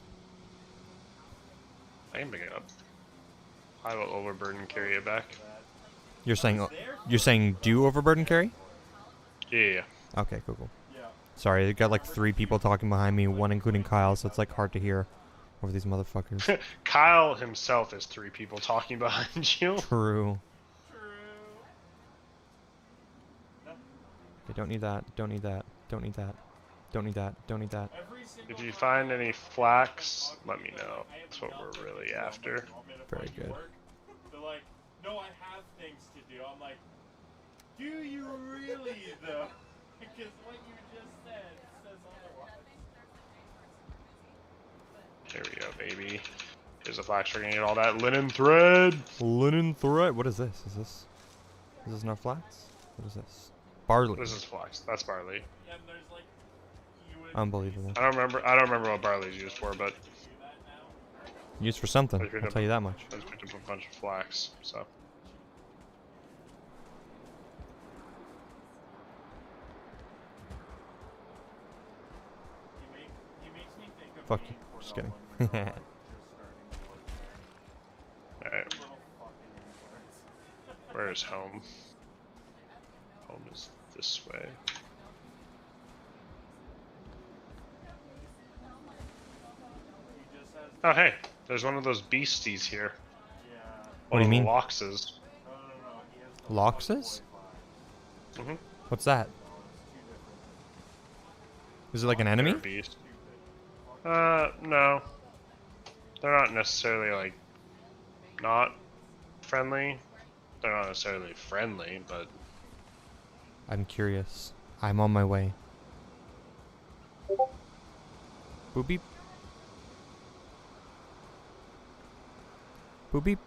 S3: I can pick it up. I will overburden carry it back.
S1: You're saying do overburden carry?
S3: Yeah.
S1: Okay, cool. Sorry, I got like 3 people talking behind me, one including Kyle, so it's like hard to hear over these motherfuckers.
S3: Kyle himself is 3 people talking behind you.
S1: True. Okay, don't need that. Don't need that. Don't need that. Don't need that. Don't need that.
S3: If you find any flax, let me know. That's what we're really after.
S1: Very good.
S6: They're like, no, I have things to do. I'm like, do you really though? Because what you just said says otherwise.
S3: There we go, baby. Here's a flax. We're gonna get all that linen thread.
S1: Linen thread. What is this? Is this not flax? What is this? Barley.
S3: This is flax. That's barley.
S6: And there's like,
S1: Unbelievable.
S3: I don't remember what barley is used for, but
S1: Used for something.
S3: I picked
S1: I'll
S3: up-
S1: tell you that much.
S3: I just picked up a bunch of flax. So
S6: he makes me think of
S1: Fuck
S6: me
S1: you.
S6: when
S1: Just
S6: I'm
S1: kidding.
S6: like, just starting to work.
S3: alright.
S6: Little fucking unicorns.
S3: Where is home? Home is this way.
S6: He just has,
S3: Oh hey, there's one of those beasties here.
S6: yeah.
S1: What do you mean?
S3: Loxes.
S6: No. He has the
S1: Loxes?
S3: Mm-hmm.
S1: What's that? Is it like an enemy?
S3: Beast. No. They're not necessarily like not friendly. They're not necessarily friendly, but
S1: I'm curious. I'm on my way. Boop beep. Boop beep.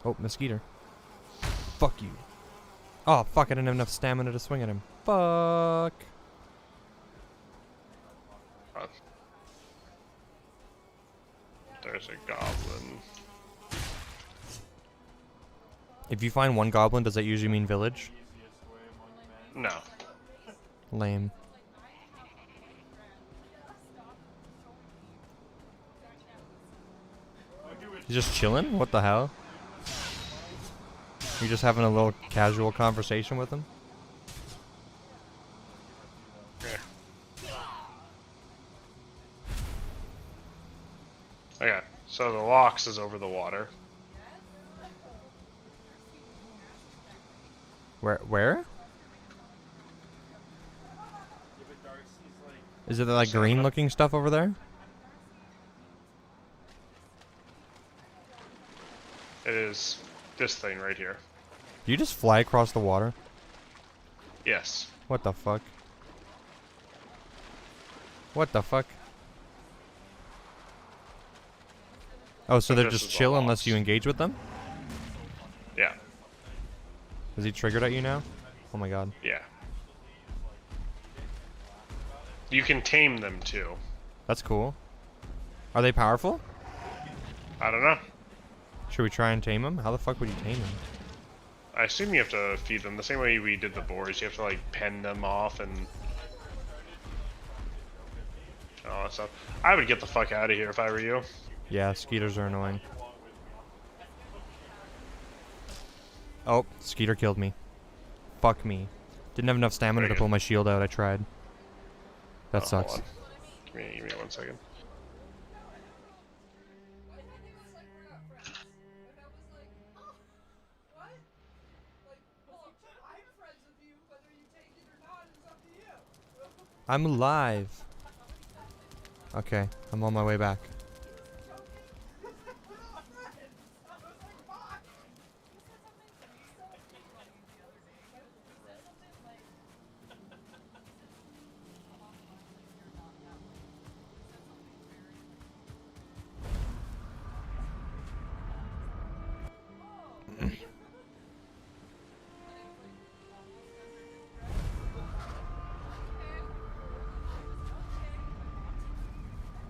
S1: Oh, mosquito. Fuck you. Oh, fuck, I didn't have enough stamina to swing at him. Fuck.
S3: there's a goblin.
S1: If you find one goblin, does that usually mean village?
S3: No.
S1: Lame. He's just chilling? What the hell? You're just having a little casual conversation with him?
S3: Here. Okay, so the Lox is over the water.
S1: Where? Is it like green looking stuff over there?
S3: It is this thing right here.
S1: Do you just fly across the water?
S3: Yes.
S1: What the fuck? What the fuck? Oh, so
S3: And
S1: they're
S3: this
S1: just
S3: is the
S1: chill unless
S3: Lox.
S1: you engage with them?
S3: Yeah.
S1: Is he triggered at you now? Oh my god.
S3: Yeah. You can tame them too.
S1: That's cool. Are they powerful?
S3: I don't know.
S1: Should we try and tame them? How the fuck would you tame them?
S3: I assume you have to feed them the same way we did the boars. You have to like pen them off and all that stuff. I would get the fuck out of here if I were you.
S1: Yeah, skeeters are annoying. Oh, skeeter killed me. Fuck me. Didn't have enough stamina
S3: Very
S1: to
S3: good.
S1: pull my shield out. I tried. That
S3: Oh,
S1: sucks.
S3: hold on. Give me 1 second.
S1: I'm alive. Okay, I'm on my way back.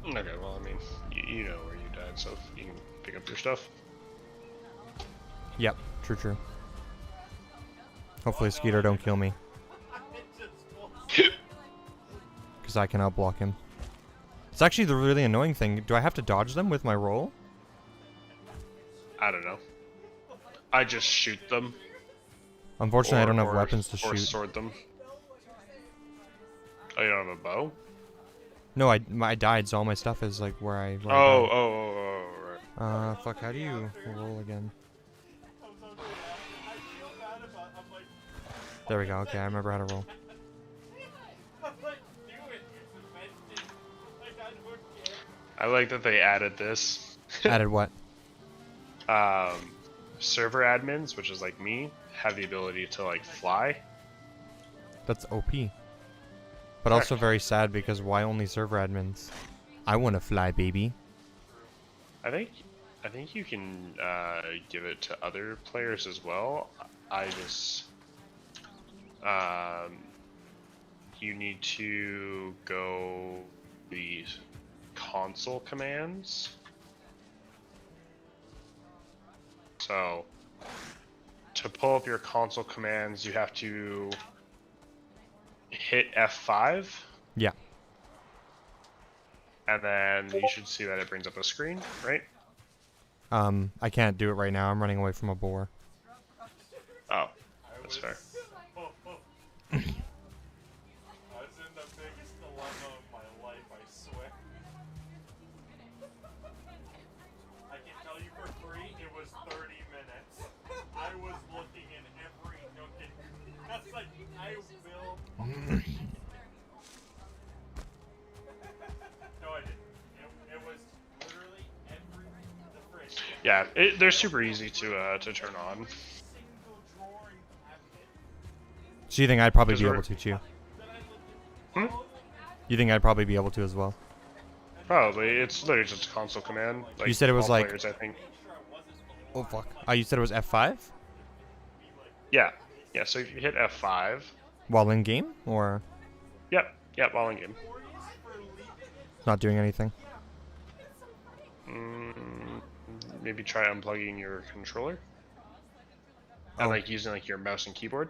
S3: Okay, well, I mean, you know where you died, so you can pick up your stuff.
S1: Yep, true. Hopefully Skeeter don't kill me, because I cannot block him. It's actually the really annoying thing. Do I have to dodge them with my roll?
S3: I don't know. I just shoot them.
S1: Unfortunately, I don't have weapons to
S3: Or
S1: shoot.
S3: sword them. Oh, you don't have a bow?
S1: No, I died, so all my stuff is like where I died.
S3: Oh, right.
S1: Fuck, how do you roll again? There we go, okay, I remember how to roll.
S3: I like that they added this.
S1: Added what?
S3: Server admins, which is like me, have the ability to like fly.
S1: That's OP. But also very sad because why only server admins? I want to fly, baby.
S3: I think you can give it to other players as well. I just you need to go the console commands. So to pull up your console commands, you have to hit F5.
S1: Yeah.
S3: And then you should see that it brings up a screen, right?
S1: I can't do it right now. I'm running away from a boar.
S3: Oh, that's fair.
S6: I was in the biggest dilemma of my life, I swear. I can tell you for free, it was 30 minutes. I was looking in every nook and I was like, I will. No, I didn't. It was literally the fridge.
S3: Yeah, they're super easy to turn on.
S6: Single drawing cabinet.
S1: So you think I'd probably be
S3: Because
S1: able to too?
S3: Hmm?
S1: You think I'd probably be able to as well?
S3: Probably. It's literally just a console command. Like,
S1: You said it was
S3: all
S1: like-
S3: players, I think.
S1: Oh fuck. You said it was F5?
S3: Yeah. Yeah, so if you hit F5.
S1: While in game? Or
S3: Yep, while in game.
S1: not doing anything?
S3: Maybe try unplugging your controller. And
S1: Oh.
S3: like using like your mouse and keyboard.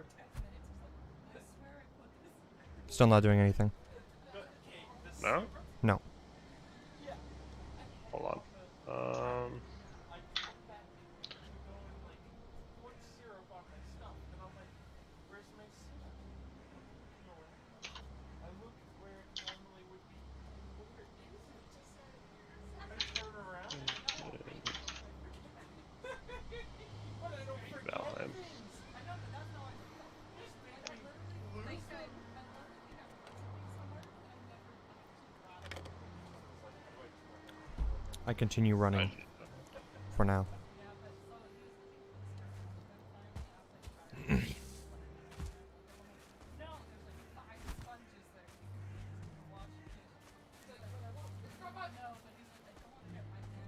S1: Still not doing anything.
S3: No?
S1: No.
S3: Hold on. Valheim.
S1: I continue running for now.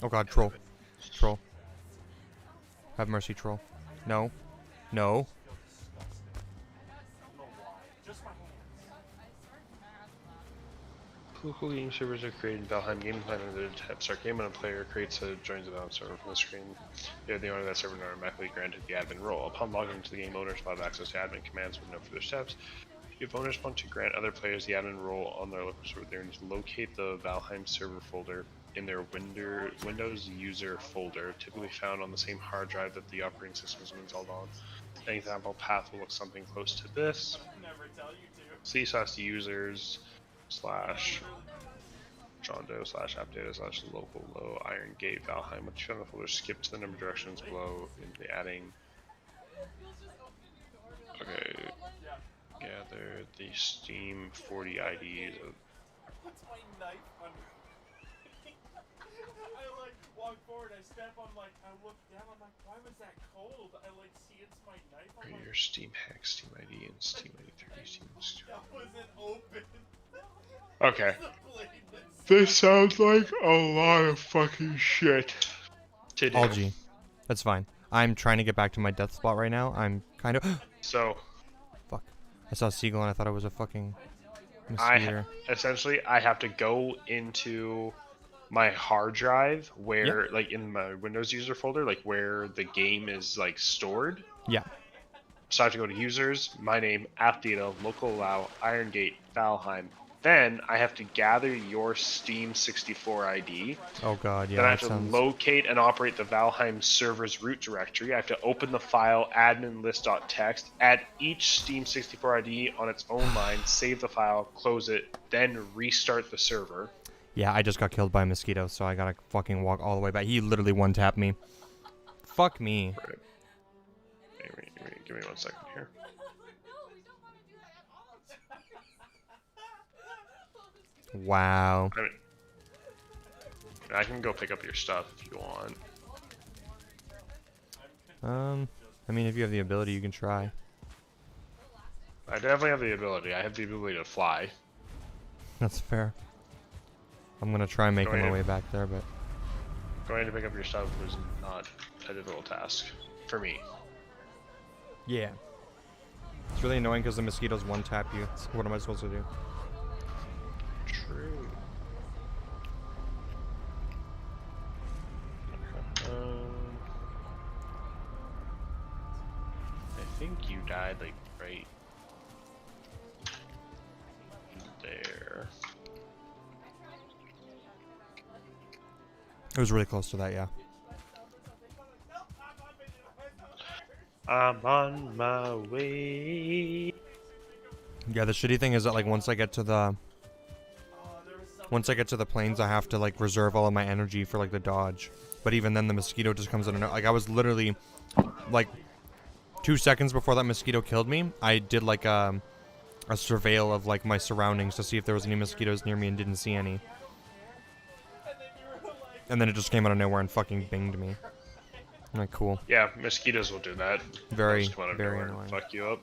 S1: Oh god, troll. Troll. Have mercy, troll. No. No.
S3: Cool game servers are created in Valheim Game Plan under the tab Start Game when a player joins the Valheim server from the screen. They're the owner of that server and are automatically granted the admin role. Upon logging into the game, owners will have access to admin commands with no further steps. If owners want to grant other players the admin role on their local server, they need to locate the Valheim server folder in their Windows user folder, typically found on the same hard drive that the operating system is installed on. An example path will look something close to this. C/users / John Doe / app data / local low iron gate Valheim. Once you found the folder, skip to the number of directions below into the adding. Okay. Gather the Steam 40 IDs.
S6: What's my knife under? I like walk forward, I step, I'm like, I look down, I'm like, why was that cold? I like see it's my knife. I'm like,
S3: Your Steam hack, Steam ID, and Steam ID 30. Steam.
S6: that wasn't open.
S3: Okay.
S6: The blade was
S3: This sounds like a lot of fucking shit to do.
S1: Algae. That's fine. I'm trying to get back to my death spot right now. I'm kind of...
S3: So,
S1: Fuck. I saw a seagull and I thought it was a fucking mosquito.
S3: essentially I have to go into my hard drive where like in my Windows user folder, like where the game is like stored.
S1: Yeah.
S3: So I have to go to users, my name, app data, local allow, Iron Gate, Valheim. Then I have to gather your Steam 64 ID.
S1: Oh god, yeah,
S3: Then I
S1: that
S3: have to
S1: sounds...
S3: locate and operate the Valheim server's root directory. I have to open the file admin list.txt, add each Steam 64 ID on its own line, save the file, close it, then restart the server.
S1: Yeah, I just got killed by a mosquito, so I gotta fucking walk all the way back. He literally one-tapped me. Fuck me.
S3: Right. Give me 1 second here.
S1: Wow.
S3: I can go pick up your stuff if you want.
S1: I mean, if you have the ability, you can try.
S3: I definitely have the ability. I have the ability to fly.
S1: That's fair. I'm gonna try making my
S3: ahead.
S1: way back there, but...
S3: Going to pick up your stuff was not a difficult task for me.
S1: Yeah. It's really annoying because the mosquitoes one-tap you. So what am I supposed to do?
S3: True. I think you died like right there.
S1: It was really close to that, yeah.
S3: I'm on my way.
S1: Yeah, the shitty thing is that, like, once I get to the planes, I have to, like, reserve all of my energy for, like, the dodge. But even then, the mosquito just comes in and... Like, I was literally, like, 2 seconds before that mosquito killed me, I did, like, a surveil of, like, my surroundings to see if there was any mosquitoes near me and didn't see any. And then it just came out of nowhere and fucking binged me. I'm like, cool.
S3: Yeah, mosquitoes will do that.
S1: Very,
S3: They'll just come out of
S1: very
S3: nowhere and
S1: annoying.
S3: fuck you up.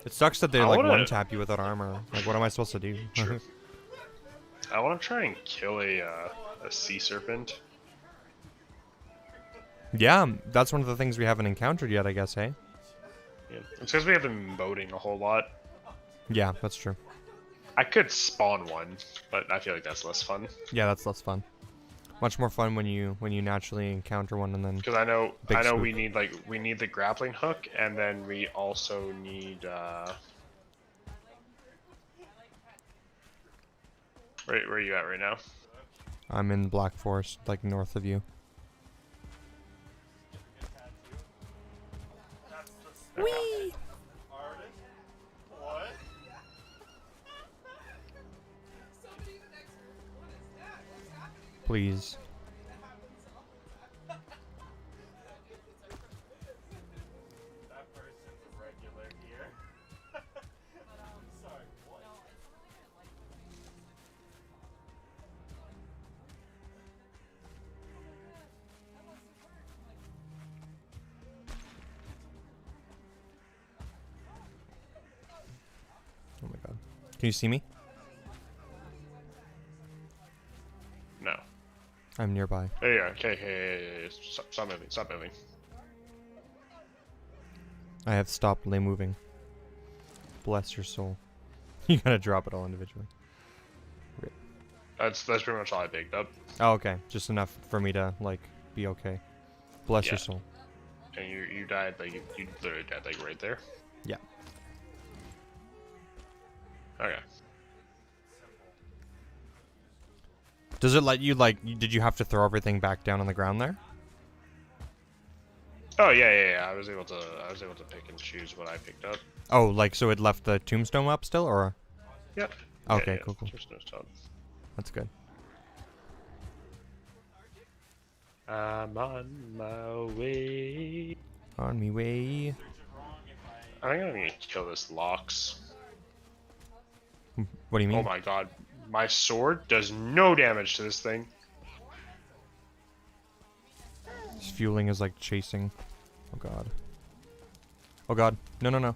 S1: It sucks that they,
S3: I
S1: like,
S3: wanna-
S1: one-tap you without armor. Like, what am I supposed to do?
S3: True. I want to try and kill a sea serpent.
S1: Yeah, that's one of the things we haven't encountered yet, I guess, hey?
S3: Yeah. It's because we haven't been boating a whole lot.
S1: Yeah, that's true.
S3: I could spawn one, but I feel like that's less fun.
S1: Yeah, that's less fun. Much more fun when you naturally encounter one and then...
S3: Because I know
S1: Big
S3: we
S1: swoop.
S3: need the grappling hook, and then we also need where are you at right now?
S1: I'm in Black Forest, like, north of you.
S6: Whee! Artist? What?
S1: Please.
S6: That person's a regular here. I'm sorry, what?
S1: Oh my god. Can you see me?
S3: No.
S1: I'm nearby.
S3: There you are. Okay. Stop moving. Stop moving.
S1: I have stopped moving. Bless your soul. You gotta drop it all individually.
S3: That's pretty much all I picked up.
S1: Oh, okay. Just enough for me to, like, be okay. Bless your
S3: Yeah.
S1: soul.
S3: And you died like you literally died like right there.
S1: Yeah.
S3: Okay.
S1: Does it let you, like, did you have to throw everything back down on the ground there?
S3: Oh yeah. I was able to pick and choose what I picked up.
S1: Oh, like, so it left the tombstone up still, or?
S3: Yep.
S1: Okay,
S3: Yeah.
S1: cool.
S3: There's no stop.
S1: That's good.
S3: I'm on my way.
S1: On me way.
S3: I think I'm gonna kill this Lox.
S1: What do you mean?
S3: Oh my god. My sword does no damage to this thing.
S1: His fueling is like chasing. Oh god. Oh god. No.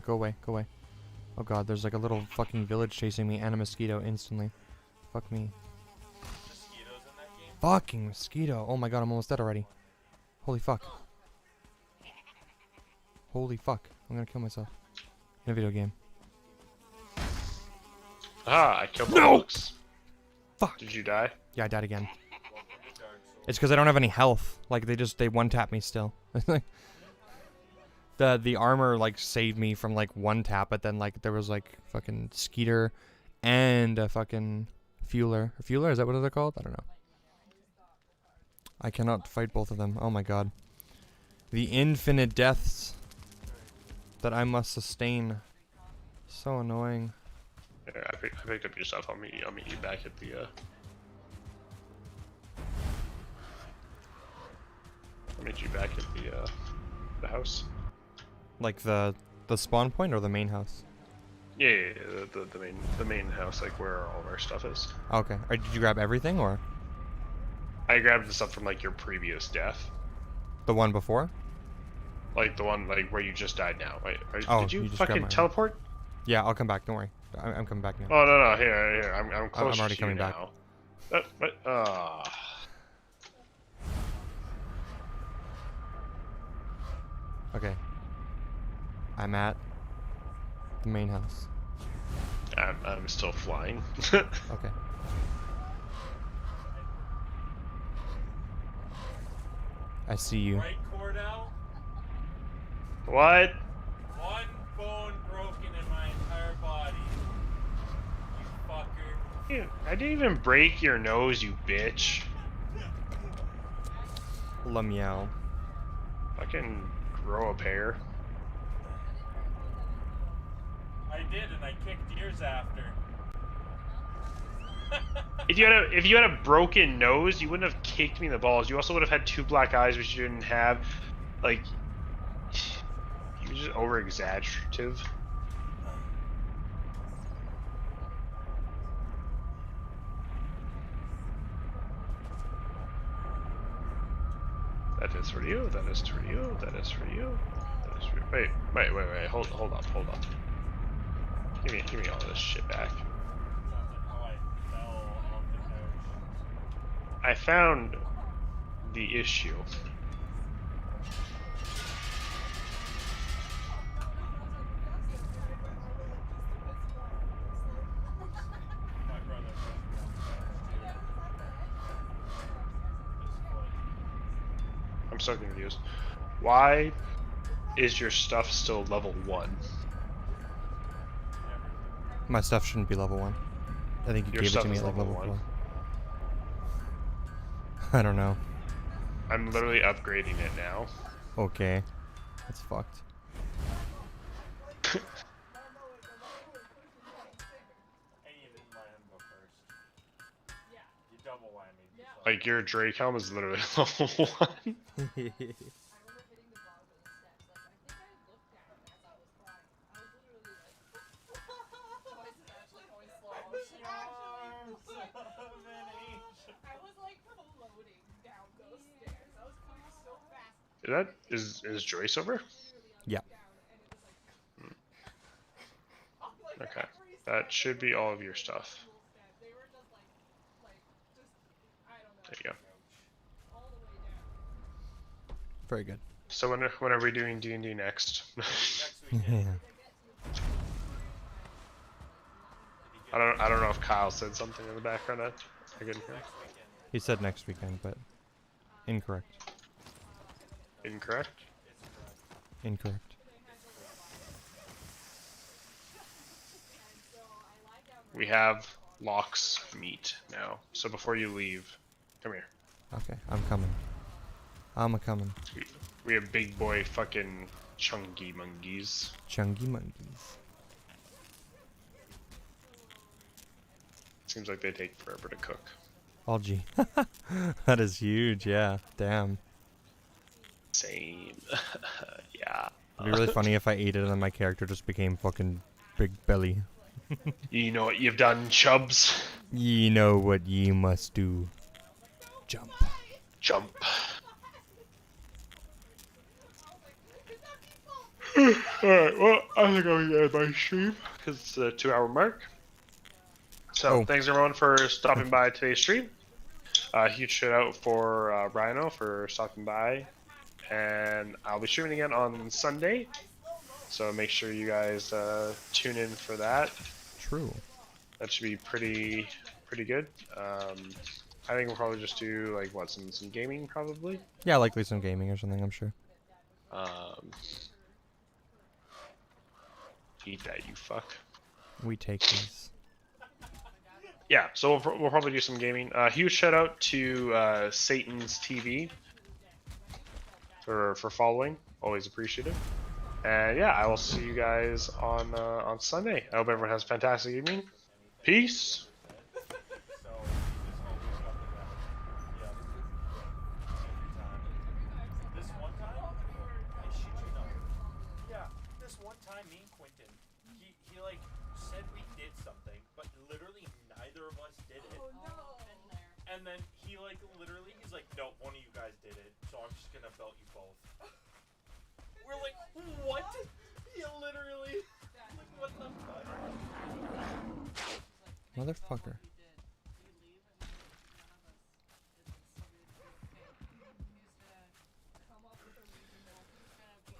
S1: Go away. Oh god, there's like a little fucking village chasing me and a mosquito instantly. Fuck me.
S6: Mosquitoes in that game?
S1: Fucking mosquito. Oh my god, I'm almost dead already. Holy fuck. Holy fuck. I'm gonna kill myself. In a video game.
S3: Ah, I killed the
S1: No!
S3: Lox.
S1: Fuck.
S3: Did you die?
S1: Yeah, I died again. It's because I don't have any health. Like, they one-tap me still. The armor, like, saved me from, like, one tap, but then, like, there was, like, fucking Skeeter and a fucking Fueler. Fueler, is that what they're called? I don't know. I cannot fight both of them. Oh my god. The infinite deaths that I must sustain. So annoying.
S3: Yeah, I picked up your stuff. I'll meet you back at the. I'll meet you back at the house.
S1: Like the spawn point or the main house?
S3: Yeah, the main house, like where all of our stuff is.
S1: Okay. Did you grab everything or
S3: I grabbed the stuff from like your previous death,
S1: the one before?
S3: like the one like where you just died now. Wait,
S1: Oh,
S3: did you
S1: you just grabbed
S3: fucking
S1: mine.
S3: teleport?
S1: Yeah, I'll come back. Don't worry. I'm coming back now.
S3: Oh no, here, I'm close
S1: already
S3: to
S1: coming
S3: you
S1: back.
S3: now. What?
S1: Okay. I'm at the main house.
S3: I'm still flying.
S1: Okay. I see you.
S6: Right, Cordell?
S3: What?
S6: One bone broken in my entire body. You fucker.
S3: Dude, I didn't even break your nose, you bitch.
S1: Meow.
S3: Fucking grow a pair.
S6: I did, and I kicked yours after.
S3: If you had a broken nose, you wouldn't have kicked me in the balls. You also would have had 2 black eyes, which you didn't have. Like, you were just over exaggerative. That is for you. That is for you. That is for you. That is for you. Wait. Hold up. Give me all this shit back.
S6: How I fell off the couch.
S3: I found the issue.
S6: My brother
S3: I'm so confused. Why is your stuff still level 1?
S1: My stuff shouldn't be level 1. I think you
S3: Your
S1: gave it
S3: stuff
S1: to me
S3: is
S1: at like
S3: level
S1: level
S3: 1.
S1: 4. I don't know.
S3: I'm literally upgrading it now.
S1: Okay. That's fucked.
S6: Hey, you didn't let him go first.
S5: Yeah.
S6: You double whammied yourself.
S3: Like your Drake helm is literally level 1.
S5: I remember hitting the bar with the steps. Like, I think I looked at it as I was crying. I was literally like, voice is actually going slow. I was like floating down those stairs. I was coming so fast.
S3: Is Joyce over?
S1: Yeah.
S3: Okay. That should be all of your stuff.
S5: They were just like, I don't know.
S3: There you go.
S5: All the way down.
S1: Very good.
S3: So when are we doing D&D next?
S6: Next weekend.
S1: Yeah.
S3: I don't know if Kyle said something in the background. I couldn't hear.
S6: Next weekend.
S1: He said next weekend, but incorrect.
S3: Incorrect.
S1: Incorrect.
S3: We have Locke's meat now. So before you leave, come here.
S1: Okay, I'm coming. I'm a coming.
S3: We have big boy fucking chunky monkeys.
S1: Chungy monkeys.
S3: Seems like they take forever to cook.
S1: Oh gee. That is huge, yeah. Damn.
S3: Same. Yeah.
S1: It'd be really funny if I ate it and then my character just became fucking big belly.
S3: You know what you've done, chubs?
S1: Ye know what ye must do. Jump.
S3: Jump. Alright, well, I think I'm gonna end my stream because it's a 2-hour mark. So, thanks everyone for stopping by today's stream. Huge shout out for Rhino for stopping by. And I'll be streaming again on Sunday. So make sure you guys tune in for that.
S1: True.
S3: That should be pretty good. I think we'll probably just do like what, some gaming probably.
S1: Yeah, likely some gaming or something, I'm sure.
S3: Eat that, you fuck.
S1: We take these.
S3: Yeah, so we'll probably do some gaming. Huge shout out to Satan's TV for following. Always appreciative. And yeah, I will see you guys on Sunday. I hope everyone has a fantastic evening. Peace.
S6: This one time, I shit you not. Yeah, this one time, me and Quentin, he like said we did something, but literally neither of us did it. And then he like literally, he's like, no, one of you guys did it, so I'm just gonna belt you both. We're like, what? He literally, like, what the fuck?
S1: Motherfucker.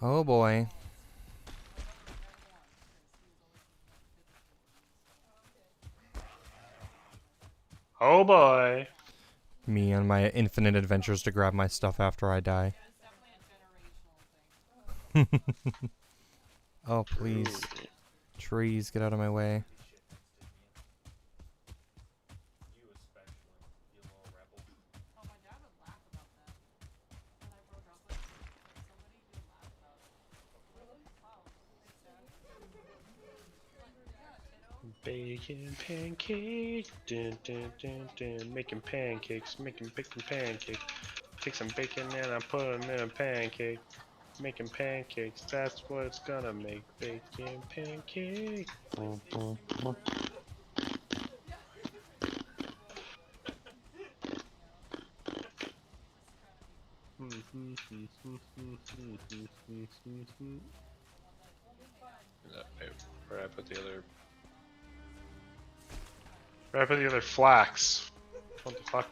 S1: Oh boy.
S3: Oh boy.
S1: Me and my infinite adventures to grab my stuff after I die. Oh, please. Trees, get out of my way.
S6: You especially, you little rebel.
S3: Bacon pancake, dun, dun, dun, dun. Making pancakes, making pancakes. Take some bacon and I put them in a pancake. Making pancakes, that's what it's gonna make. Bacon pancake. Where did I put the other? Where did I put the other flax? What the fuck?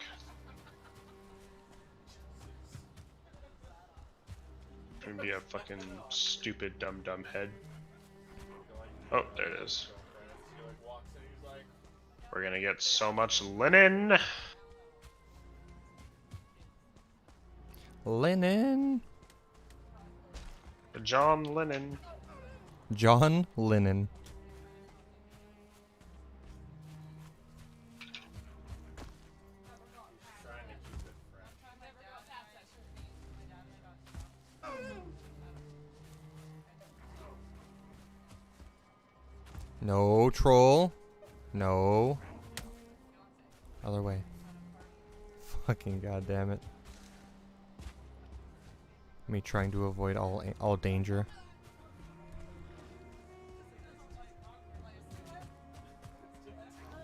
S3: Gonna be a fucking stupid dumb head. Oh, there it is. We're gonna get so much linen.
S1: Lennon.
S3: John Lennon.
S1: John Lennon. No troll. No. Other way. Fucking goddamn it. Me trying to avoid all danger.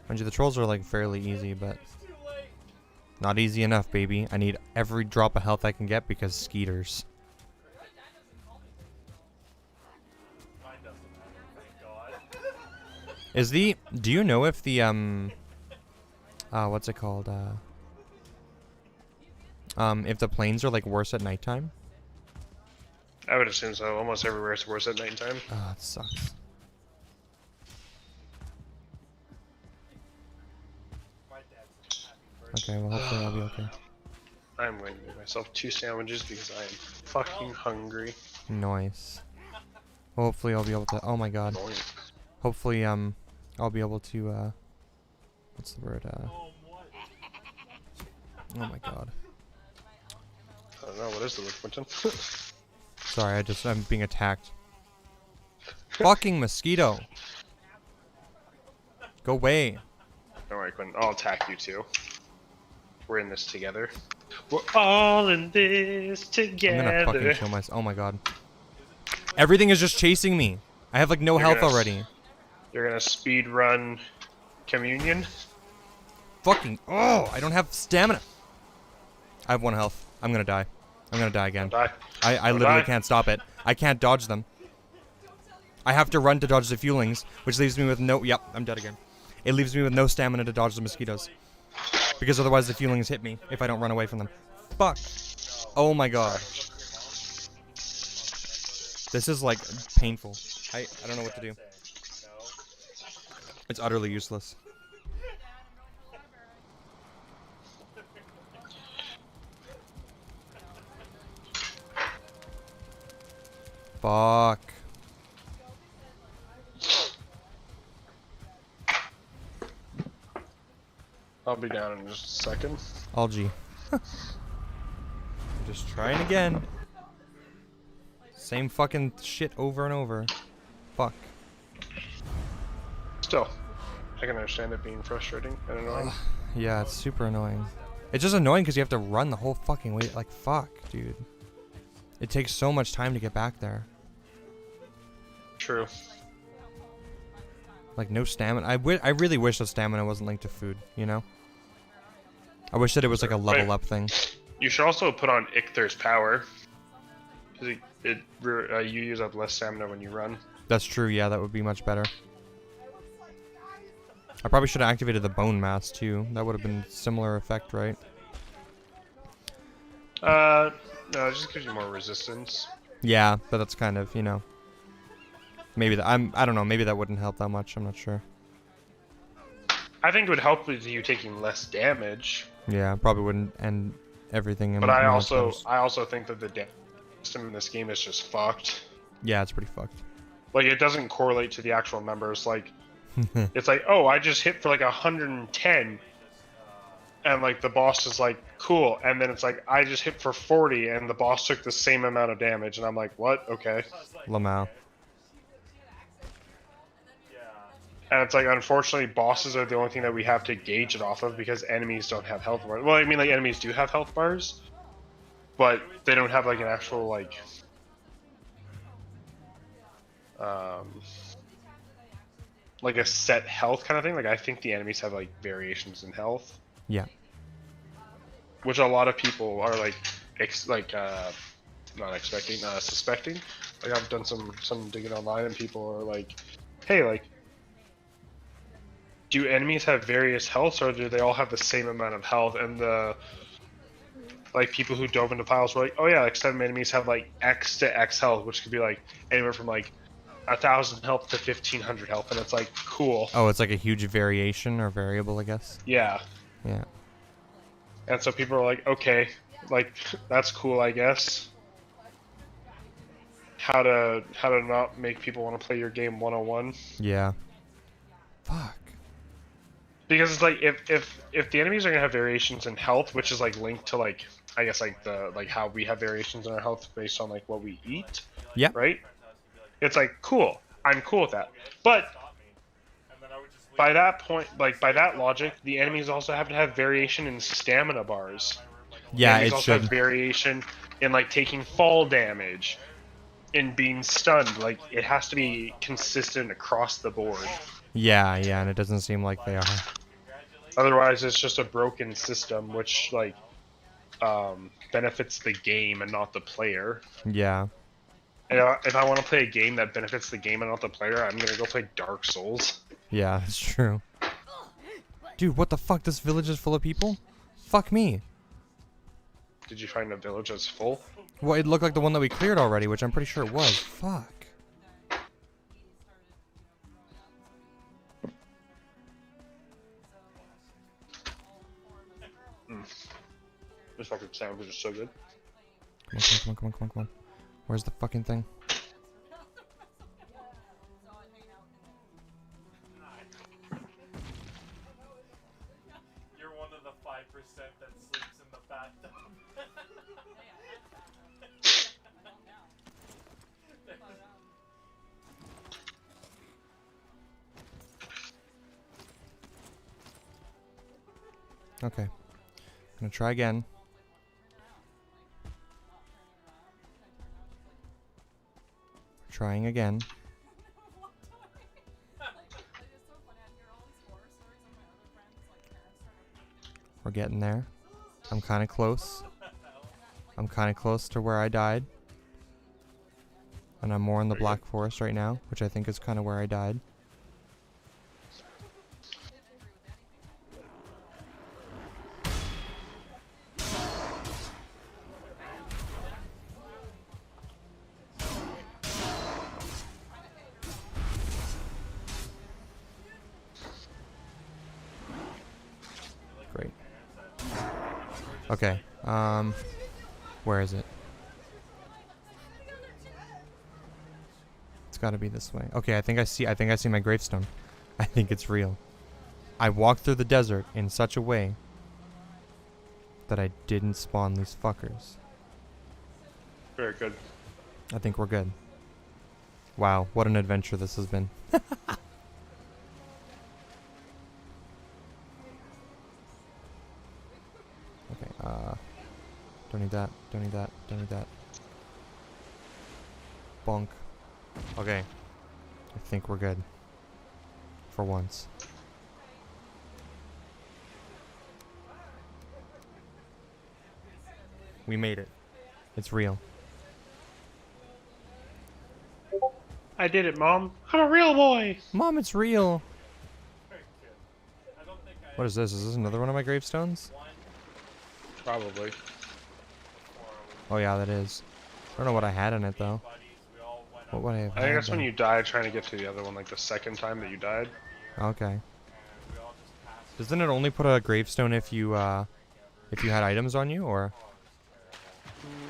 S1: Mind you, the trolls are like fairly easy, but not easy enough, baby. I need every drop of health I can get because skeeters. Is the do you know if the what's it called? If the planes are like worse at nighttime?
S3: I would assume so. Almost everywhere it's worse at nighttime.
S1: Ah, it sucks. Okay, well hopefully I'll be okay.
S3: I'm going to make myself 2 sandwiches because I am fucking hungry.
S1: Nice. Hopefully I'll be able to. Oh my god. Hopefully I'll be able to what's the word? Oh my god.
S3: I don't know, what is the word, Quentin?
S1: Sorry, I'm being attacked. Fucking mosquito. Go away.
S3: Don't worry, Quentin. I'll attack you too. We're in this together. We're all in this together.
S1: I'm gonna fucking kill myself. Oh my god. Everything is just chasing me. I have like no health already.
S3: You're gonna speed run communion?
S1: Fucking. Oh, I don't have stamina. I have 1 health. I'm gonna die. I'm gonna die again.
S3: Die.
S1: I literally can't stop it. I can't dodge them. I have to run to dodge the fuelings, which leaves me with no. Yep, I'm dead again. It leaves me with no stamina to dodge the mosquitoes. Because otherwise the feelings hit me if I don't run away from them. Fuck. Oh my god. This is like painful. I don't know what to do. It's utterly useless. Fuck.
S3: I'll be down in just a second.
S1: Algae. Just trying again. Same fucking shit over and over. Fuck.
S3: Still, I can understand it being frustrating and annoying.
S1: Yeah, it's super annoying. It's just annoying because you have to run the whole fucking way. Like, fuck, dude. It takes so much time to get back there.
S3: True.
S1: Like, no stamina. I really wish that stamina wasn't linked to food, you know? I wish that it was like a level up thing.
S3: You should also put on Ichther's power. Because you use up less stamina when you run.
S1: That's true, yeah, that would be much better. I probably should have activated the bone mass too. That would have been similar effect, right?
S3: No, it just gives you more resistance.
S1: Yeah, but that's kind of, you know. Maybe I don't know, maybe that wouldn't help that much, I'm not sure.
S3: I think it would help with you taking less damage.
S1: Yeah, probably wouldn't end everything in
S3: But I
S1: in
S3: also
S1: one time.
S3: think that the damage system in this game is just fucked.
S1: Yeah, it's pretty fucked.
S3: Like, it doesn't correlate to the actual numbers. Like, it's like, oh, I just hit for like 110. And like the boss is like, cool. And then it's like, I just hit for 40 and the boss took the same amount of damage. And I'm like, what? Okay.
S1: Lamau.
S3: And it's like, unfortunately, bosses are the only thing that we have to gauge it off of because enemies don't have health bars. Well, I mean, like, enemies do have health bars, but they don't have like an actual like like a set health kind of thing. Like, I think the enemies have like variations in health.
S1: Yeah.
S3: Which a lot of people are like, not expecting, suspecting. Like, I've done some digging online, and people are like, "Hey, like, do enemies have various healths, or do they all have the same amount of health?" And the like people who dove into files were like, "Oh yeah, like some enemies have like X to X health, which could be like anywhere from like 1,000 health to 1,500 health," and it's like, cool.
S1: Oh, it's like a huge variation or variable, I guess.
S3: Yeah.
S1: Yeah.
S3: And so people are like, okay, like, that's cool, I guess. How to not make people want to play your game 101.
S1: Yeah. Fuck.
S3: Because it's like, if the enemies are gonna have variations in health, which is like linked to like, I guess like the like how we have variations in our health based on like what we eat.
S1: Yeah.
S3: Right. It's like, cool. I'm cool with that. But by that point, like by that logic, the enemies also have to have variation in stamina bars.
S1: Yeah,
S3: enemies
S1: it
S3: also
S1: should.
S3: have variation in like taking fall damage, in being stunned. Like, it has to be consistent across the board.
S1: Yeah, and it doesn't seem like they are.
S3: Otherwise, it's just a broken system, which like benefits the game and not the player.
S1: Yeah.
S3: And if I want to play a game that benefits the game and not the player, I'm gonna go play Dark Souls.
S1: Yeah, that's true. Dude, what the fuck? This village is full of people? Fuck me.
S3: Did you find a village that's full?
S1: Well, it looked like the one that we cleared already, which I'm pretty sure it was. Fuck.
S3: This fucking sandwich is so good.
S1: Come on. Where's the fucking thing?
S6: You're one of the 5% that sleeps in the bathtub.
S1: Okay. I'm gonna try again. Trying again. We're getting there. I'm kind of close. I'm kind of close to where I died. And I'm more in the Black Forest right now, which I think is kind of where I died. Great. Okay. Where is it? It's got to be this way. Okay, I think I see my gravestone. I think it's real. I walked through the desert in such a way that I didn't spawn these fuckers.
S3: Very good.
S1: I think we're good. Wow, what an adventure this has been. Okay, don't need that, don't need that, don't need that. Bonk. Okay. I think we're good. For once. We made it. It's real.
S3: I did it, Mom. I'm a real boy.
S1: Mom, it's real.
S6: Very good. I don't think I
S1: What is this? Is this another one of my gravestones?
S6: won
S3: Probably.
S1: Oh yeah, that is. I don't know what I had in it though.
S6: buddies. We all went
S1: What
S6: up
S1: would I have
S3: I think
S1: had
S3: that's when
S1: then?
S3: you died trying to get to the other one, like the second time that you died.
S1: Okay.
S6: and we all just passed.
S1: Doesn't it only put a gravestone if you had items on you, or?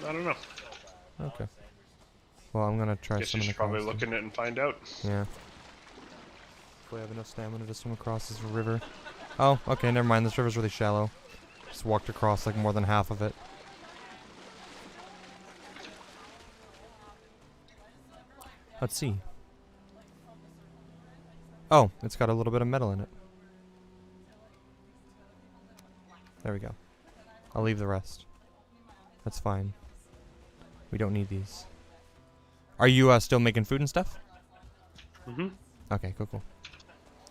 S3: I don't know.
S1: Okay. Well, I'm gonna try
S3: Guess
S1: some
S3: you
S1: in the
S3: should probably
S1: crossing.
S3: look in it and find out.
S1: Yeah. If we have enough stamina to swim across this river. Oh, okay, never mind. This river's really shallow. Just walked across like more than half of it. Let's see. Oh, it's got a little bit of metal in it. There we go. I'll leave the rest. That's fine. We don't need these. Are you still making food and stuff?
S3: Mm-hmm.
S1: Okay, cool, cool.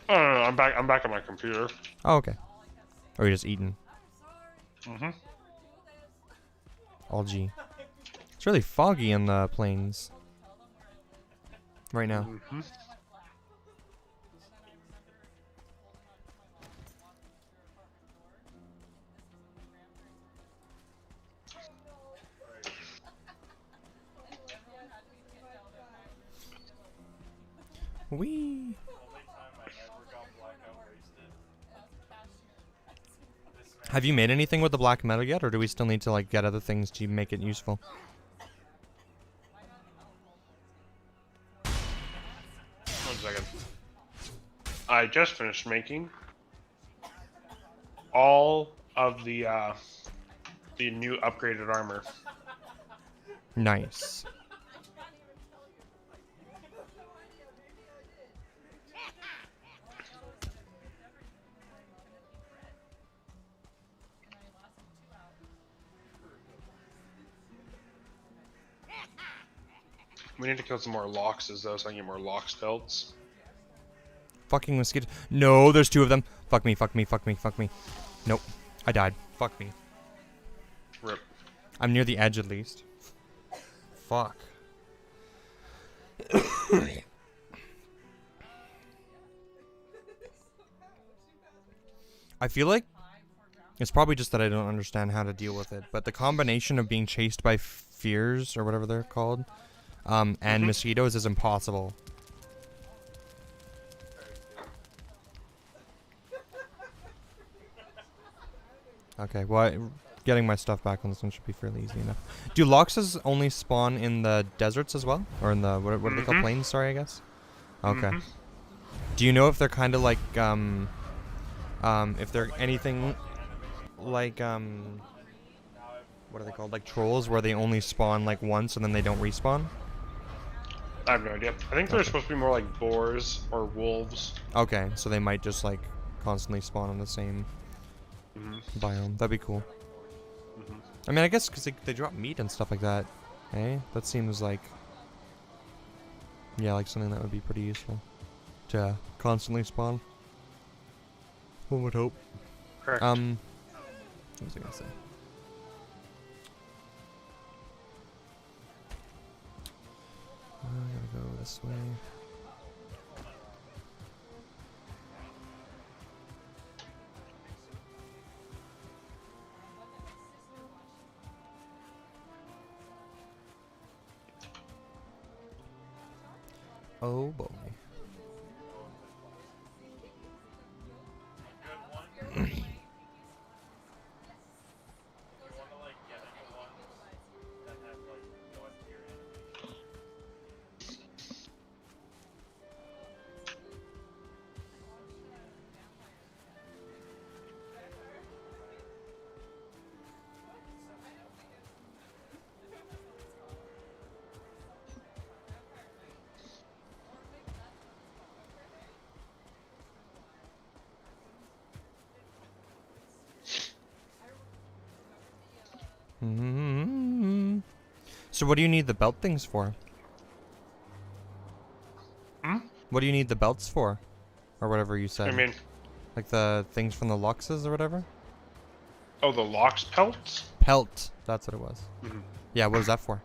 S3: Oh, no, I'm back. I'm back on my computer.
S1: Oh, okay. Or you're just eating.
S3: Mm-hmm.
S1: All G. It's really foggy in the plains. Right now.
S3: Mm-hmm.
S1: Wee.
S6: Only time I ever got blackout wasted. This man
S1: Have you made anything with the black metal yet, or do we still need to like get other things to make it useful?
S3: One second. I just finished making all of the new upgraded armor.
S1: Nice.
S3: We need to kill some more loxes though, so I can get more lox pelts.
S1: Fucking mosquito. No, there's two of them. Fuck me, fuck me, fuck me, fuck me. Nope. I died. Fuck me.
S3: Rip.
S1: I'm near the edge at least. Fuck. I feel like it's probably just that I don't understand how to deal with it, but the combination of being chased by fears or whatever they're called, and mosquitoes is impossible. Okay, well, getting my stuff back on this one should be fairly easy enough. Do loxes only spawn in the deserts as well? Or in the, what are they called? Plains, sorry, I guess? Okay. Do you know if they're kind of like, if they're anything like, what are they called? Like trolls, where they only spawn like once and then they don't respawn?
S3: I have no idea. I think they're supposed to be more like boars or wolves.
S1: Okay, so they might just like constantly spawn on the same biome. That'd be cool. I mean, I guess because they drop meat and stuff like that. Eh? That seems like, yeah, like something that would be pretty useful to constantly spawn. One would hope.
S3: Correct.
S1: What was I gonna say? I gotta go this way. Oh boy.
S6: good one. You want to like get into ones that have like no tier animation.
S1: So what do you need the belt things for?
S3: Hmm?
S1: What do you need the belts for? Or whatever you said.
S3: I mean,
S1: Like the things from the Luxes or whatever?
S3: oh, the locks pelts?
S1: Pelt. That's what it was.
S3: Mhm.
S1: Yeah, what is that for?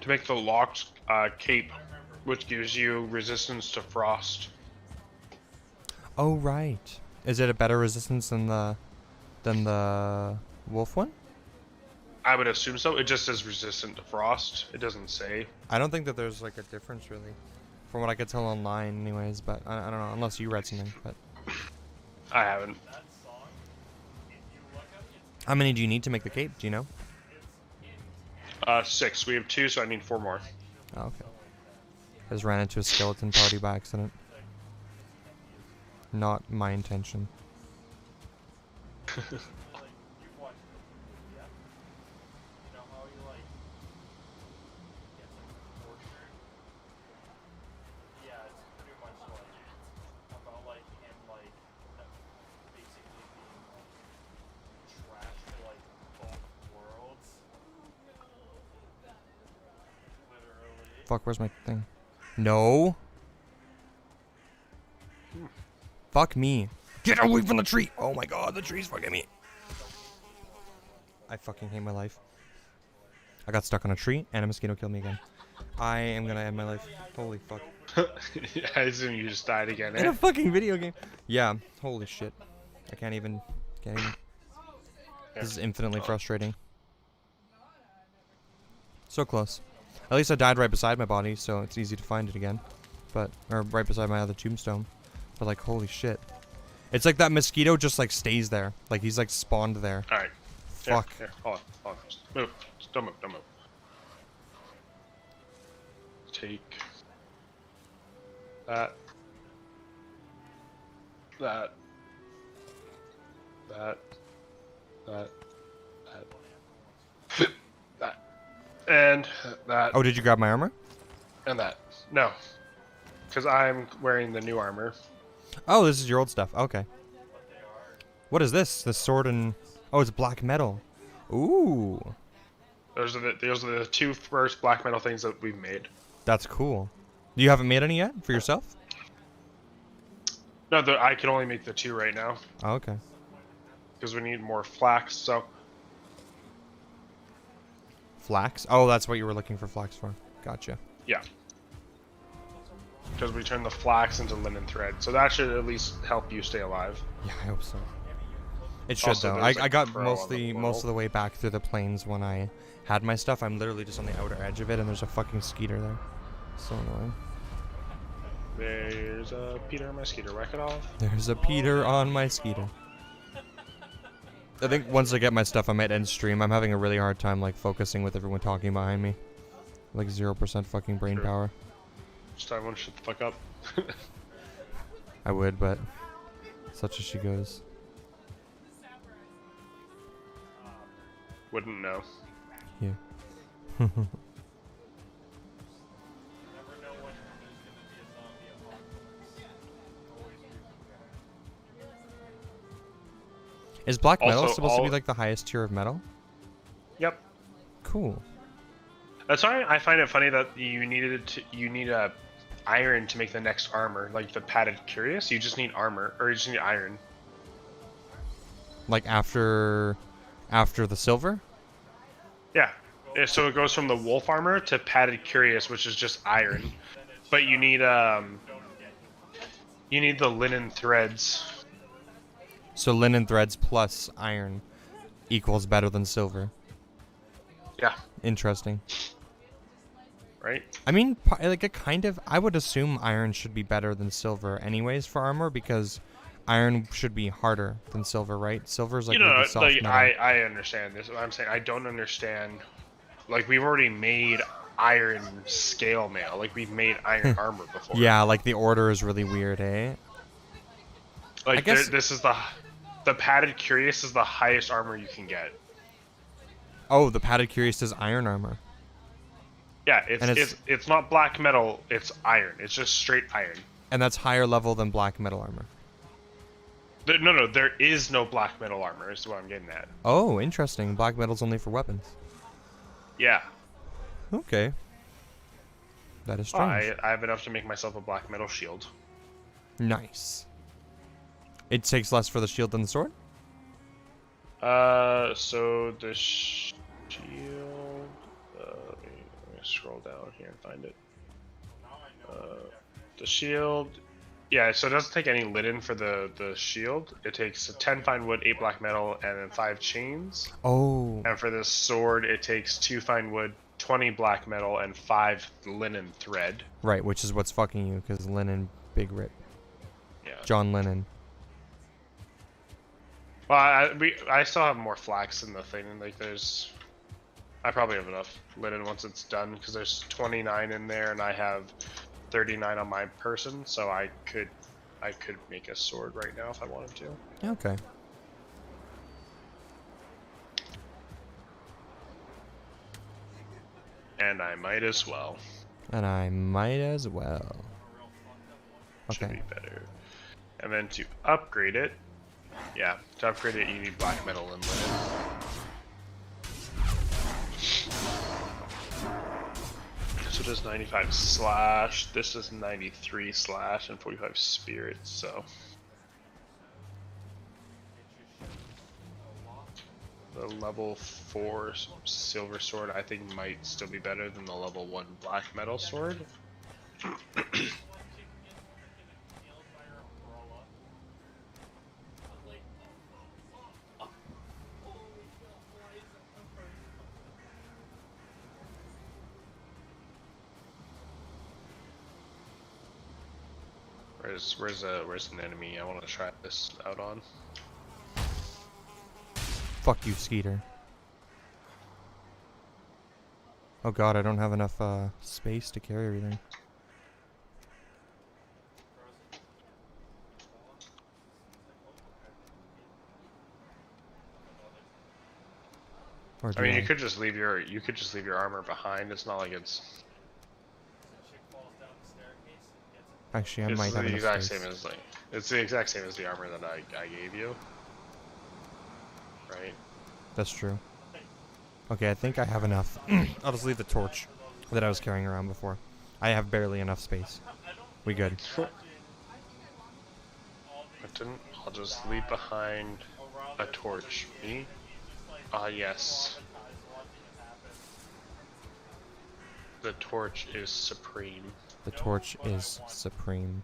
S3: To make the locked cape, which gives you resistance to frost.
S1: Oh, right. Is it a better resistance than the wolf one?
S3: I would assume so. It just says resistant to frost. It doesn't say.
S1: I don't think that there's like a difference really. From what I could tell online anyways, but I don't know, unless you read something, but
S3: I haven't.
S1: how many do you need to make the cape, do you know?
S3: 6. We have 2, so I need 4 more.
S1: Oh, okay. I just ran into a skeleton party by accident. Not my intention. Fuck, where's my thing? No. Fuck me. Get away from the tree! Oh my god, the tree's fucking me. I fucking hate my life. I got stuck on a tree and a mosquito killed me again. I am gonna end my life. Holy fuck.
S3: I assume you just died again,
S1: In
S3: eh?
S1: a fucking video game. Yeah, holy shit. I can't even. This is infinitely frustrating. So close. At least I died right beside my body, so it's easy to find it again. But, or right beside my other tombstone. But like, holy shit. It's like that mosquito just like stays there. Like he's like spawned there.
S3: Alright.
S1: Fuck.
S3: Here, hold on. Just move. Just don't move. Take that. That. And that.
S1: Oh, did you grab my armor?
S3: And that. No. Because I'm wearing the new armor.
S1: Oh, this is your old stuff. Okay. What is this? The sword and... Oh, it's black metal. Ooh.
S3: Those are the 2 first black metal things that we've made.
S1: That's cool. You haven't made any yet for yourself?
S3: No, I can only make the 2 right now.
S1: Oh, okay.
S3: Because we need more flax, so...
S1: Flax? Oh, that's what you were looking for flax for. Gotcha.
S3: Yeah. Because we turn the flax into linen thread. So that should at least help you stay alive.
S1: Yeah, I hope so. It should,
S3: Also,
S1: though.
S3: there's
S1: I
S3: a
S1: got
S3: crow on the
S1: most of the way back through the plains when I had my stuff. I'm literally just on the outer edge of it, and there's a fucking skeeter there. So annoying.
S3: There's a Peter mosquito. Whack it off.
S1: There's a Peter on my skeeter. I think once I get my stuff, I might end stream. I'm having a really hard time, like, focusing with everyone talking behind me. Like, 0% fucking brain
S3: Sure.
S1: power.
S3: Just everyone shut the fuck up.
S1: I would, but such as she goes.
S3: Wouldn't know.
S1: Yeah. Is black metal
S3: Also,
S1: supposed to be like the highest tier of metal?
S3: Yep.
S1: Cool.
S3: That's why I find it funny that you need a iron to make the next armor, like the padded curious. You just need armor, or you just need iron.
S1: Like after the silver?
S3: Yeah. So it goes from the wolf armor to padded curious, which is just iron. But you need the linen threads.
S1: So linen threads plus iron equals better than silver.
S3: Yeah.
S1: Interesting.
S3: Right?
S1: I mean, like a kind of, I would assume iron should be better than silver anyways for armor because iron should be harder than silver, right? Silver's like really soft
S3: like
S1: metal.
S3: I understand this. I'm saying I don't understand. Like we've already made iron scale mail. Like we've made iron armor before.
S1: Yeah, like the order is really weird, eh?
S3: Like
S1: I guess-
S3: this is the padded curious is the highest armor you can get.
S1: Oh, the padded curious is iron armor.
S3: Yeah,
S1: And
S3: it's not black metal. It's iron. It's just straight iron.
S1: And that's higher level than black metal armor.
S3: No, there is no black metal armor. Is what I'm getting at.
S1: Oh, interesting. Black metal's only for weapons.
S3: Yeah.
S1: Okay. That is strange.
S3: I have enough to make myself a black metal shield.
S1: Nice. It takes less for the shield than the sword?
S3: So the shield. Let me scroll down here and find it. The shield. Yeah, so it doesn't take any linen for the shield. It takes 10 fine wood, 8 black metal, and then 5 chains.
S1: Oh.
S3: And for the sword, it takes 2 fine wood, 20 black metal, and 5 linen thread.
S1: Right, which is what's fucking you, because Lennon, big rip.
S3: Yeah.
S1: John Lennon.
S3: Well, I still have more flax in the thing. Like, I probably have enough linen once it's done, because there's 29 in there, and I have 39 on my person, so I could make a sword right now if I wanted to.
S1: Okay.
S3: And I might as well.
S1: And I might as well.
S3: Should
S1: Okay.
S3: be better. And then to upgrade it, yeah, to upgrade it you need black metal and linen. So it does 95 slash, this is 93 slash and 45 spirit, so. The level 4 silver sword I think might still be better than the level 1 black metal sword. Where's an enemy I want to try this out on?
S1: Fuck you, Skeeter. Oh god, I don't have enough space to carry everything. Or
S3: I
S1: do
S3: mean, you could just leave your armor behind. It's not like it's.
S1: Actually, I
S3: It's
S1: might
S3: the
S1: have enough
S3: exact
S1: space.
S3: same as it's the exact same as the armor that I gave you. Right.
S1: That's true. Okay, I think I have enough. I'll just leave the torch that I was carrying around before. I have barely enough space. We good.
S3: I'll just leave behind a torch. Me? Ah, yes. The torch is supreme.
S1: The torch is supreme.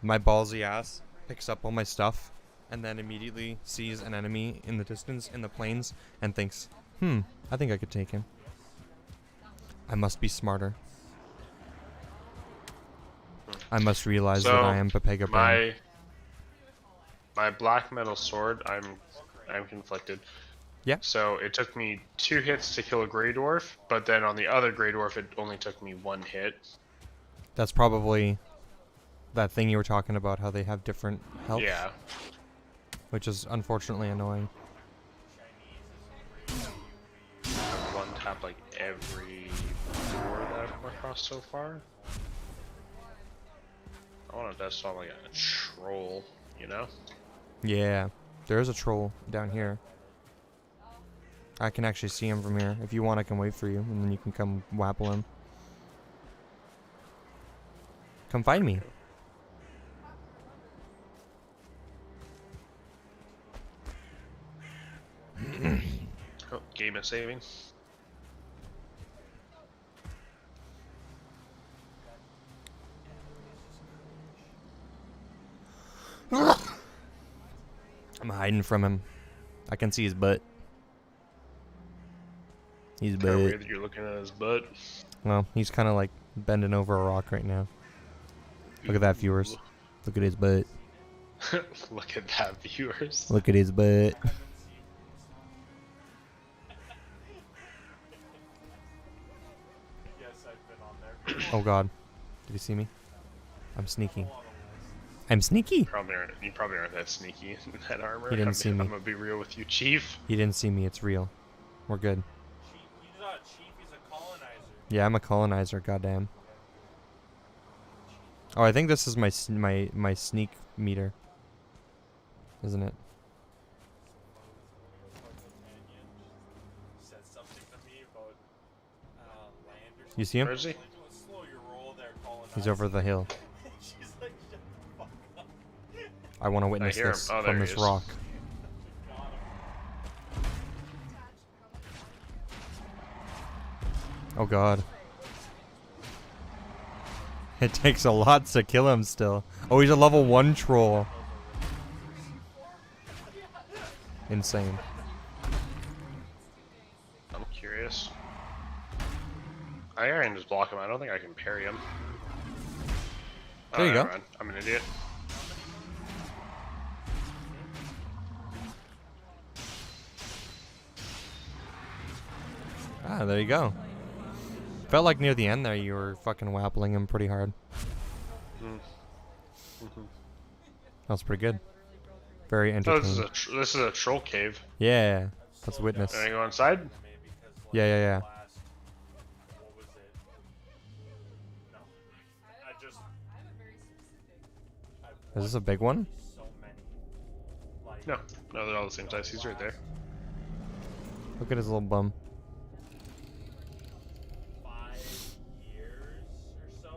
S1: My ballsy ass picks up all my stuff and then immediately sees an enemy in the distance in the plains and thinks, I think I could take him. I must be smarter. I must realize that I am Pepega Brain.
S3: My black metal sword, I'm conflicted.
S1: Yeah.
S3: So it took me 2 hits to kill a Grey Dwarf, but then on the other Grey Dwarf it only took me 1 hit.
S1: That's probably that thing you were talking about, how they have different health.
S3: Yeah.
S1: Which is unfortunately annoying.
S3: I've one tap like every door that I've come across so far. I want to test on like a troll, you know?
S1: Yeah. There is a troll down here. I can actually see him from here. If you want, I can wait for you, and then you can come wapple him. Come find me.
S3: Oh, game is saving.
S1: I'm hiding from him. I can see his butt. He's
S3: Kind of
S1: butt.
S3: weird that you're looking at his butt.
S1: Well, he's kind of like bending over a rock right now. Look at that, viewers. Look at his butt.
S3: Look at that, viewers.
S1: Look at his butt.
S6: Yes, I've been on there.
S1: Oh god. Did he see me? I'm sneaky. I'm sneaky.
S3: You probably aren't that sneaky in that armor.
S1: He didn't see me.
S3: I'm gonna be real with you, Chief.
S1: He didn't see me. It's real. We're good.
S6: He's not a chief, he's a colonizer.
S1: Yeah, I'm a colonizer, goddamn. Oh, I think this is my sneak meter, isn't it?
S6: Said something to me about land or
S1: You see him?
S3: Where is he?
S6: something. Like, slow your roll there, colonizing.
S1: He's over the hill.
S6: She's like, shut the fuck up.
S1: I want to witness
S3: hear him.
S1: this
S3: Oh, there
S1: from
S3: he
S1: this
S3: is.
S1: rock.
S6: Got him.
S1: Oh god. It takes a lot to kill him still. Oh, he's a level 1 troll. Insane.
S3: I'm curious. I can just block him. I don't think I can parry him.
S1: There you go.
S3: never mind. I'm an idiot.
S1: Ah, there you go. Felt like near the end there you were fucking wappling him pretty hard. That was pretty good. Very
S3: Oh,
S1: entertaining.
S3: this is a troll cave.
S1: Yeah, let's witness.
S3: Can I go inside?
S1: Yeah, yeah, yeah.
S6: What was it? No. I just.
S1: Is this a big one?
S6: So many. Like,
S3: No, no, they're all the same size. He's right there.
S1: Look at his little bum.
S6: 5 years or so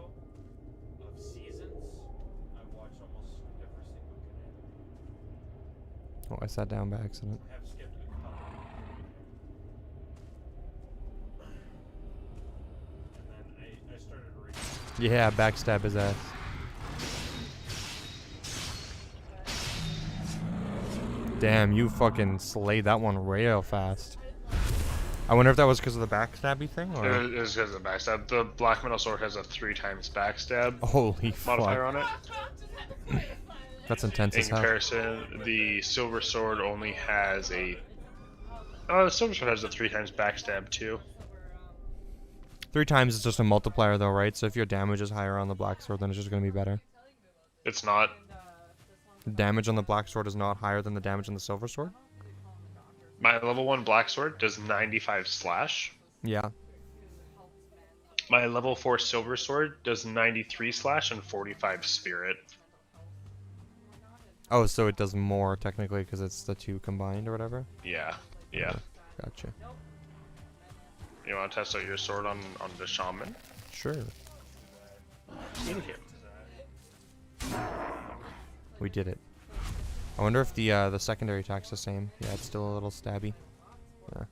S6: of seasons. I've watched almost every single Canadian.
S1: Oh, I sat down by accident.
S6: I have skipped a couple. And then I started reading.
S1: Yeah, backstab his ass. Damn, you fucking slayed that one real fast. I wonder if that was because of the backstabby thing, or
S3: It is because of the backstab. The black metal sword has a 3 times backstab
S1: holy
S3: modifier
S1: fuck,
S3: on it.
S1: that's intense
S3: In
S1: as hell.
S3: comparison, the silver sword only has a. Oh, the silver sword has a 3 times backstab too.
S1: 3 times is just a multiplier though, right? So if your damage is higher on the black sword, then it's just gonna be better.
S3: It's not.
S1: The damage on the black sword is not higher than the damage on the silver sword?
S3: My level 1 black sword does 95 slash.
S1: Yeah.
S3: My level 4 silver sword does 93 slash and 45 spirit.
S1: Oh, so it does more technically because it's the 2 combined or whatever?
S3: Yeah, yeah.
S1: Gotcha.
S3: You want to test out your sword on the shaman?
S1: Sure.
S3: In here.
S1: We did it. I wonder if the secondary attack's the same. Yeah, it's still a little stabby. Yeah.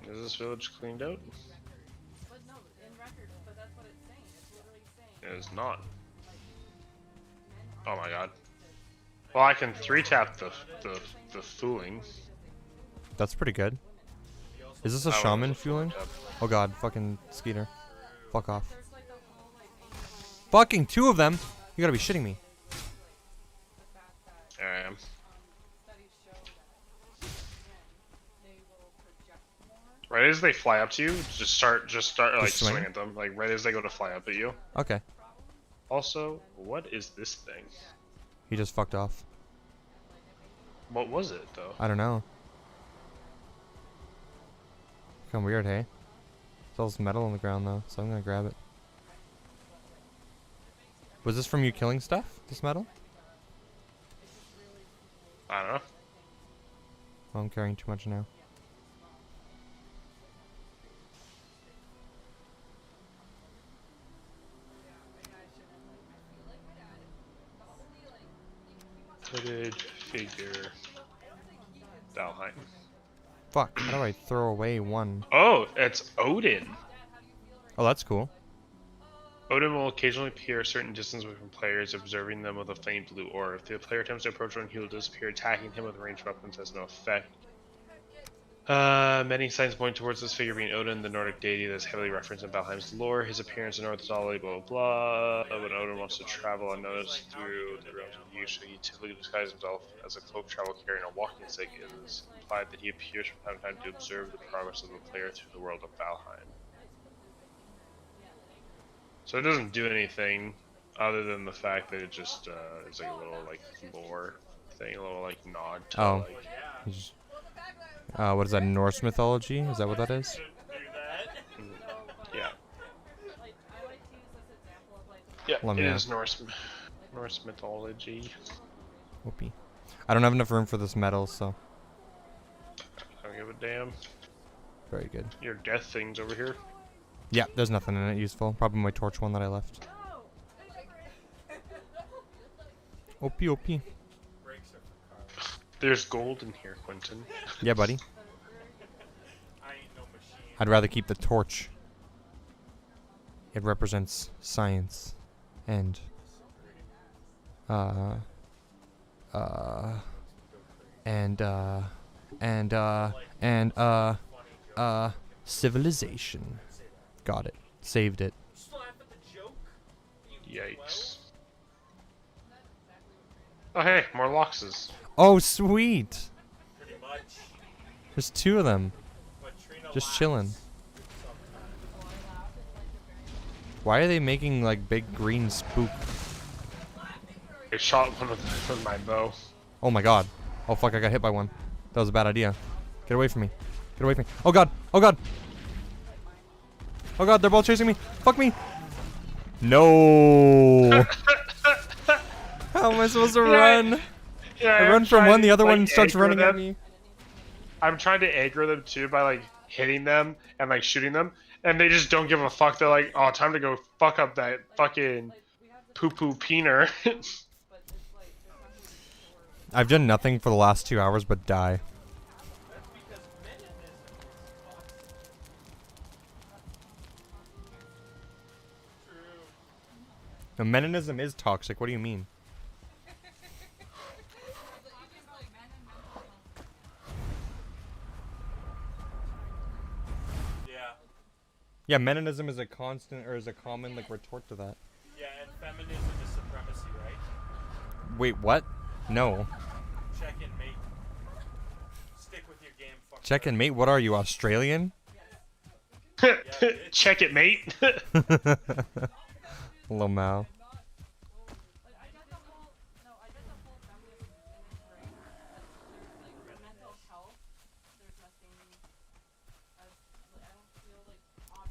S3: Is this village cleaned out? It is not. Oh my god. Well, I can 3-tap the fooling.
S1: That's pretty good. Is this a
S3: That one
S1: shaman
S3: was a
S1: fueling?
S3: 4-tap.
S1: Oh god, fucking Skeeter. Fuck off. Fucking 2 of them? You gotta be shitting me.
S3: There I am. Right as they fly up to you, just start like
S1: swing?
S3: swing at them. Like right as they go to fly up at you.
S1: Okay.
S3: Also, what is this thing?
S1: He just fucked off.
S3: What was it though?
S1: I don't know. Kinda weird, hey? There's all this metal on the ground though, so I'm gonna grab it. Was this from you killing stuff? This metal?
S3: I don't know.
S1: Oh, I'm carrying too much now.
S3: Hooded figure. Valheim.
S1: Fuck, how do I throw away 1?
S3: Oh, it's Odin.
S1: Oh, that's cool.
S3: Odin will occasionally appear a certain distance away from players, observing them with a faint blue aura. If the player attempts to approach one, he will disappear. Attacking him with ranged weapons has no effect. Many signs point towards this figure being Odin, the Nordic deity that is heavily referenced in Valheim's lore. His appearance in North is all blah blah blah. When Odin wants to travel unnoticed through the realms of the usually he typically disguises himself as a cloak travel carrying a walking stick. It is implied that he appears from time to time to observe the progress of the player through the world of Valheim. So it doesn't do anything other than the fact that it just is like a little like lore thing, a little like nod to
S1: Oh.
S3: like
S1: He's just- What is that? Norse mythology? Is that what that is?
S6: Do that.
S3: Yeah.
S1: Let
S3: Yeah,
S1: me
S3: it
S1: know.
S3: is Norse mythology.
S1: Whoopee. I don't have enough room for this metal, so
S3: I don't give a damn.
S1: very good.
S3: Your death thing's over here.
S1: Yeah, there's nothing in it useful. Probably my torch one that I left. OP, OP.
S6: Brakes are for cars.
S3: There's gold in here, Quentin.
S1: Yeah, buddy.
S6: I ain't no machine.
S1: I'd rather keep the torch. It represents science and uh and civilization. Got it. Saved it.
S6: Slap at the joke? You
S3: Yikes. Oh hey, more Loxes.
S1: Oh, sweet.
S6: pretty much.
S1: There's 2 of them.
S6: But Trina
S1: Just
S6: laughs
S1: chilling.
S6: sometimes.
S1: Why are they making like big green spook?
S3: I shot one with my bow.
S1: Oh my god. Oh fuck, I got hit by one. That was a bad idea. Get away from me. Get away from me. Oh god. Oh god. Oh god, they're both chasing me. Fuck me. No. How am I supposed to run?
S3: Yeah,
S1: I
S3: I'm
S1: run from
S3: trying
S1: one, the
S3: to,
S1: other
S3: like,
S1: one starts
S3: aggro
S1: running at
S3: them.
S1: me.
S3: I'm trying to aggro them too by like hitting them and like shooting them, and they just don't give a fuck. They're like, "Oh, time to go fuck up that fucking poo-poo peener."
S1: I've done nothing for the last 2 hours but die.
S6: That's because feminism is toxic. True.
S1: No, Meninism is toxic. What do you mean?
S6: Yeah.
S1: Yeah, Meninism is a constant or is a common like retort to that.
S6: Yeah, and feminism is supremacy, right?
S1: Wait, what? No.
S6: Check and mate. Stick with your game, fuck.
S1: Check and mate. What are you, Australian?
S3: Check it, mate.
S1: Lamau.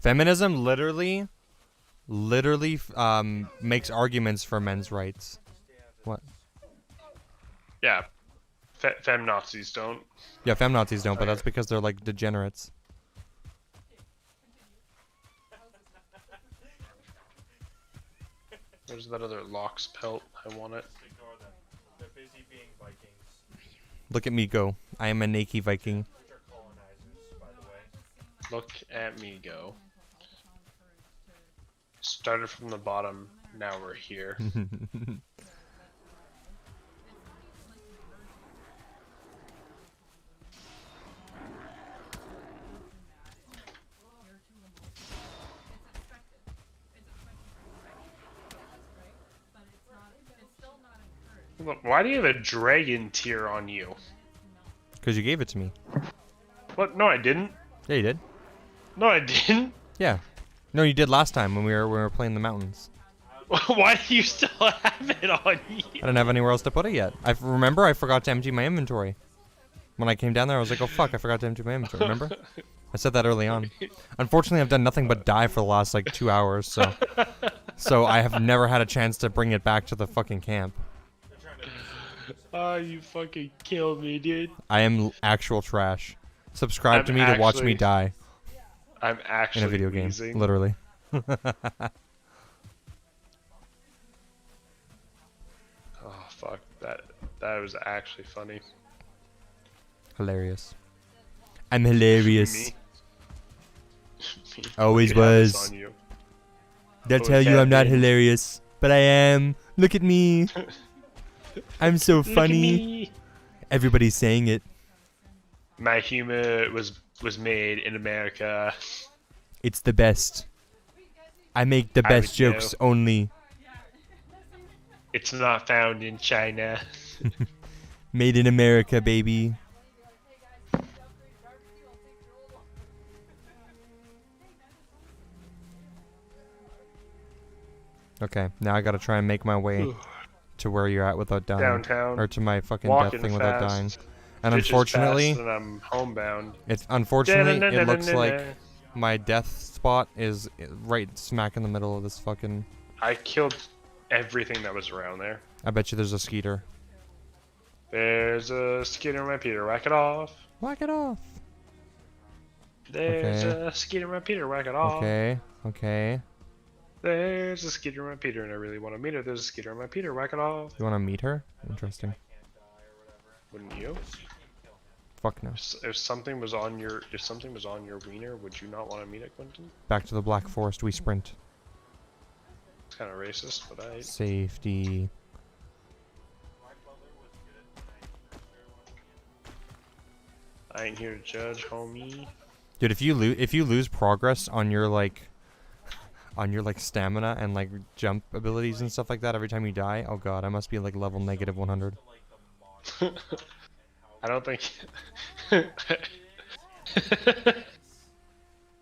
S1: Feminism literally makes arguments for men's rights. What?
S3: Yeah, fem Nazis don't.
S1: Yeah, feminazis don't, but that's because they're like degenerates.
S3: There's that other Lox pelt. I want it.
S6: Just ignore them. They're busy being Vikings,
S1: Look at me go. I am a Nike Viking.
S6: which are colonizers, by the way.
S3: Look at me go. Started from the bottom. Now we're here. Look, why do you have a dragon tier on you?
S1: Because you gave it to me.
S3: What? No, I didn't.
S1: Yeah, you did.
S3: No, I didn't.
S1: Yeah. No, you did last time when we were playing the mountains.
S3: Why do you still have it on you?
S1: I didn't have anywhere else to put it yet. Remember I forgot to empty my inventory. When I came down there, I was like, oh fuck, I forgot to empty my inventory. Remember? I said that early on. Unfortunately, I've done nothing but die for the last like 2 hours, so I have never had a chance to bring it back to the fucking camp.
S3: Oh, you fucking killed me, dude.
S1: I am actual trash. Subscribe
S3: I'm
S1: to me to watch me
S3: actually-
S1: die
S3: I'm actually
S1: in a video game,
S3: wheezing.
S1: literally.
S3: Oh fuck, that was actually funny.
S1: Hilarious. I'm hilarious.
S3: Me? Me?
S1: Always
S3: Look at this
S1: was.
S3: on you.
S1: They'll
S3: Oh,
S1: tell you I'm not
S3: Captain.
S1: hilarious, but I am. Look at me. I'm so
S3: Look at
S1: funny.
S3: me.
S1: Everybody's saying it.
S3: My humor was made in America.
S1: It's the best. I make the
S3: I
S1: best
S3: would
S1: jokes only.
S3: It's not found in China.
S1: Made in America, baby. Okay, now I gotta try and make my way to where you're at without dying.
S3: Downtown.
S1: Or to my fucking
S3: Walking
S1: death thing without dying.
S3: fast.
S1: And
S3: Bitch is
S1: unfortunately,
S3: fast and I'm homebound.
S1: it looks like my death spot is right smack in the middle of this fucking.
S3: I killed everything that was around there.
S1: I bet you there's a skeeter.
S3: There's a skeeter in my Peter, whack it off.
S1: Whack it off.
S3: There's
S1: Okay.
S3: a skeeter in my Peter, whack it off.
S1: Okay. Okay.
S3: There's a skeeter in my Peter, and I really want to meet her. There's a skeeter in my Peter, whack it off.
S1: You want to meet her? Interesting.
S3: Wouldn't you?
S1: Fuck no.
S3: If something was on your wiener, would you not want to meet it, Quentin?
S1: Back to the Black Forest. We sprint.
S3: It's kind of racist, but I.
S1: Safety.
S3: I ain't here to judge, homie.
S1: Dude, if you lose progress on your like stamina and like jump abilities and stuff like that every time you die, oh god, I must be like level negative 100.
S3: I don't think.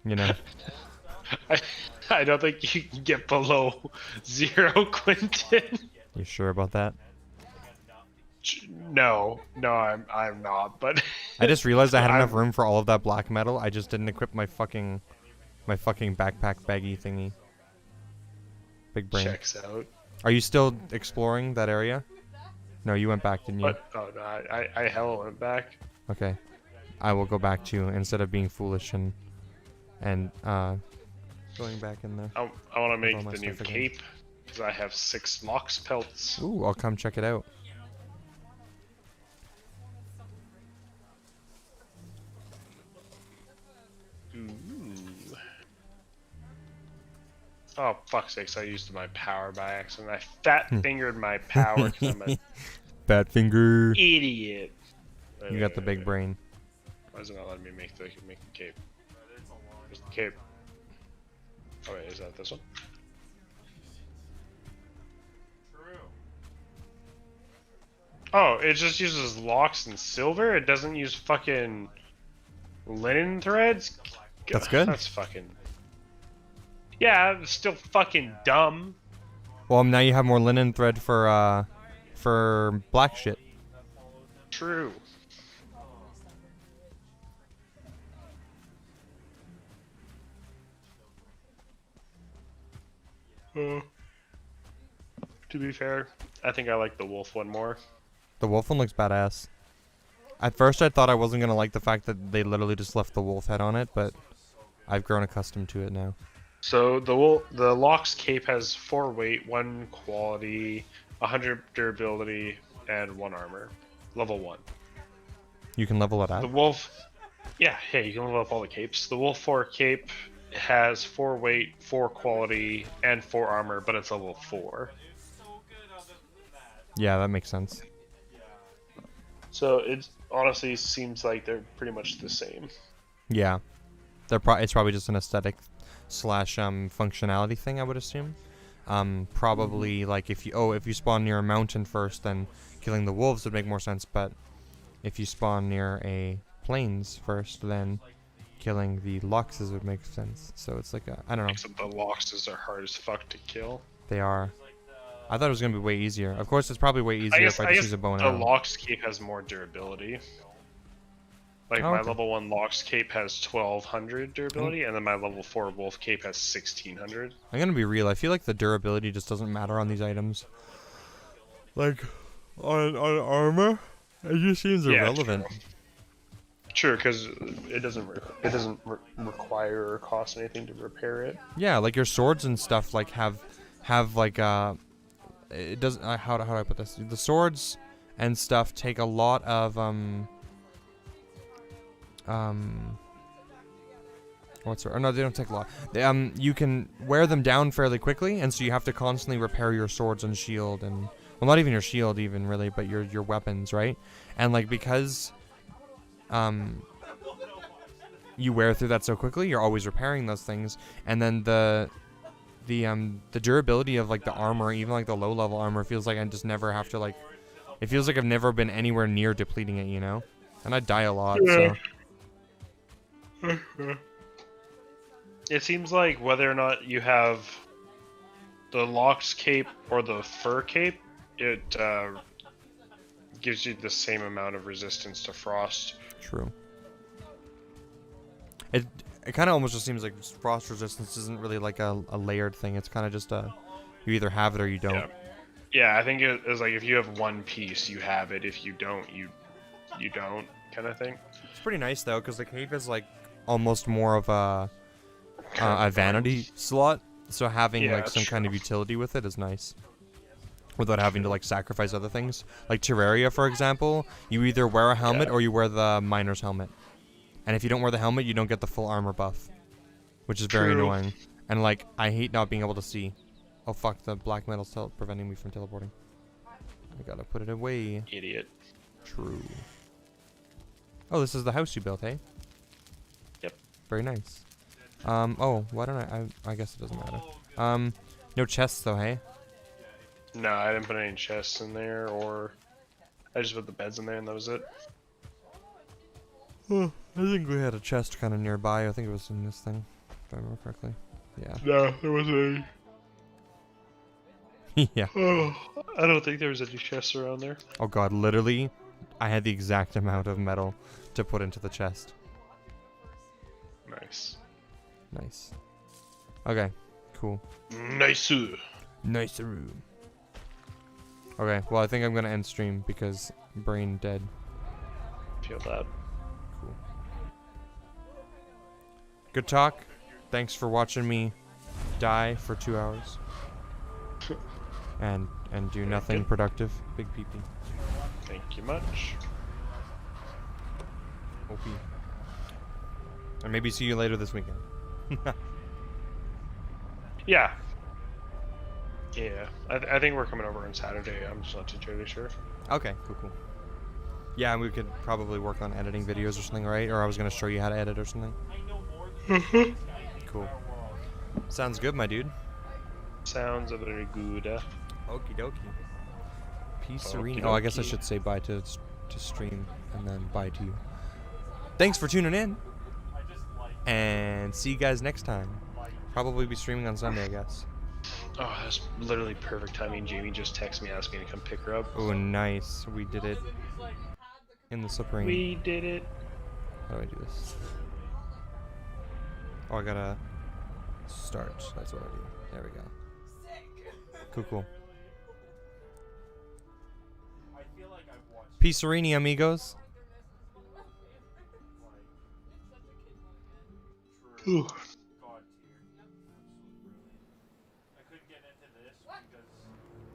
S1: You know.
S3: I don't think you can get below 0, Quentin.
S1: You sure about that?
S3: No, I'm not. But
S1: I just realized I had enough room for all of that black metal. I just didn't equip my fucking backpack baggy thingy. Big brain.
S3: checks out.
S1: Are you still exploring that area? No, you went back, didn't you?
S3: But oh no, I hella went back.
S1: Okay. I will go back too instead of being foolish and going back in there.
S3: I want to make
S1: all my
S3: the new
S1: stuff again.
S3: cape because I have 6 Lox pelts.
S1: Ooh, I'll come check it out.
S3: Ooh. Oh fuck's sakes! I used my power by accident. I fat fingered my power 'cause I'm an
S1: Bat finger.
S3: idiot.
S1: You got the big brain.
S3: Why is it not letting me make the cape? Where's the cape? Oh wait, is that this one? Oh, it just uses locks and silver? It doesn't use fucking linen threads?
S1: That's good.
S3: That's fucking... Yeah, it's still fucking dumb.
S1: Well, now you have more linen thread for black shit.
S3: True. To be fair, I think I like the wolf one more.
S1: The wolf one looks badass. At first, I thought I wasn't gonna like the fact that they literally just left the wolf head on it, but I've grown accustomed to it now.
S3: So the Lox cape has 4 weight, 1 quality, 100 durability, and 1 armor. Level 1.
S1: You can level it up.
S3: The wolf, yeah, you can level up all the capes. The wolf 4 cape has 4 weight, 4 quality, and 4 armor, but it's level 4.
S1: Yeah, that makes sense.
S3: So it honestly seems like they're pretty much the same.
S1: Yeah, it's probably just an aesthetic / functionality thing, I would assume. Probably like if you spawn near a mountain first, then killing the wolves would make more sense. But if you spawn near a plains first, then killing the Loxes would make sense. So it's like I don't know.
S3: Except the Loxes are hard as fuck to kill.
S1: They are. I thought it was gonna be way easier. Of course, it's probably way easier if I just use a bow and
S3: the
S1: arrow.
S3: Lox cape has more durability. Like
S1: Oh,
S3: my
S1: okay.
S3: level 1 Lox cape has 1200 durability, and then my level 4 Wolf cape has 1600.
S1: I'm gonna be real. I feel like the durability just doesn't matter on these items. Like on armor, it just seems
S3: Yeah,
S1: irrelevant.
S3: Sure, because it doesn't require or cost anything to repair it.
S1: Yeah, like your swords and stuff like have like it doesn't how do I put this? The swords and stuff take a lot of no, they don't take a lot. They, you can wear them down fairly quickly, and so you have to constantly repair your swords and shield, and well, not even your shield even really, but your weapons, right? And like because you wear through that so quickly, you're always repairing those things, and then the durability of like the armor, even like the low level armor, feels like I just never have to like. It feels like I've never been anywhere near depleting it, you know, and I die a lot. So.
S3: It seems like whether or not you have the Lox cape or the fur cape, it gives you the same amount of resistance to frost.
S1: True. It kind of almost just seems like frost resistance isn't really like a layered thing. It's kind of just you either have it or you don't.
S3: Yeah. Yeah, I think it's like if you have one piece, you have it. If you don't, you don't, kind of thing.
S1: It's pretty nice though, because the cave is like almost more of a vanity slot. So having
S3: Yeah,
S1: like some
S3: that's
S1: kind of
S3: true.
S1: utility with it is nice, without having to like sacrifice other things. Like Terraria, for example, you either wear a helmet
S3: Yeah.
S1: or you wear the miner's helmet. And if you don't wear the helmet, you don't get the full armor buff, which is very
S3: True.
S1: annoying. And like, I hate not being able to see. Oh fuck, the black metal's preventing me from teleporting. I gotta put it away.
S3: Idiot.
S1: True. Oh, this is the house you built, hey?
S3: Yep.
S1: Very nice. Oh, why don't I guess it doesn't matter. No chests though, hey?
S3: No, I didn't put any chests in there, or I just put the beds in there, and that was it.
S1: Oh, I think we had a chest kind of nearby. I think it was in this thing, if I remember correctly. Yeah.
S3: No, there wasn't any.
S1: Yeah.
S3: Oh, I don't think there was any chests around there.
S1: Oh god, literally, I had the exact amount of metal to put into the chest.
S3: Nice.
S1: Nice. Okay, cool.
S3: Nice.
S1: Nice room. Okay, well I think I'm gonna end stream because brain dead.
S3: Feel that.
S1: Cool. Good talk. Thanks for watching me die for 2 hours. and do nothing
S3: good.
S1: productive. Big peepee.
S3: Thank you much.
S1: OP. And maybe see you later this weekend.
S3: Yeah. Yeah. I think we're coming over on Saturday. I'm just not too sure.
S1: Okay, cool. Yeah, and we could probably work on editing videos or something, right? Or I was gonna show you how to edit or something. Cool. Sounds good, my dude.
S3: Sounds very good.
S1: Okie dokie. Peace,
S3: Okie
S1: serene. Oh, I guess I
S3: dokie.
S1: should say bye to stream and then bye to you. Thanks for tuning in. And see you guys next time. Probably be streaming on Sunday, I guess.
S3: Oh, that's literally perfect timing. Jamie just texted me asking me to come pick her up.
S1: Oh, nice. We did it. In the slip ring.
S3: We did it.
S1: How do I do this? Oh, I gotta start. That's what I do. There we go. Cool. Peace, serene, amigos.
S3: Ooh.